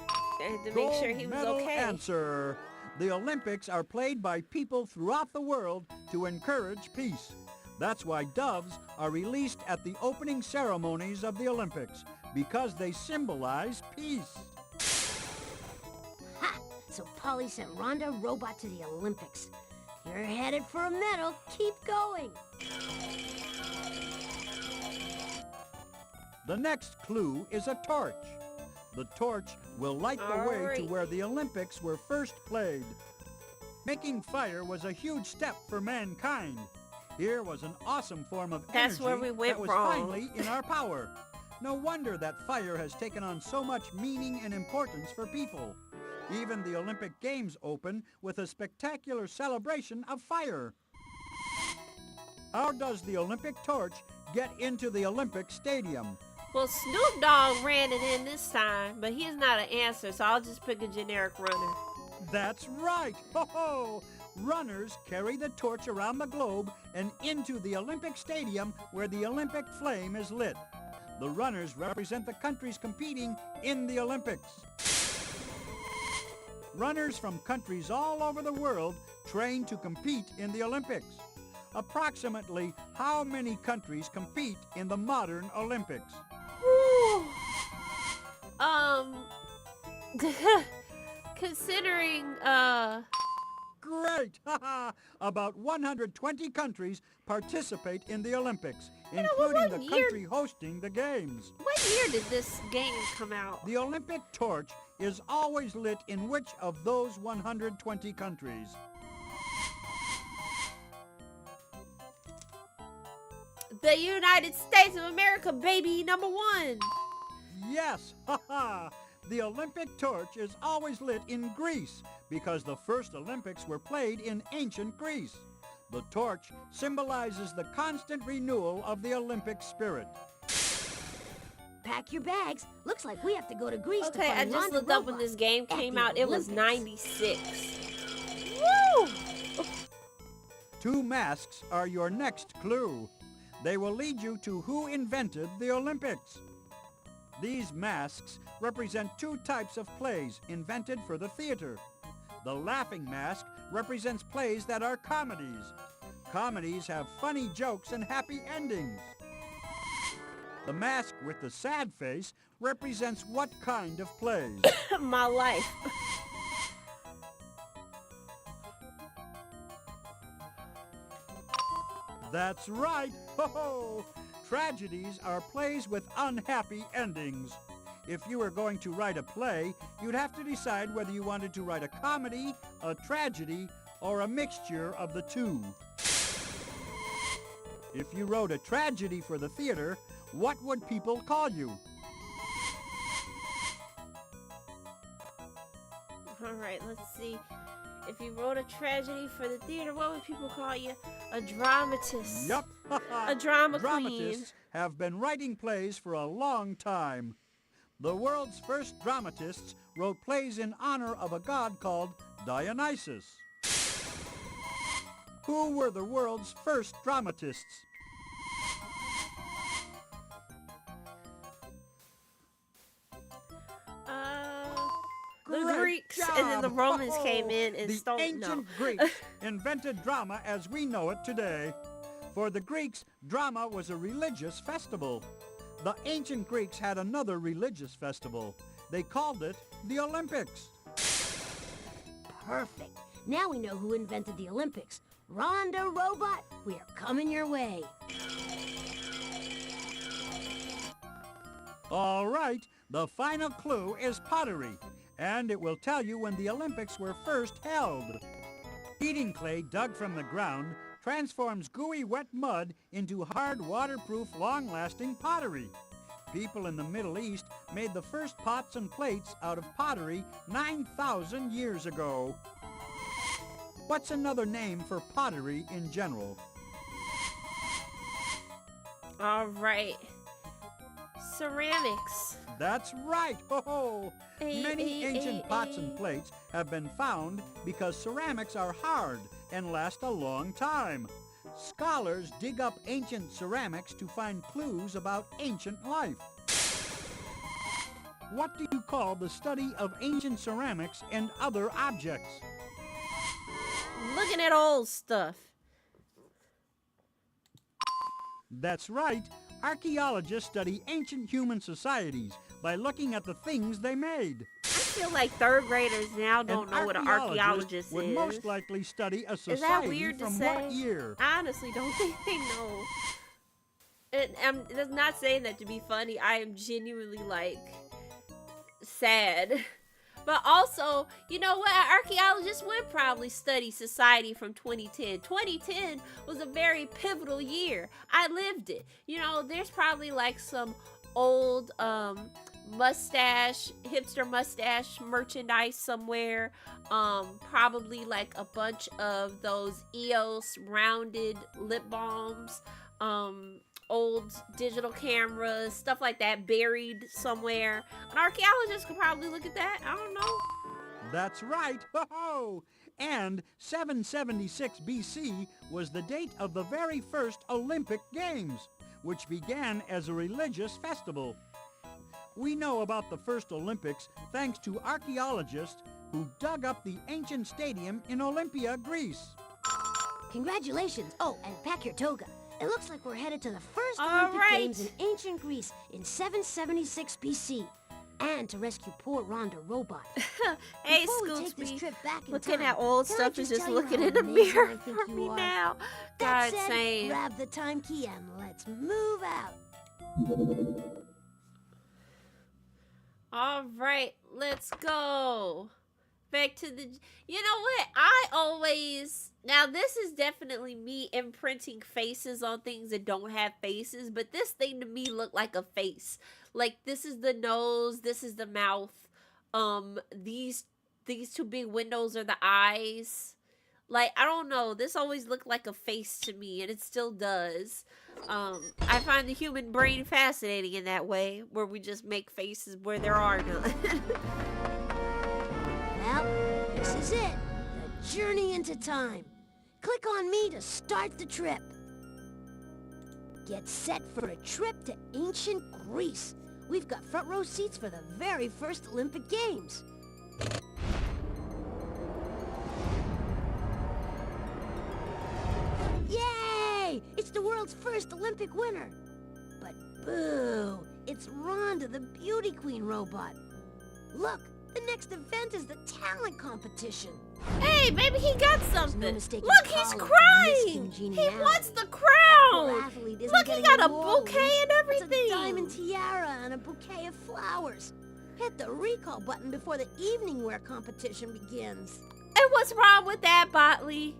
B: I had to make sure he was
H: Gold medal
B: okay.
H: answer. The Olympics are played by people throughout the world to encourage peace. That's why doves are released at the opening ceremonies of the Olympics, because they symbolize peace.
F: Ha! So Polly sent Rhonda Robot to the Olympics. You're headed for a medal. Keep going.
H: The next clue is a torch. The torch will light the way to
B: Alright.
H: where the Olympics were first played. Making fire was a huge step for mankind. Here was an awesome form of
B: That's
H: energy
B: where we went
H: that was
B: wrong.
H: finally in our power. No wonder that fire has taken on so much meaning and importance for people. Even the Olympic Games open with a spectacular celebration of fire. How does the Olympic torch get into the Olympic Stadium?
B: Well, Snoop Dogg ran it in this time, but he's not an answer, so I'll just pick a generic runner.
H: That's right! Ho-ho! Runners carry the torch around the globe and into the Olympic Stadium where the Olympic flame is lit. The runners represent the countries competing in the Olympics. Runners from countries all over the world train to compete in the Olympics. Approximately how many countries compete in the modern Olympics?
B: Whew. Considering,
H: Great! About 120 countries participate in the Olympics,
B: what
H: including the
B: year-
H: country hosting the games.
B: what year did this game come out?
H: The Olympic torch is always lit in which of those 120 countries?
B: The United States of America, baby, number one.
H: Yes! The Olympic torch is always lit in Greece because the first Olympics were played in ancient Greece. The torch symbolizes the constant renewal of the Olympic spirit.
F: Pack your bags. Looks like we have to go to Greece to
B: Okay, I
F: find
B: just
F: Rhonda
B: looked up when
F: Robot
B: this game
F: at
B: came
F: the
B: out. It was
F: Olympics.
B: 96. Woo!
H: Two masks are your next clue. They will lead you to who invented the Olympics. These masks represent two types of plays invented for the theater. The laughing mask represents plays that are comedies. Comedies have funny jokes and happy endings. The mask with the sad face represents what kind of plays?
B: My life.
H: That's right! Ho-ho! Tragedies are plays with unhappy endings. If you were going to write a play, you'd have to decide whether you wanted to write a comedy, a tragedy, or a mixture of the two. If you wrote a tragedy for the theater, what would people call you?
B: All right, let's see. If you wrote a tragedy for the theater, what would people call you? A dramatist.
H: Yup!
B: A drama queen.
H: Dramatists have been writing plays for a long time. The world's first dramatists wrote plays in honor of a god called Dionysus. Who were the world's first dramatists?
B: The
H: Great
B: Greeks, and then the
H: job!
B: Romans came in and
H: the
B: stole.
H: ancient Greeks invented drama as we know it today. For the Greeks, drama was a religious festival. The ancient Greeks had another religious festival. They called it the Olympics.
F: Perfect. Now we know who invented the Olympics. Rhonda Robot, we are coming your way.
H: All right, the final clue is pottery, and it will tell you when the Olympics were first held. Heating clay dug from the ground transforms gooey wet mud into hard, waterproof, long-lasting pottery. People in the Middle East made the first pots and plates out of pottery 9,000 years ago. What's another name for pottery in general?
B: All right. Ceramics.
H: That's right. Oh, many ancient pots and plates have been found because ceramics are hard and last a long time. Scholars dig up ancient ceramics to find clues about ancient life. What do you call the study of ancient ceramics and other objects?
B: Looking at old stuff.
H: That's right. Archaeologists study ancient human societies by looking at the things they made.
B: I feel like third graders now don't know what an archaeologist
H: would
B: is.
H: most likely study a
B: Is that
H: society
B: weird to
H: from
B: say?
H: what year?
B: I honestly don't think they know. I'm not saying that to be funny. I am genuinely, like, sad. But also, you know what? Archaeologists would probably study society from 2010. 2010 was a very pivotal year. I lived it. You know, there's probably like some old hipster mustache merchandise somewhere. Probably like a bunch of those EOS rounded lip balms. Old digital cameras, stuff like that buried somewhere. An archaeologist could probably look at that. I don't know.
H: That's right. Ho-ho! And 776 BC was the date of the very first Olympic Games, which began as a religious festival. We know about the first Olympics thanks to archaeologists who dug up the ancient stadium in Olympia, Greece.
F: Congratulations. Oh, and pack your toga. It looks like we're headed to the first
B: All
F: Olympic
B: right.
F: Games in ancient Greece in 776 BC. And to rescue poor Rhonda Robot.
B: Hey,
F: Before we take this
B: Scoops,
F: trip back in
B: looking
F: time,
B: at old
F: can I
B: stuff is just
F: tell you
B: looking
F: how
B: in the
F: amazing
B: mirror
F: I think
B: for
F: you
B: me
F: are?
B: now.
F: That
B: God
F: said,
B: save.
F: grab the time key and let's move out.
B: All right, let's go. Back to the... You know what? I always... Now, this is definitely me imprinting faces on things that don't have faces, but this thing to me looked like a face. Like, this is the nose, this is the mouth. These two big windows are the eyes. Like, I don't know. This always looked like a face to me, and it still does. I find the human brain fascinating in that way, where we just make faces where there are none.
F: Well, this is it. The journey into time. Click on me to start the trip. Get set for a trip to ancient Greece. We've got front row seats for the very first Olympic Games. Yay! It's the world's first Olympic winner. But boo! It's Rhonda, the beauty queen robot. Look, the next event is the talent competition.
B: Hey, maybe he got something.
F: no mistaking
B: Look, he's
F: Colin for
B: crying.
F: miscongeniality.
B: He wants the
F: Poor
B: crown.
F: athlete isn't
B: Look, he
F: getting
B: got a
F: awards.
B: bouquet and
F: It's
B: everything.
F: a diamond tiara and a bouquet of flowers. Hit the recall button before the evening wear competition begins.
B: And what's wrong with that, Botley?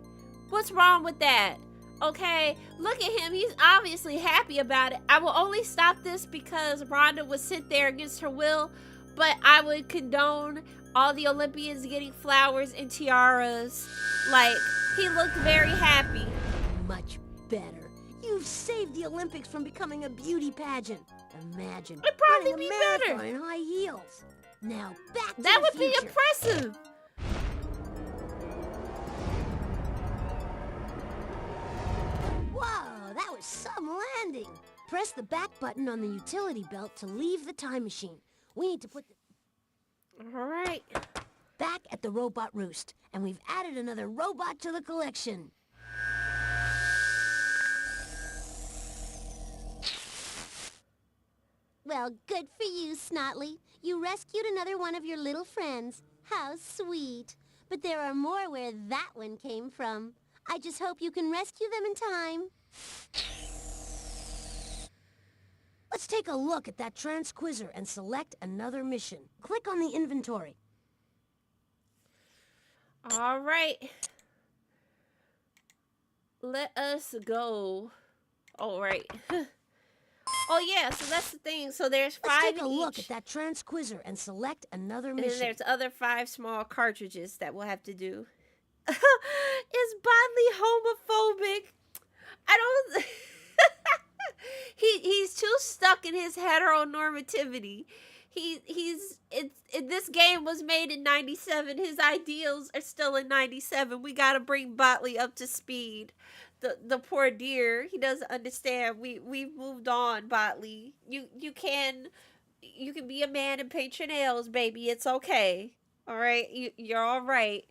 B: What's wrong with that? Okay, look at him. He's obviously happy about it. I will only stop this because Rhonda was sent there against her will, but I would condone all the Olympians getting flowers and tiaras. Like, he looked very happy.
F: Much better. You've saved the Olympics from becoming a beauty pageant. Imagine
B: It'd probably
F: running a
B: be
F: marathon
B: better.
F: in high heels. Now back to
B: That
F: the
B: would be
F: future.
B: impressive.
F: Whoa, that was some landing. Press the back button on the utility belt to leave the time machine. We need to put the
B: All right.
F: back at the robot roost, and we've added another robot to the collection.
E: Well, good for you, Snotley. You rescued another one of your little friends. How sweet. But there are more where that one came from. I just hope you can rescue them in time.
F: Let's take a look at that transquizzer and select another mission. Click on the inventory.
B: All right. Let us go. All right. Oh yeah, so that's the thing. So there's
F: Let's
B: 5
F: take a
B: in
F: look
B: each,
F: at that transquizzer and select another
B: and then
F: mission.
B: there's other 5 small cartridges that we'll have to do. Is Bodley homophobic? I don't. He's too stuck in his heteronormativity. This game was made in '97. His ideals are still in '97. We gotta bring Botley up to speed. The poor dear, he doesn't understand. We've moved on, Botley. You can be a man and paint your nails, baby. It's okay. All right, you're all right.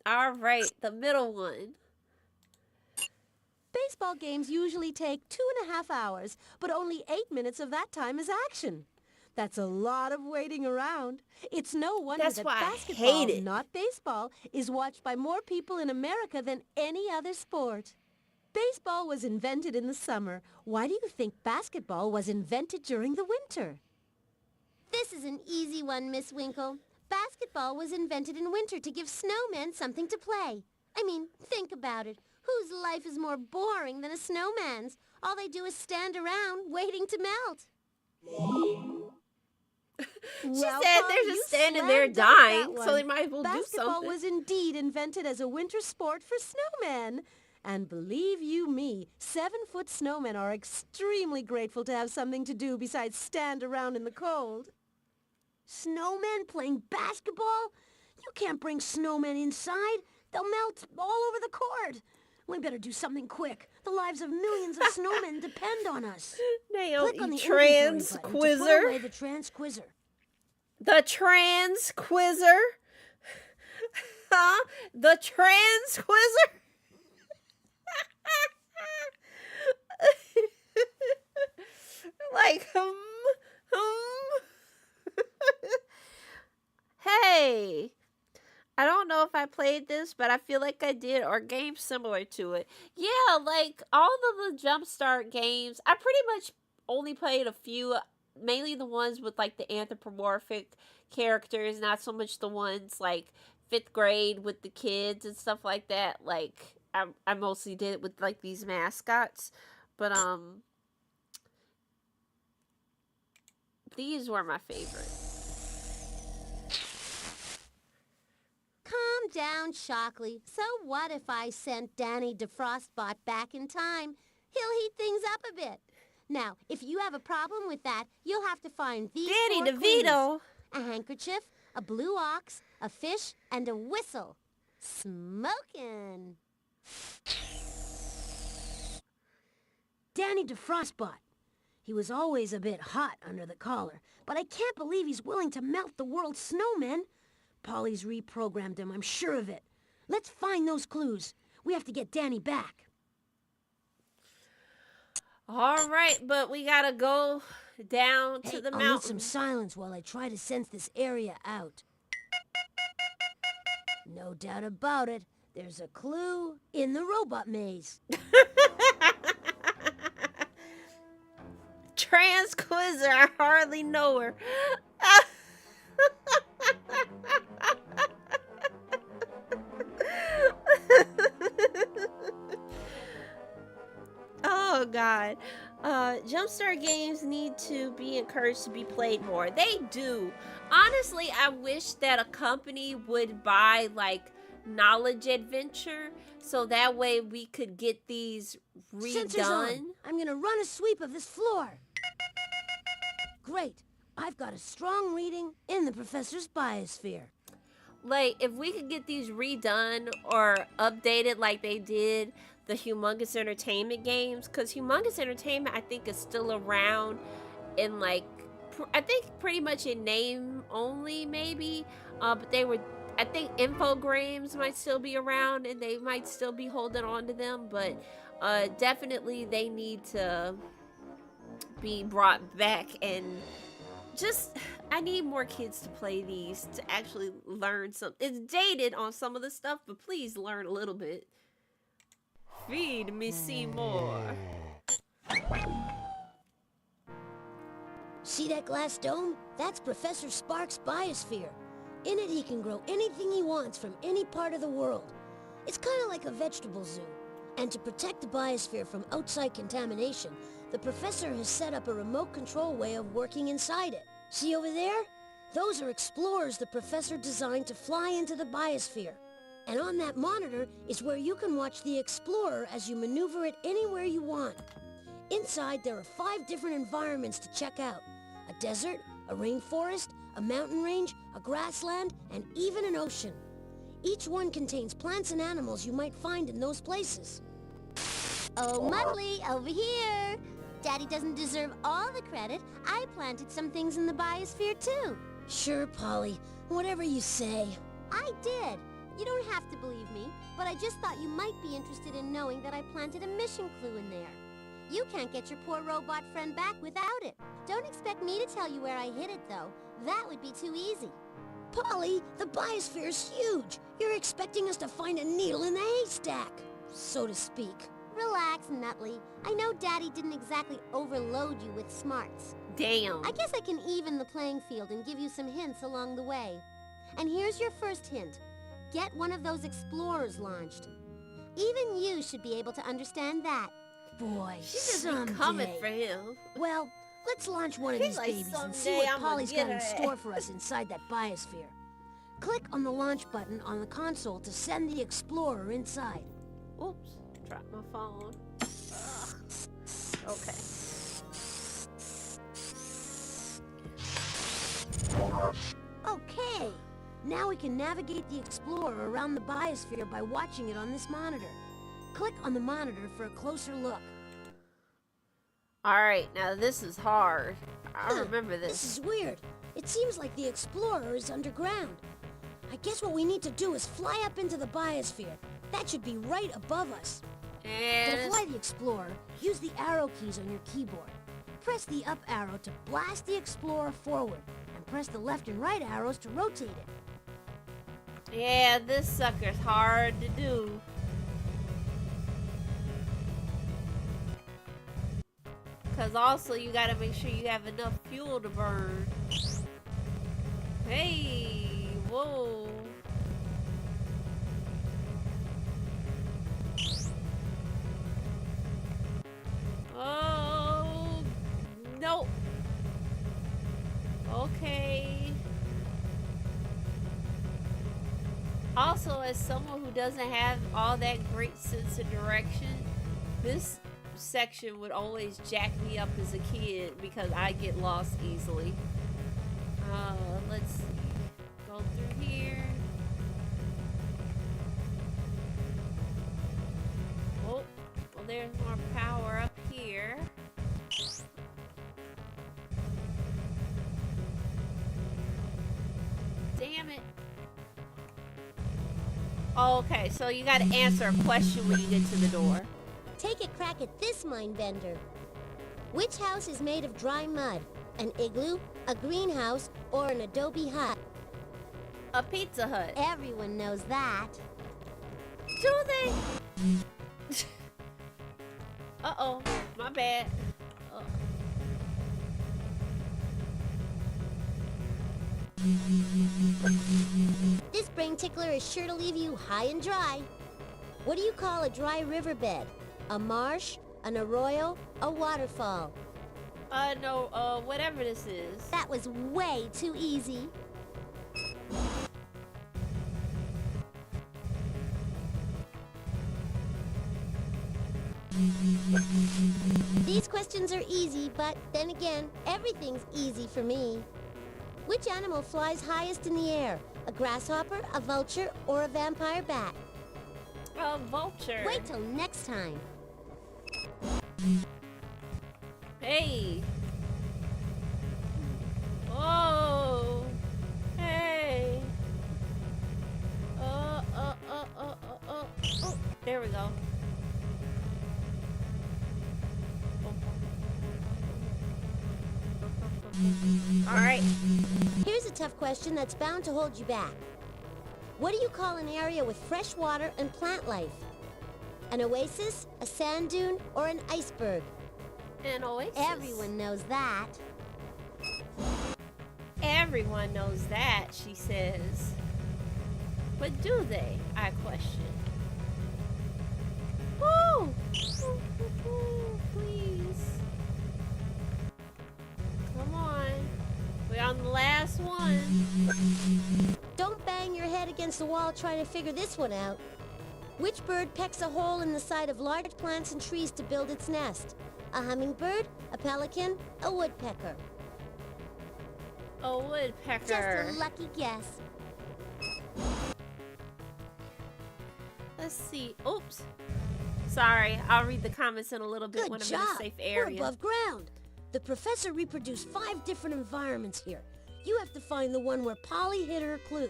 B: All right, the middle one.
F: Baseball games usually take 2.5 hours, but only 8 minutes of that time is action. That's a lot of waiting around. It's no wonder
B: That's
F: that
B: why I
F: basketball,
B: hate it.
F: not baseball, is watched by more people in America than any other sport. Baseball was invented in the summer. Why do you think basketball was invented during the winter?
E: This is an easy one, Miss Winkle. Basketball was invented in winter to give snowmen something to play. I mean, think about it. Whose life is more boring than a snowman's? All they do is stand around waiting to melt.
B: She
F: Well,
B: said
F: Paul,
B: they're
F: you
B: just standing
F: slam
B: there
F: dunk that
B: dying, so
F: one.
B: they might as well do
F: Basketball
B: something.
F: was indeed invented as a winter sport for snowmen. And believe you me, 7-foot snowmen are extremely grateful to have something to do besides stand around in the cold. Snowmen playing basketball? You can't bring snowmen inside. They'll melt all over the court. We better do something quick. The lives of millions of snowmen depend on us.
B: Naomi,
F: Click on the inventory button to put away
B: transquizzer.
F: the transquizzer.
B: The transquizzer. Huh? The transquizzer. Like, Hey, I don't know if I played this, but I feel like I did, or games similar to it. Yeah, like all of the Jumpstart games, I pretty much only played a few, mainly the ones with like the anthropomorphic characters, not so much the ones like 5th grade with the kids and stuff like that. Like I mostly did it with like these mascots, but these were my favorite.
E: Calm down, Shockley. So what if I sent Danny DeFrostbot back in time? He'll heat things up a bit. Now, if you have a problem with that, you'll have to find these
B: Danny
E: 4 clues.
B: DeVito.
E: A handkerchief, a blue ox, a fish, and a whistle. Smokin'.
F: Danny DeFrostbot. He was always a bit hot under the collar, but I can't believe he's willing to melt the world's snowmen. Polly's reprogrammed him, I'm sure of it. Let's find those clues. We have to get Danny back.
B: All right, but we gotta go down to the
F: I'll need
B: mountain.
F: some silence while I try to sense this area out. No doubt about it, there's a clue in the robot maze.
B: Transquizzer, I hardly know her. Oh God. Jumpstart games need to be encouraged to be played more. They do. Honestly, I wish that a company would buy like Knowledge Adventure so that way we could get these
F: Sensors on.
B: redone.
F: I'm gonna run a sweep of this floor. Great. I've got a strong reading in the professor's biosphere.
B: Like, if we could get these redone or updated like they did the Humongous Entertainment games, because Humongous Entertainment, I think, is still around in, like, I think pretty much in name only, maybe. But they were, I think Infogrames might still be around, and they might still be holding on to them, but definitely they need to be brought back. And just, I need more kids to play these to actually learn some. It's dated on some of the stuff, but please learn a little bit. Feed me Seymour.
F: See that glass dome? That's Professor Sparks' biosphere. In it, he can grow anything he wants from any part of the world. It's kind of like a vegetable zoo. And to protect the biosphere from outside contamination, the professor has set up a remote control way of working inside it. See over there? Those are explorers the professor designed to fly into the biosphere. And on that monitor is where you can watch the explorer as you maneuver it anywhere you want. Inside, there are 5 different environments to check out. A desert, a rainforest, a mountain range, a grassland, and even an ocean. Each one contains plants and animals you might find in those places.
E: Oh, Muttley, over here. Daddy doesn't deserve all the credit. I planted some things in the biosphere, too.
F: Sure, Polly. Whatever you say.
E: I did. You don't have to believe me, but I just thought you might be interested in knowing that I planted a mission clue in there. You can't get your poor robot friend back without it. Don't expect me to tell you where I hid it, though. That would be too easy.
F: Polly, the biosphere is huge. You're expecting us to find a needle in the haystack, so to speak.
E: Relax, Nutley. I know Daddy didn't exactly overload you with smarts.
B: Damn.
E: I guess I can even the playing field and give you some hints along the way. And here's your first hint. Get one of those explorers launched. Even you should be able to understand that.
F: Boy,
B: She just be
F: someday.
B: coming for him.
F: Well, let's launch one of
B: He's
F: these
B: like,
F: babies and see
B: "Someday
F: what
B: I'ma
F: Polly's
B: get
F: got in
B: her
F: store
B: ass."
F: for us inside that biosphere. Click on the launch button on the console to send the explorer inside.
B: Oops, dropped my phone. Okay.
F: Okay, now we can navigate the explorer around the biosphere by watching it on this monitor. Click on the monitor for a closer look.
B: Alright, now this is hard. I remember
F: This
B: this.
F: is weird. It seems like the explorer is underground. I guess what we need to do is fly up into the biosphere. That should be right above us. To
B: And
F: fly the explorer, use the arrow keys on your keyboard. Press the up arrow to blast the explorer forward, and press the left and right arrows to rotate it.
B: yeah, this sucker's hard to do. Cause also you gotta make sure you have enough fuel to burn. Hey, whoa. Oh, no. Okay. Also, as someone who doesn't have all that great sense of direction, this section would always jack me up as a kid because I get lost easily. Let's see. Go through here. Oh, well, there's more power up here. Damn it. Okay, so you gotta answer a question when you get to the door.
E: Take a crack at this mind bender. Which house is made of dry mud? An igloo, a greenhouse, or an adobe hut?
B: A Pizza Hut.
E: Everyone knows that.
B: Do they? Uh-oh, my bad.
E: This brain tickler is sure to leave you high and dry. What do you call a dry riverbed? A marsh, an arroyo, a waterfall?
B: No, whatever this is.
E: That was way too easy. These questions are easy, but then again, everything's easy for me. Which animal flies highest in the air? A grasshopper, a vulture, or a vampire bat?
B: A vulture.
E: Wait till next time.
B: Hey. Oh. Hey. Oh. There we go. All right.
E: Here's a tough question that's bound to hold you back. What do you call an area with fresh water and plant life? An oasis, a sand dune, or an iceberg?
B: An oasis.
E: Everyone knows that.
B: Everyone knows that, she says. But do they? I question. Woo! one.
E: Don't bang your head against the wall trying to figure this one out. Which bird pecks a hole in the side of large plants and trees to build its nest? A hummingbird, a pelican, a woodpecker?
B: A woodpecker.
E: Just a lucky guess.
B: Let's see. Oops. Sorry, I'll read the comments in a little bit
E: Good
B: when I'm
E: job.
B: in a safe area.
E: We're above ground. The professor reproduced 5 different environments here. You have to find the one where Polly hid her clue.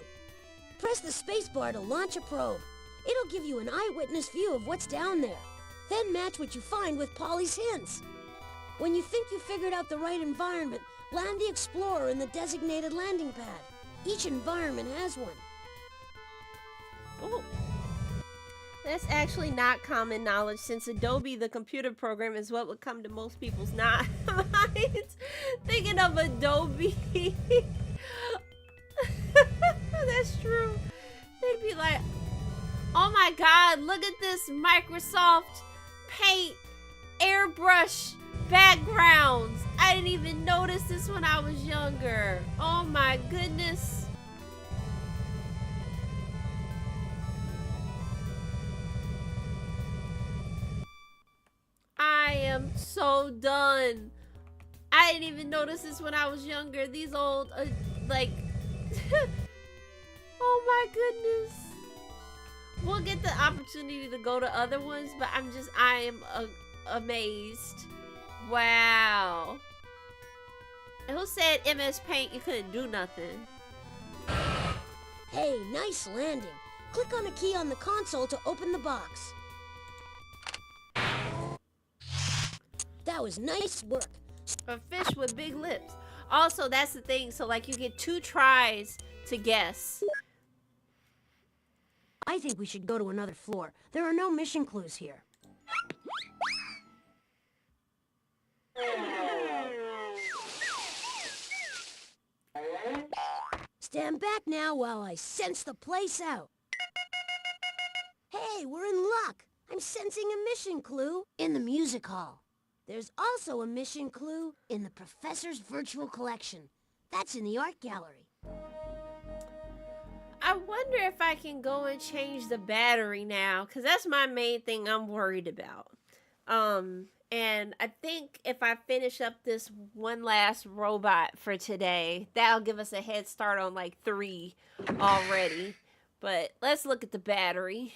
E: Press the space bar to launch a probe. It'll give you an eyewitness view of what's down there. Then match what you find with Polly's hints. When you think you figured out the right environment, land the Explorer in the designated landing pad. Each environment has one.
B: Ooh. That's actually not common knowledge, since Adobe, the computer program, is what would come to most people's minds. Thinking of Adobe. That's true. They'd be like, oh my god, look at this Microsoft Paint airbrush backgrounds. I didn't even notice this when I was younger. Oh my goodness. I am so done. I didn't even notice this when I was younger. These old, like, oh my goodness. We'll get the opportunity to go to other ones, but I am amazed. Wow. Who said MS Paint you couldn't do nothing?
E: Hey, nice landing. Click on a key on the console to open the box. That was nice work.
B: A fish with big lips. Also, that's the thing. So, like, you get 2 tries to guess.
F: I think we should go to another floor. There are no mission clues here.
E: Stand back now while I sense the place out. Hey, we're in luck. I'm sensing a mission clue in the music hall. There's also a mission clue in the professor's virtual collection. That's in the art gallery.
B: I wonder if I can go and change the battery now, because that's my main thing I'm worried about. And I think if I finish up this one last robot for today, that'll give us a head start on like 3 already. But let's look at the battery.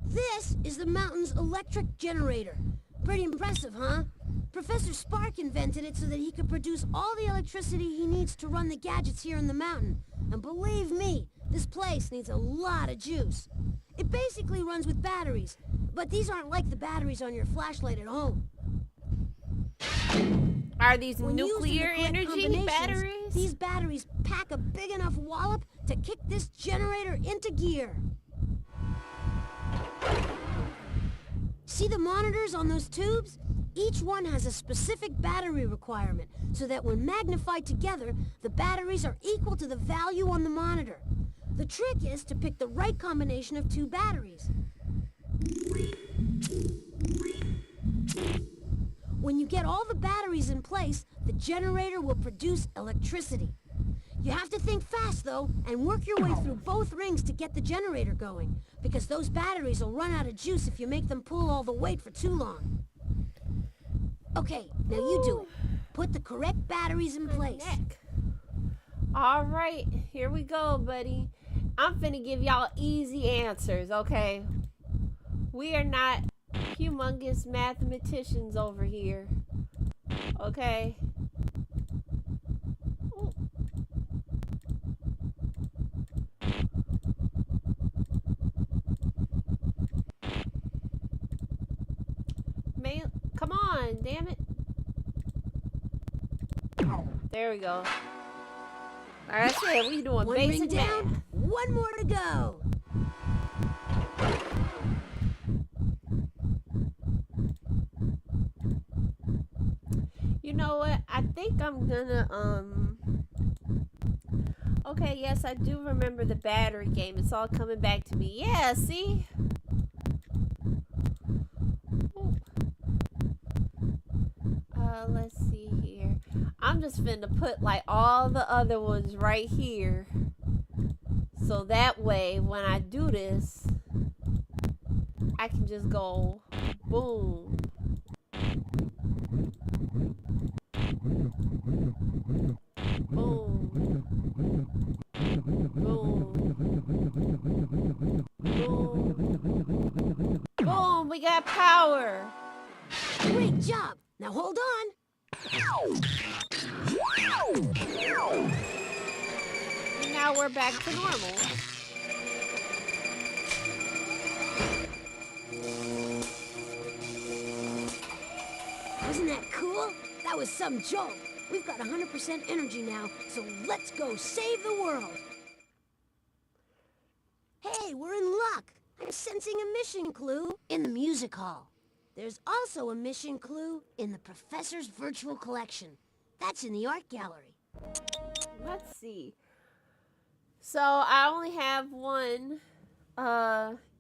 E: This is the mountain's electric generator. Pretty impressive, huh? Professor Spark invented it so that he could produce all the electricity he needs to run the gadgets here in the mountain. And believe me, this place needs a lot of juice. It basically runs with batteries, but these aren't like the batteries on your flashlight at home.
B: Are these
E: When used in the
B: nuclear
E: correct
B: energy
E: combinations,
B: batteries?
E: These batteries pack a big enough wallop to kick this generator into gear. See the monitors on those tubes? Each one has a specific battery requirement, so that when magnified together, the batteries are equal to the value on the monitor. The trick is to pick the right combination of 2 batteries. When you get all the batteries in place, the generator will produce electricity. You have to think fast, though, and work your way through both rings to get the generator going, because those batteries will run out of juice if you make them pull all the weight for too long. Okay, now you do it. Put the correct batteries in place.
B: All right, here we go, buddy. I'm finna give y'all easy answers, okay? We are not humongous mathematicians over here, okay? Ooh. Man, come on, damn it. There we go. All right, that's it. We doing
E: One ring
B: basic
E: down,
B: math.
E: one more to go.
B: You know what? I think I'm gonna Okay, yes, I do remember the battery game. It's all coming back to me. Yeah, see? Ooh. Let's see here. I'm just finna put like all the other ones right here. So that way, when I do this, I can just go boom. Boom. Boom. Boom. Boom, we got power.
F: Great job! Now hold on.
B: And now we're back to normal.
F: Wasn't that cool? That was some joke. We've got 100% energy now, so let's go save the world. Hey, we're in luck. I'm sensing a mission clue in the music hall. There's also a mission clue in the professor's virtual collection. That's in the art gallery.
B: Let's see. So I only have one.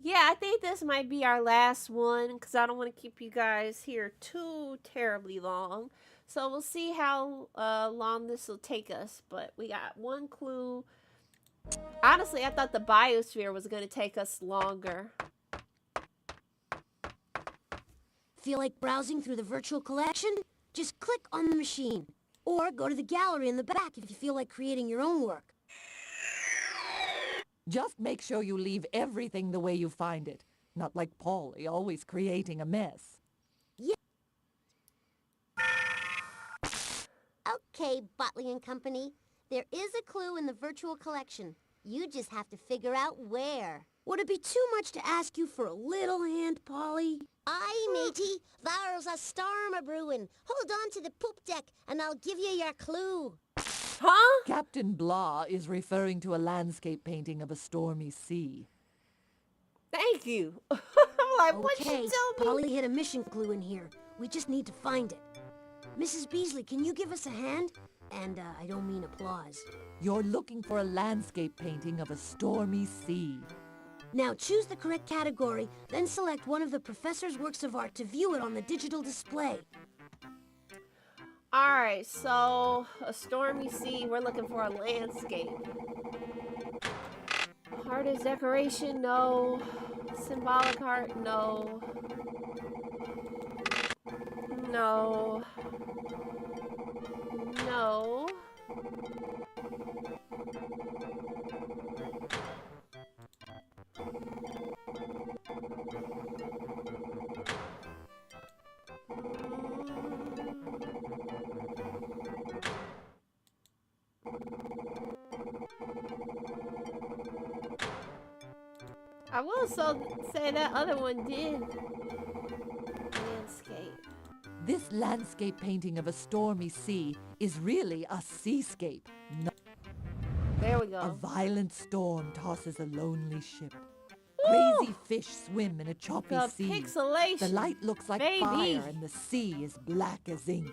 B: Yeah, I think this might be our last one because I don't want to keep you guys here too terribly long. So we'll see how long this will take us. But we got one clue. Honestly, I thought the biosphere was going to take us longer.
F: Feel like browsing through the virtual collection? Just click on the machine. Or go to the gallery in the back if you feel like creating your own work.
G: Just make sure you leave everything the way you find it. Not like Polly, always creating a mess.
F: Yeah.
E: Okay, Botley and Company. There is a clue in the virtual collection. You just have to figure out where.
F: Would it be too much to ask you for a little hand, Polly?
E: Aye, matey. There's a storm a-brewing. Hold on to the poop deck, and I'll give you your clue.
B: Huh?
G: Captain Blah is referring to a landscape painting of a stormy sea.
B: Thank you. I'm like, what you
F: Okay,
B: tell me?
F: Polly hit a mission clue in here. We just need to find it. Mrs. Beasley, can you give us a hand? And I don't mean applause.
G: You're looking for a landscape painting of a stormy sea.
F: Now choose the correct category, then select one of the professor's works of art to view it on the digital display.
B: Alright, so a stormy sea, we're looking for a landscape. Art is decoration, no. Symbolic art, no. No. No. I will say that other one did. Landscape.
G: This landscape painting of a stormy sea is really a seascape.
B: There we
G: A
B: go.
G: violent storm tosses a lonely ship.
B: Ooh!
G: Crazy fish swim in a choppy
B: The
G: sea.
B: pixelation.
G: The light looks like
B: baby.
G: fire and the sea is black as ink.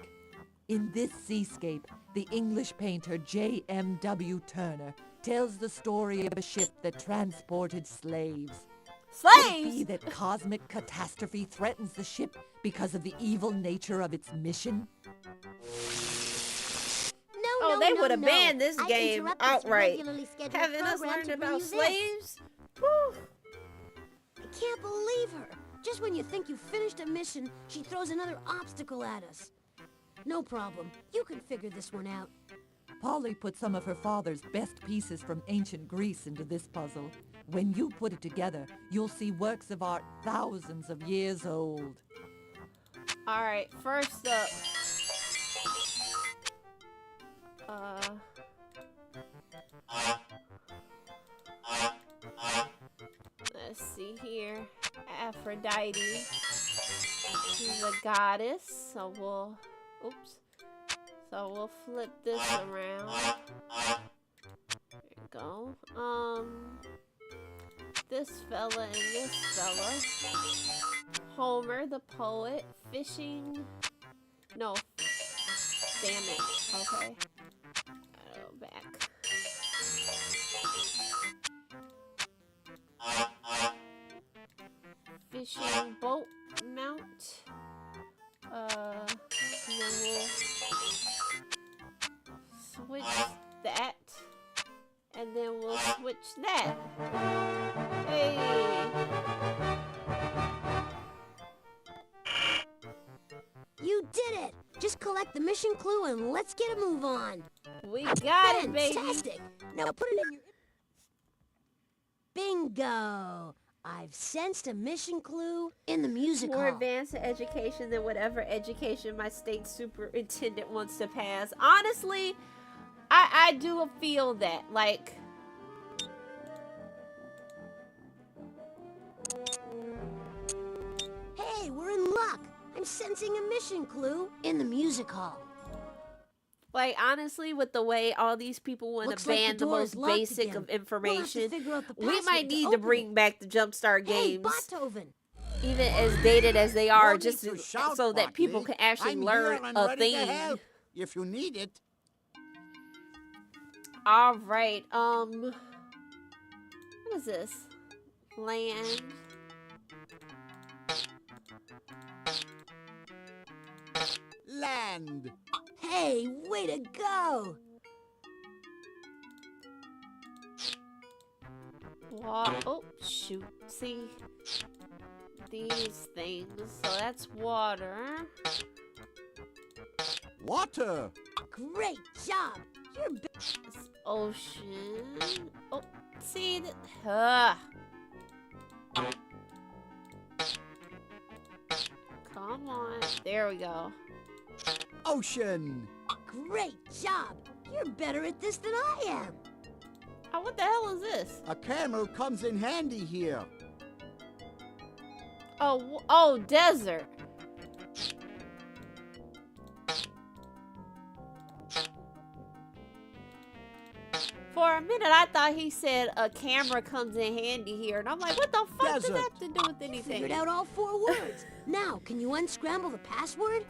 G: In this seascape, the English painter J.M.W. Turner tells the story of a ship that transported slaves. Could it be
B: Slaves?
G: that cosmic catastrophe threatens the ship because of the evil nature of its mission?
B: Oh,
E: No,
B: they
E: no,
B: would have
E: no.
B: banned this
E: I
B: game
E: interrupt this
B: outright.
E: regularly scheduled
B: Having us
E: program
B: learn
E: to bring
B: about
E: you this.
B: slaves? Whew.
F: I can't believe her. Just when you think you've finished a mission, she throws another obstacle at us. No problem. You can figure this one out.
G: Polly put some of her father's best pieces from ancient Greece into this puzzle. When you put it together, you'll see works of art thousands of years old.
B: Alright, first up. Let's see here. Aphrodite. She's a goddess, so we'll flip this around. There you go. This fella and this fella. Homer the poet. Fishing. No. Damn it. Okay. Gotta go back. fishing boat mount. And then we'll switch that. And then we'll switch that. Hey!
F: You did it! Just collect the mission clue and let's get a move on.
B: We got it, baby!
F: Fantastic! Now put it in your... Bingo! I've sensed a mission clue in the music
B: More
F: hall.
B: advanced education than whatever education my state superintendent wants to pass. Honestly, I do feel that. Like,
F: Hey, we're in luck! I'm sensing a mission clue in the music hall.
B: honestly, with the way all these people want
F: Looks
B: to
F: like
B: ban
F: the
B: the
F: door is
B: most
F: locked
B: basic
F: again.
B: of
F: We'll have to
B: information,
F: figure out the
B: we
F: password
B: might
F: to
B: need to
F: open
B: bring
F: it.
B: back the Jumpstart
F: Hey,
B: games,
F: Beethoven!
B: even as dated as they are,
H: No
B: just
H: need to shout,
B: so that people
H: Bartley.
B: can actually
H: I'm
B: learn
H: here and
B: a
H: ready to
B: thing.
H: help if you need it.
B: All right. What is this? Land.
H: Land.
F: Hey, way to go!
B: Oh, shoot. See? These things. So that's water.
H: Water.
F: Great job! You're
B: This ocean. Oh, see? Come on. There we go.
H: Ocean.
F: great job! You're better at this than I am.
B: Oh, what the hell is this?
H: A camel comes in handy here.
B: Oh, desert. For a minute, I thought he said a camera comes in handy here. And I'm like, what the fuck does that
H: Desert.
B: have to do with anything?
F: Figured out all 4 words. Now, can you unscramble the password?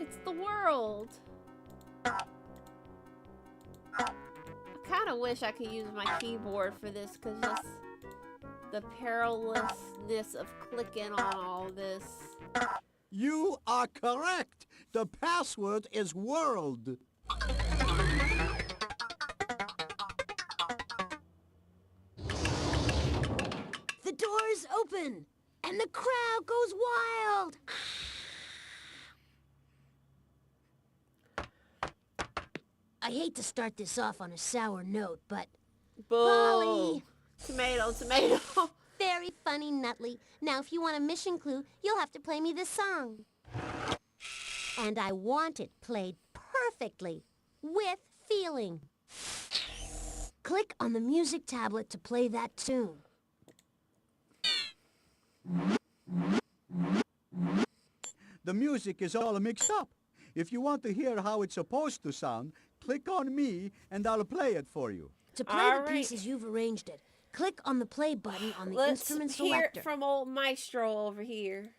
B: It's the world. I kind of wish I could use my keyboard for this, because just the perilousness of clicking on all this.
H: You are correct. The password is world.
F: The door's open, and the crowd goes wild. I hate to start this off on a sour note, but
B: Boo.
F: Polly.
B: Tomato, tomato.
E: Very funny, Nutley. Now, if you want a mission clue, you'll have to play me this song. And I want it played perfectly, with feeling.
F: click on the music tablet to play that tune.
H: The music is all mixed up. If you want to hear how it's supposed to sound, click on me and I'll play it for you.
F: To play
B: All
F: the
B: right.
F: piece as you've arranged it, click on the play button on the
B: Let's
F: instrument
B: hear
F: selector.
B: it from old Maestro over here.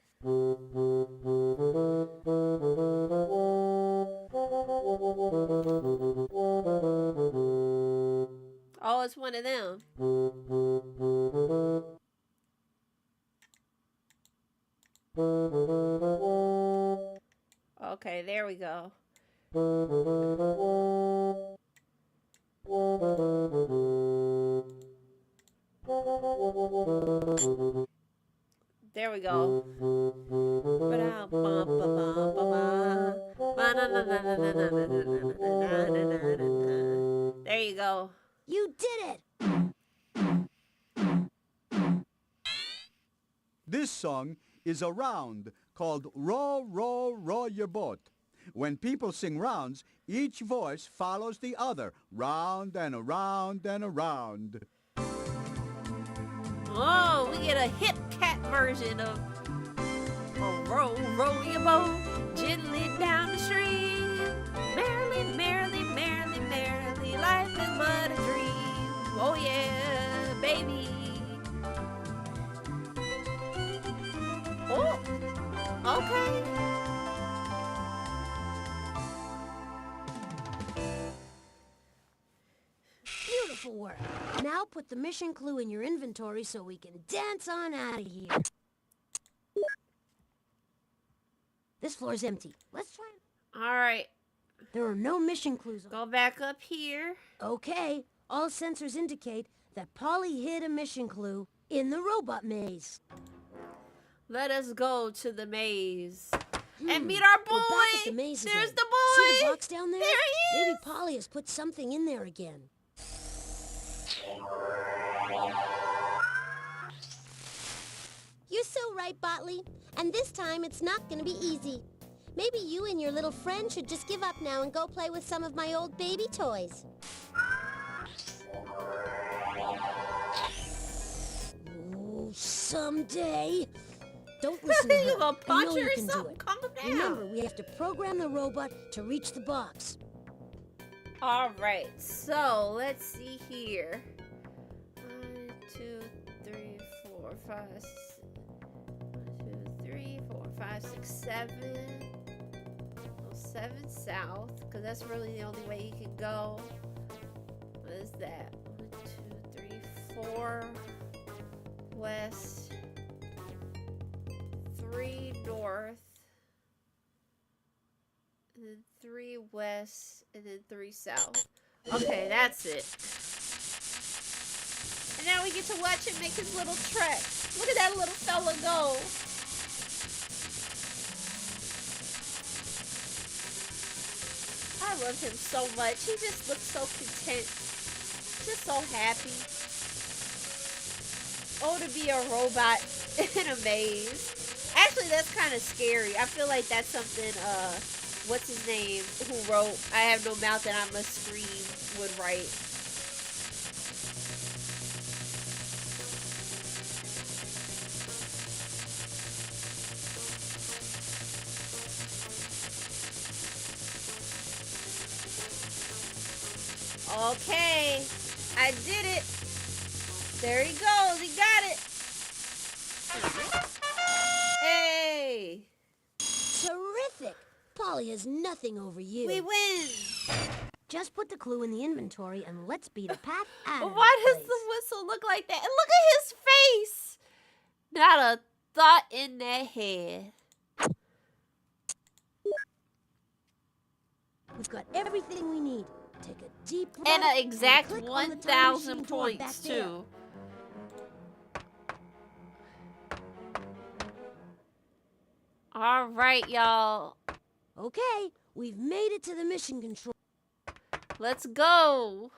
B: Oh, it's one of them. Okay, there we go. There we go. There you go.
F: You did it!
H: This song is a round called Row, Row, Row Your Boat. When people sing rounds, each voice follows the other, round and around and around.
B: Oh, we get a hip cat version of row, row your boat gently down the stream. Merrily, merrily, merrily, merrily, life is but a dream. Oh yeah, baby. Oh, okay.
F: Beautiful work. Now I'll put the mission clue in your inventory so we can dance on out of here. This floor's empty. Let's try it.
B: All right.
F: There are no mission clues.
B: Go back up here.
F: Okay. All sensors indicate that Polly hid a mission clue in the robot maze.
B: Let us go to the maze and meet our boy.
F: We're back at the maze
B: There's
F: again.
B: the boy.
F: See the box down there?
B: There he is.
F: Maybe Polly has put something in there again.
E: You're so right, Botley. And this time, it's not gonna be easy. Maybe you and your little friend should just give up now and go play with some of my old baby toys.
F: Oh, someday. Don't listen to her.
B: You gonna
F: I
B: punch
F: know
B: her
F: you
B: or
F: can do
B: something?
F: it.
B: Calm down.
F: Remember, we have to program the robot to reach the box.
B: All right, so let's see here. 1, 2, 3, 4, 5, 6. 1, 2, 3, 4, 5, 6, 7. Well, 7 south, because that's really the only way you can go. What is that? 1, 2, 3, 4 west. 3 north. And then 3 west, and then 3 south. Okay, that's it. And now we get to watch him make his little trek. Look at that little fella go. I love him so much. He just looks so content. Just so happy. Oh, to be a robot in a maze. Actually, that's kind of scary. I feel like that's something, what's his name, who wrote I Have No Mouth and I Must Scream would write. Okay, I did it. There he goes. He got it. Hey.
F: Terrific! Polly has nothing over you.
B: We win.
F: Just put the clue in the inventory and let's beat a path out of
B: Why
F: this
B: does the
F: place.
B: whistle look like that? And look at his face. Not a thought in that head.
F: We've got everything we need. Take a deep breath
B: And an exact
F: click on the time
B: 1,000
F: machine door back
B: points,
F: there.
B: too. All right, y'all.
F: Okay, we've made it to the mission control.
B: Let's go.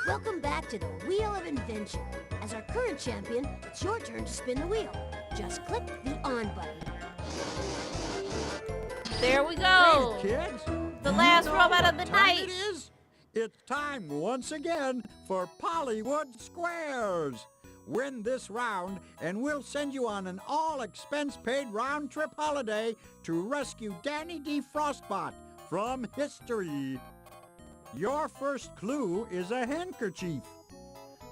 F: Welcome back to the Wheel of Invention. As our current champion, it's your turn to spin the wheel. Just click the on button.
B: There we go.
H: Hey, kids.
B: The
H: You
B: last
H: know
B: robot of
H: what
B: the
H: time
B: night.
H: It is? It's time once again for Pollywood Squares. Win this round, and we'll send you on an all-expense-paid round-trip holiday to rescue Danny D. Frostbot from history. Your first clue is a handkerchief.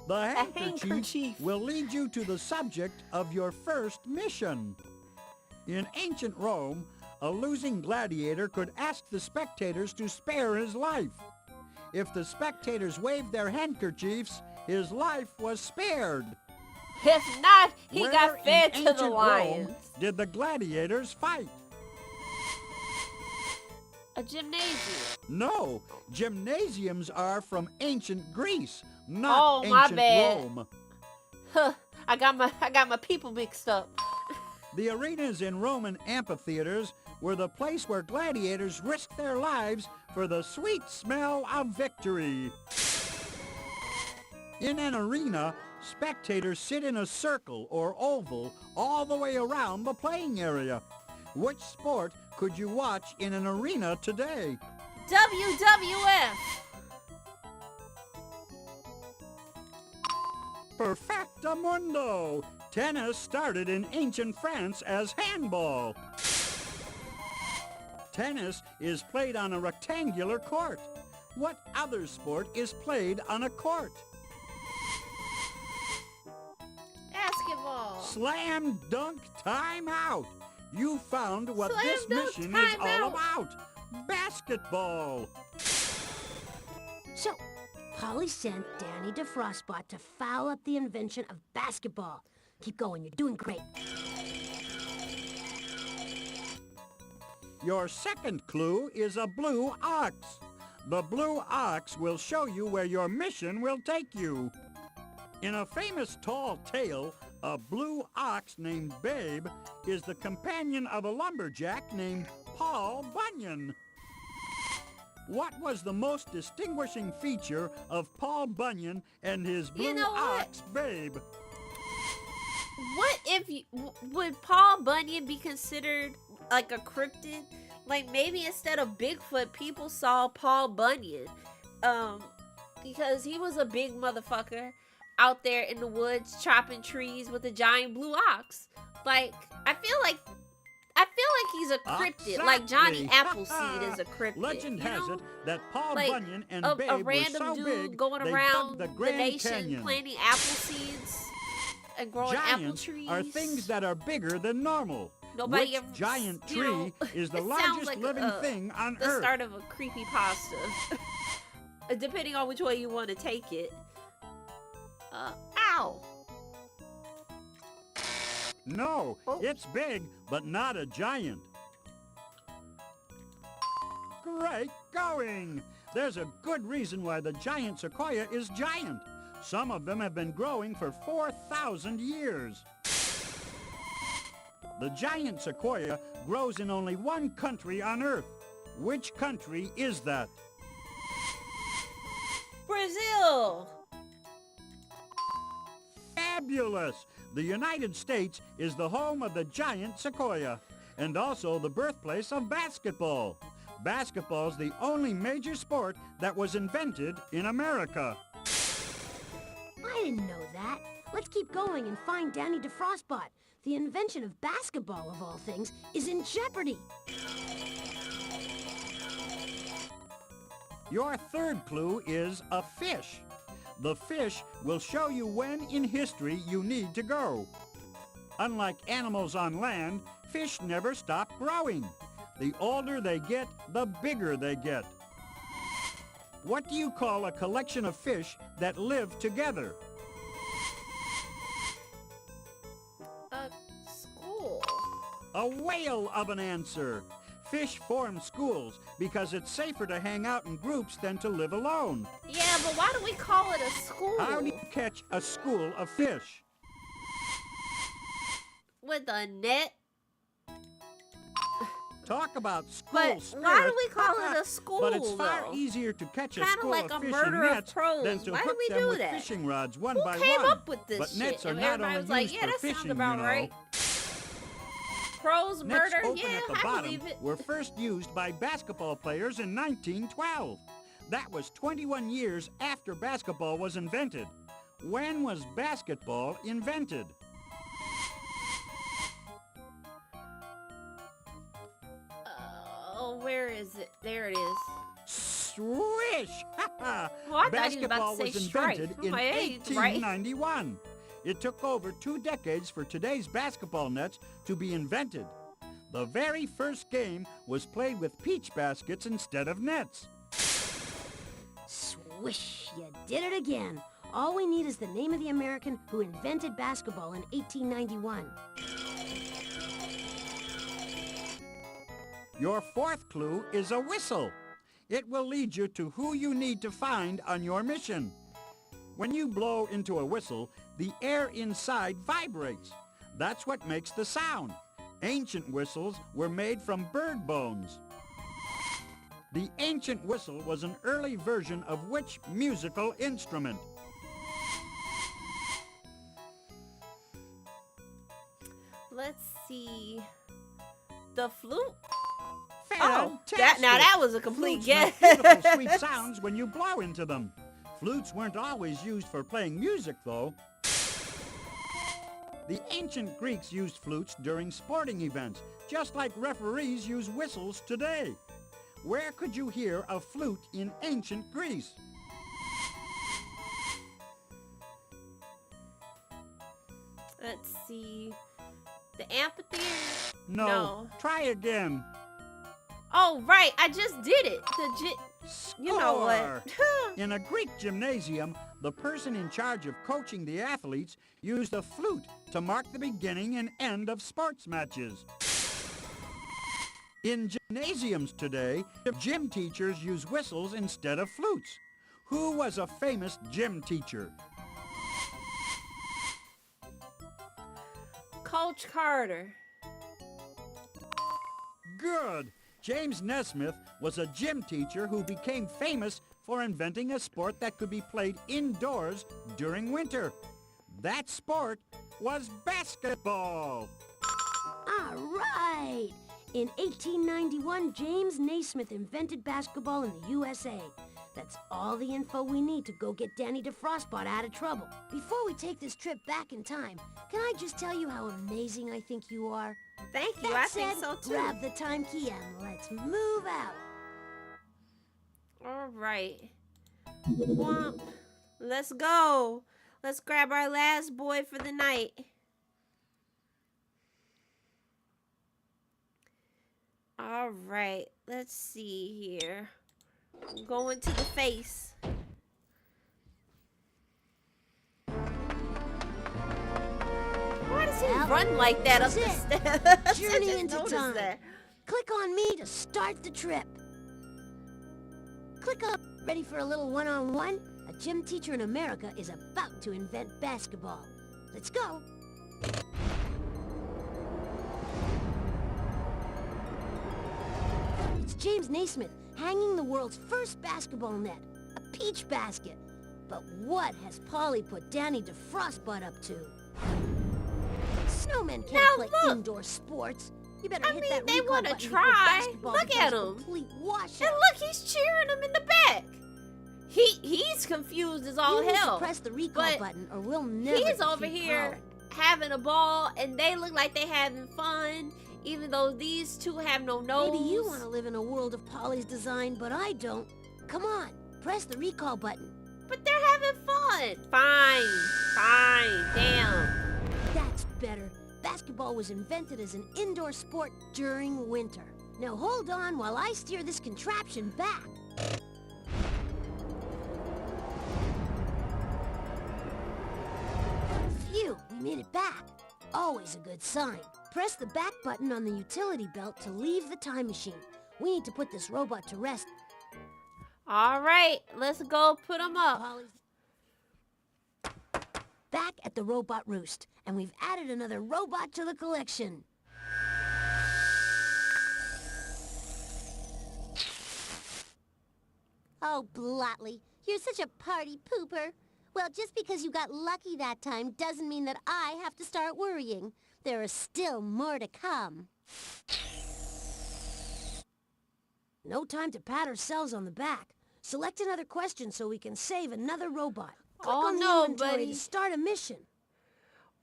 H: The handkerchief will lead you to the subject of your first mission. In ancient Rome, a losing gladiator could ask the spectators to spare his life. If the spectators waved their handkerchiefs, his life was spared.
B: If not, he
H: Where
B: got fed
H: in
B: to the
H: ancient
B: lions.
H: Rome did the gladiators fight?
B: A gymnasium.
H: No, gymnasiums are from ancient Greece,
B: Oh,
H: not
B: my
H: ancient
B: bad.
H: Rome.
B: Huh, I got my people mixed up.
H: The arenas in Roman amphitheaters were the place where gladiators risked their lives for the sweet smell of victory. In an arena, spectators sit in a circle or oval all the way around the playing area. Which sport could you watch in an arena today?
B: WWF.
H: Perfectamundo! Tennis started in ancient France as handball. Tennis is played on a rectangular court. What other sport is played on a court?
B: Basketball.
H: Slam dunk timeout! You found what
B: Slam
H: this
B: dunk
H: mission is all
B: timeout.
H: about. Basketball!
F: So, Polly sent Danny DeFrostbot to foul up the invention of basketball. Keep going, you're doing great.
H: Your second clue is a blue ox. The blue ox will show you where your mission will take you. In a famous tall tale, a blue ox named Babe is the companion of a lumberjack named Paul Bunyan. What was the most distinguishing feature of Paul Bunyan and his blue ox, Babe?
B: What if would Paul Bunyan be considered like a cryptid? Like maybe instead of Bigfoot, people saw Paul Bunyan, because he was a big motherfucker out there in the woods chopping trees with a giant blue ox. Like I feel like he's a cryptid,
H: Exactly.
B: like Johnny Appleseed is a cryptid.
H: Legend has it that Paul
B: Like,
H: Bunyan and
B: a
H: Babe
B: random
H: were so
B: dude
H: big
B: going
H: they
B: around
H: dug the
B: the
H: Grand
B: nation
H: Canyon.
B: planting apple seeds and growing apple
H: Giants
B: trees.
H: are things that are bigger than normal.
B: Nobody
H: Which
B: ever,
H: giant
B: you
H: tree
B: know,
H: is the
B: it sounds
H: largest
B: like
H: living thing on
B: the
H: Earth?
B: start of a creepypasta. Depending on which way you want to take it. Ow.
H: No,
B: Oh.
H: it's big, but not a giant. Great going! There's a good reason why the giant sequoia is giant. Some of them have been growing for 4,000 years. The giant sequoia grows in only one country on Earth. Which country is that?
B: Brazil.
H: Fabulous! The United States is the home of the giant sequoia and also the birthplace of basketball. Basketball's the only major sport that was invented in America.
F: I didn't know that. Let's keep going and find Danny DeFrostbot. The invention of basketball, of all things, is in jeopardy.
H: Your third clue is a fish. The fish will show you when in history you need to go. Unlike animals on land, fish never stop growing. The older they get, the bigger they get. What do you call a collection of fish that live together?
B: School.
H: A whale of an answer. Fish form schools because it's safer to hang out in groups than to live alone.
B: Yeah, but why do we call it a school?
H: How do you catch a school of fish?
B: With a net?
H: Talk about school
B: But
H: spirit.
B: why do we call it a school,
H: But it's far
B: though?
H: easier to catch a
B: Kinda
H: school
B: like
H: of
B: a
H: fish
B: murder
H: in
B: of
H: nets
B: crows.
H: than to
B: Why do
H: hook
B: we
H: them
B: do
H: with
B: that?
H: fishing rods one
B: Who
H: by
B: came
H: one.
B: up with this
H: But
B: shit?
H: nets are
B: And
H: not
B: everybody
H: only
B: was like,
H: used
B: yeah,
H: for
B: that
H: fishing,
B: sounds about
H: you know.
B: right. Crows
H: Nets
B: murder?
H: open
B: Yeah,
H: at the
B: I
H: bottom
B: believe it.
H: were first used by basketball players in 1912. That was 21 years after basketball was invented. When was basketball invented?
B: Oh, where is it? There it is.
H: Swish!
B: I thought you were about
H: Basketball
B: to say
H: was
B: strike.
H: invented
B: I'm
H: in
B: like, hey, it's right.
H: 1891. It took over 2 decades for today's basketball nets to be invented. The very first game was played with peach baskets instead of nets.
F: Swish, you did it again. All we need is the name of the American who invented basketball in 1891.
H: Your fourth clue is a whistle. It will lead you to who you need to find on your mission. When you blow into a whistle, the air inside vibrates. That's what makes the sound. Ancient whistles were made from bird bones. The ancient whistle was an early version of which musical instrument?
B: Let's see. The flute?
H: Fantastic!
B: Now that was a complete
H: Flutes
B: guess.
H: make beautiful, sweet sounds when you blow into them. Flutes weren't always used for playing music, though. The ancient Greeks used flutes during sporting events, just like referees use whistles today. Where could you hear a flute in ancient Greece?
B: Let's see. The amphitheater?
H: No. Try again.
B: Oh, right. I just did it. You know
H: Score!
B: what?
H: In a Greek gymnasium, the person in charge of coaching the athletes used a flute to mark the beginning and end of sports matches. In gymnasiums today, gym teachers use whistles instead of flutes. Who was a famous gym teacher?
B: Coach Carter.
H: Good! James Nesmith was a gym teacher who became famous for inventing a sport that could be played indoors during winter. That sport was basketball.
F: All right! In 1891, James Naismith invented basketball in the USA. That's all the info we need to go get Danny DeFrostbot out of trouble. Before we take this trip back in time, can I just tell you how amazing I think you are?
B: Thank you.
F: That
B: I think
F: said,
B: so too.
F: grab the time key and let's move out.
B: All right. Womp. Let's go. Let's grab our last boy for the night. All right. Let's see here. I'm going to the face. Why does he
F: Well,
B: run like that up
F: that's
B: the
F: it.
B: steps? I
F: Journey
B: just
F: into
B: noticed
F: time.
B: that.
F: Click on me to start the trip. Click up. Ready for a little one-on-one? A gym teacher in America is about to invent basketball. Let's go. It's James Naismith hanging the world's first basketball net, a peach basket. But what has Polly put Danny DeFrostbot up to? Snowmen can't
B: Now
F: play
B: look.
F: indoor sports. You better
B: I
F: hit
B: mean,
F: that
B: they
F: recall
B: wanna
F: button before
B: try.
F: basketball
B: Look
F: becomes
B: at
F: a
B: 'em.
F: complete washout.
B: And look, he's cheering him in the back. He's confused as all
F: You need
B: hell.
F: to press the recall
B: but
F: button, or we'll never
B: He's over
F: defeat
B: here
F: Polly.
B: having a ball, and they look like they having fun, even though these two have no nose.
F: Maybe you want to live in a world of Polly's design, but I don't. Come on, press the recall button.
B: But they're having fun. Fine, damn.
F: That's better. Basketball was invented as an indoor sport during winter. Now hold on while I steer this contraption back. Phew, we made it back. Always a good sign. Press the back button on the utility belt to leave the time machine. We need to put this robot to rest.
B: All right, let's go put them up.
F: Polly's back at the robot roost, and we've added another robot to the collection.
E: Oh, Blotley, you're such a party pooper. Well, just because you got lucky that time doesn't mean that I have to start worrying. There are still more to come.
F: No time to pat ourselves on the back. Select another question so we can save another robot. Click
B: Oh,
F: on the
B: no,
F: inventory
B: buddy.
F: to start a mission.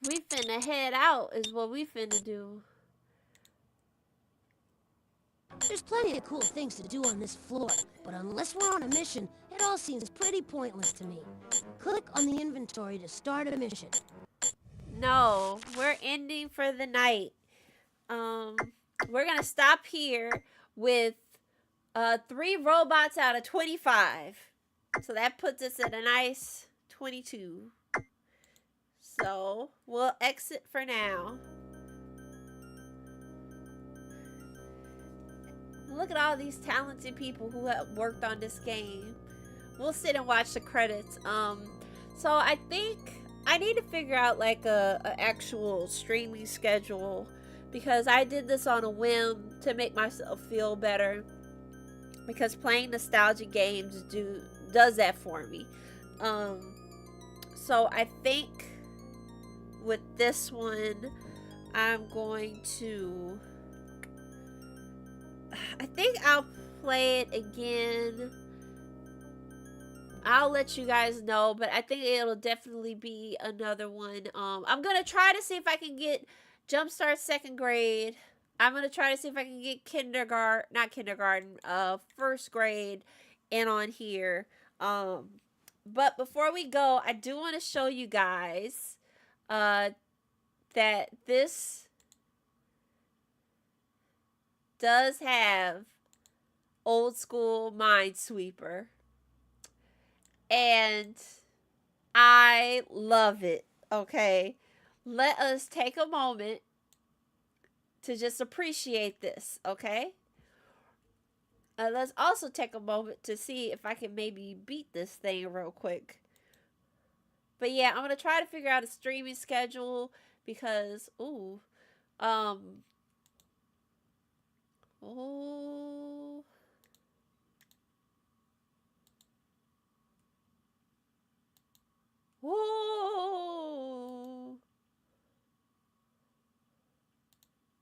B: We finna head out is what we finna do.
F: There's plenty of cool things to do on this floor, but unless we're on a mission, it all seems pretty pointless to me. Click on the inventory to start a mission.
B: No, we're ending for the night. We're gonna stop here with 3 robots out of 25. So that puts us at a nice 22. So we'll exit for now. Look at all these talented people who have worked on this game. We'll sit and watch the credits. So I think I need to figure out like a actual streaming schedule, because I did this on a whim to make myself feel better, because playing nostalgic games does that for me. So I think with this one I'm going to, I think I'll play it again. I'll let you guys know, but I think it'll definitely be another one. I'm gonna try to see if I can get Jumpstart 2nd grade. I'm gonna try to see if I can get first grade in on here. But before we go, I do want to show you guys that this does have old school Minesweeper. And I love it. Okay. Let us take a moment to just appreciate this. Okay. Let's also take a moment to see if I can maybe beat this thing real quick. But yeah, I'm going to try to figure out a streaming schedule because, ooh, oh, oh,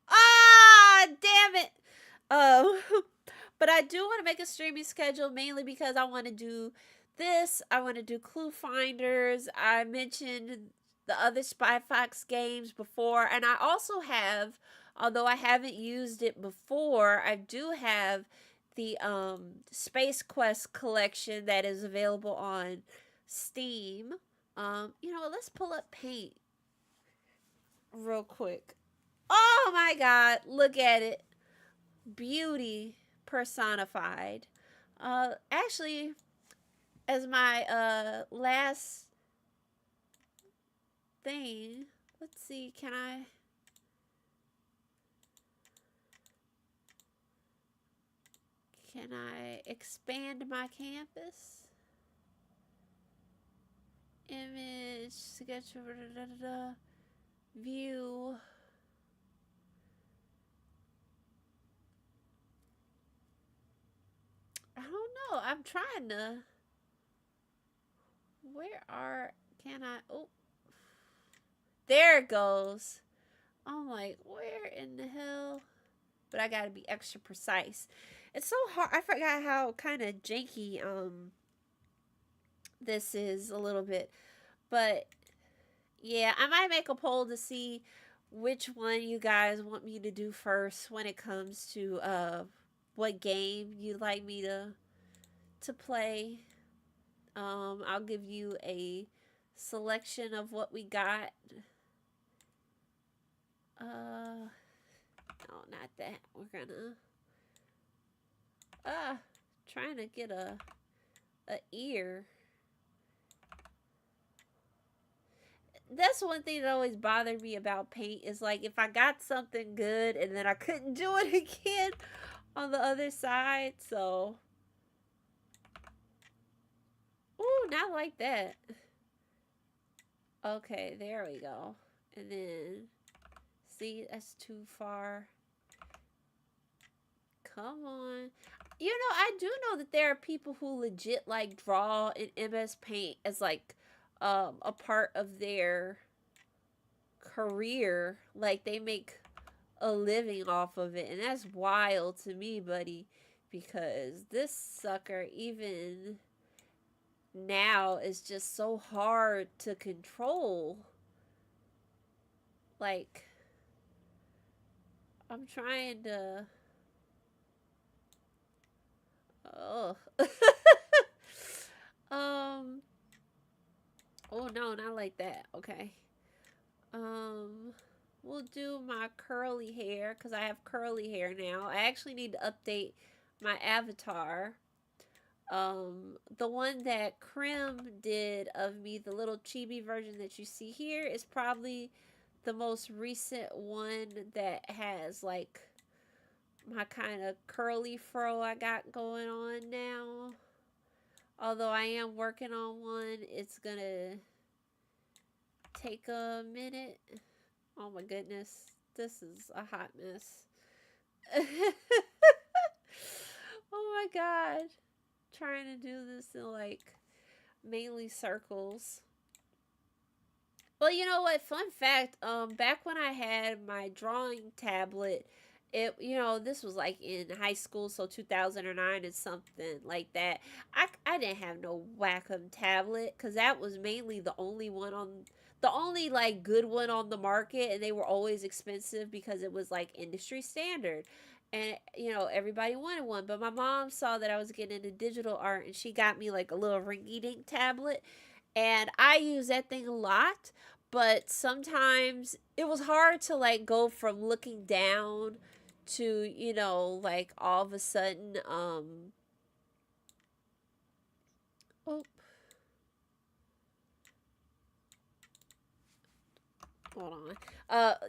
B: ah, damn it. But I do want to make a streaming schedule mainly because I want to do this. I want to do Clue Finders. I mentioned the other Spy Fox games before, and I also have, although I haven't used it before, I do have the Space Quest collection that is available on Steam. You know what? Let's pull up Paint real quick. Oh my God! Look at it, beauty personified. Actually, as my last thing, let's see, can I expand my canvas? Image, sketch, view. I don't know. I'm trying to. Can I? Oh, there it goes. I'm like, where in the hell? But I gotta be extra precise. It's so hard. I forgot how kind of janky this is a little bit. But yeah, I might make a poll to see which one you guys want me to do first when it comes to what game you'd like me to play. I'll give you a selection of what we got. No, not that. We're gonna trying to get a ear. That's one thing that always bothered me about Paint is like if I got something good and then I couldn't do it again on the other side. So, ooh, not like that. Okay, there we go. And then, see, that's too far. Come on. You know, I do know that there are people who legit like draw in MS Paint as like a part of their career. Like they make a living off of it, and that's wild to me, buddy, because this sucker even now is just so hard to control. Like I'm trying to oh oh no, not like that. Okay. We'll do my curly hair because I have curly hair now. I actually need to update my avatar. The one that Krim did of me, the little chibi version that you see here, is probably the most recent one that has like my kind of curly fro I got going on now. Although I am working on one, it's gonna take a minute. Oh my goodness, this is a hot mess. Oh my God, trying to do this in like mainly circles. Well, you know what? Fun fact, back when I had my drawing tablet, this was like in high school, so 2009 and something like that. I didn't have no Wacom tablet because that was mainly the only like good one on the market, and they were always expensive because it was like industry standard. And everybody wanted one, but my mom saw that I was getting into digital art and she got me like a little rinky-dink tablet, and I use that thing a lot. But sometimes it was hard to like go from looking down to, you know, like all of a sudden, oh, hold on.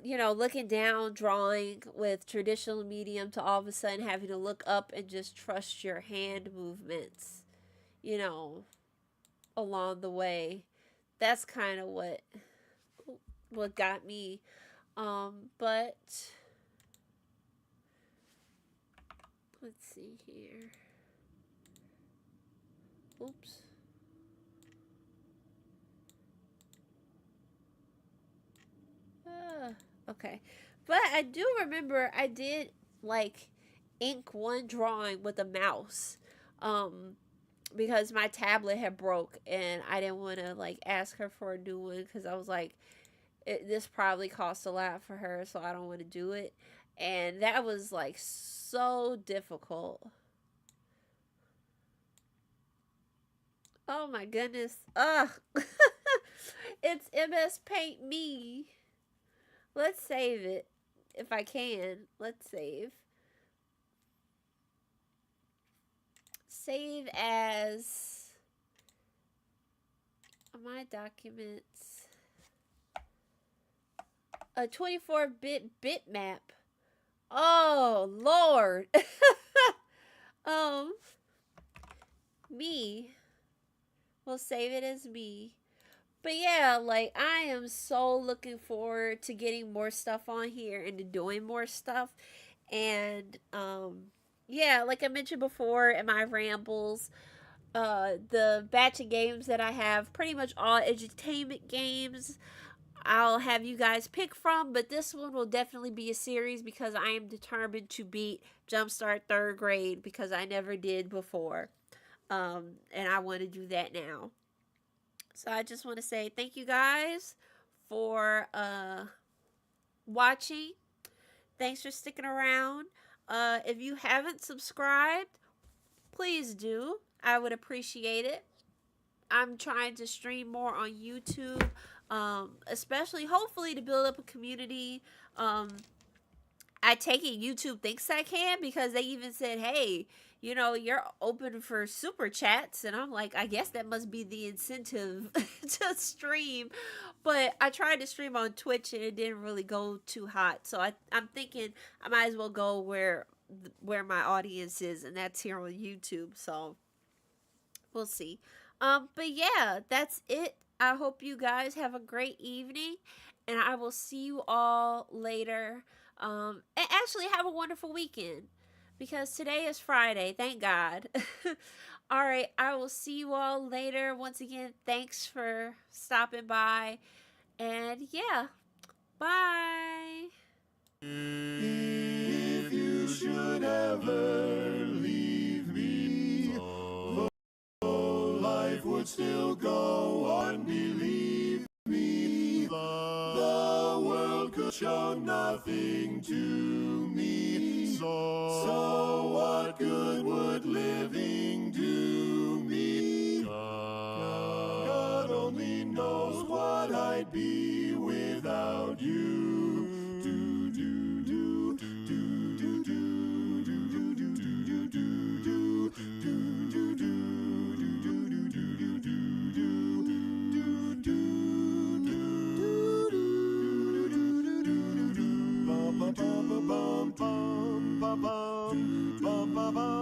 B: You know, looking down, drawing with traditional medium to all of a sudden having to look up and just trust your hand movements, you know, along the way. That's kind of what got me. But let's see here. Oops. Okay. But I do remember I did like ink one drawing with a mouse. Because my tablet had broke and I didn't want to like ask her for a new one because I was like, this probably costs a lot for her, so I don't want to do it. And that was like so difficult. Oh my goodness. Ugh. It's MS Paint Me. Let's save it if I can. Let's save. Save as my documents. A 24-bit bitmap. Oh, Lord. Me. We'll save it as me. But yeah, like, I am so looking forward to getting more stuff on here and to doing more stuff. And, yeah, like I mentioned before in my rambles, the batch of games that I have, pretty much all edutainment games, I'll have you guys pick from, but this one will definitely be a series because I am determined to beat Jumpstart 3rd grade because I never did before. And I want to do that now. So I just want to say thank you guys for watching. Thanks for sticking around. If you haven't subscribed, please do. I would appreciate it. I'm trying to stream more on YouTube, especially hopefully to build up a community. I take it YouTube thinks I can because they even said, hey, you know, you're open for super chats. And I'm like, I guess that must be the incentive to stream. But I tried to stream on Twitch and it didn't really go too hot. So I'm thinking I might as well go where my audience is, and that's here on YouTube. So we'll see. But yeah, that's it. I hope you guys have a great evening, and I will see you all later. And actually have a wonderful weekend because today is Friday. Thank God. All right. I will see you all later. Once again, thanks for stopping by. And yeah, bye.
J: If you should ever leave me, though life would still go on, believe me, the world could show nothing to me. So what good would living do me? God only knows what I'd be without you. Bum bum bum bum bum bum bum bum bum.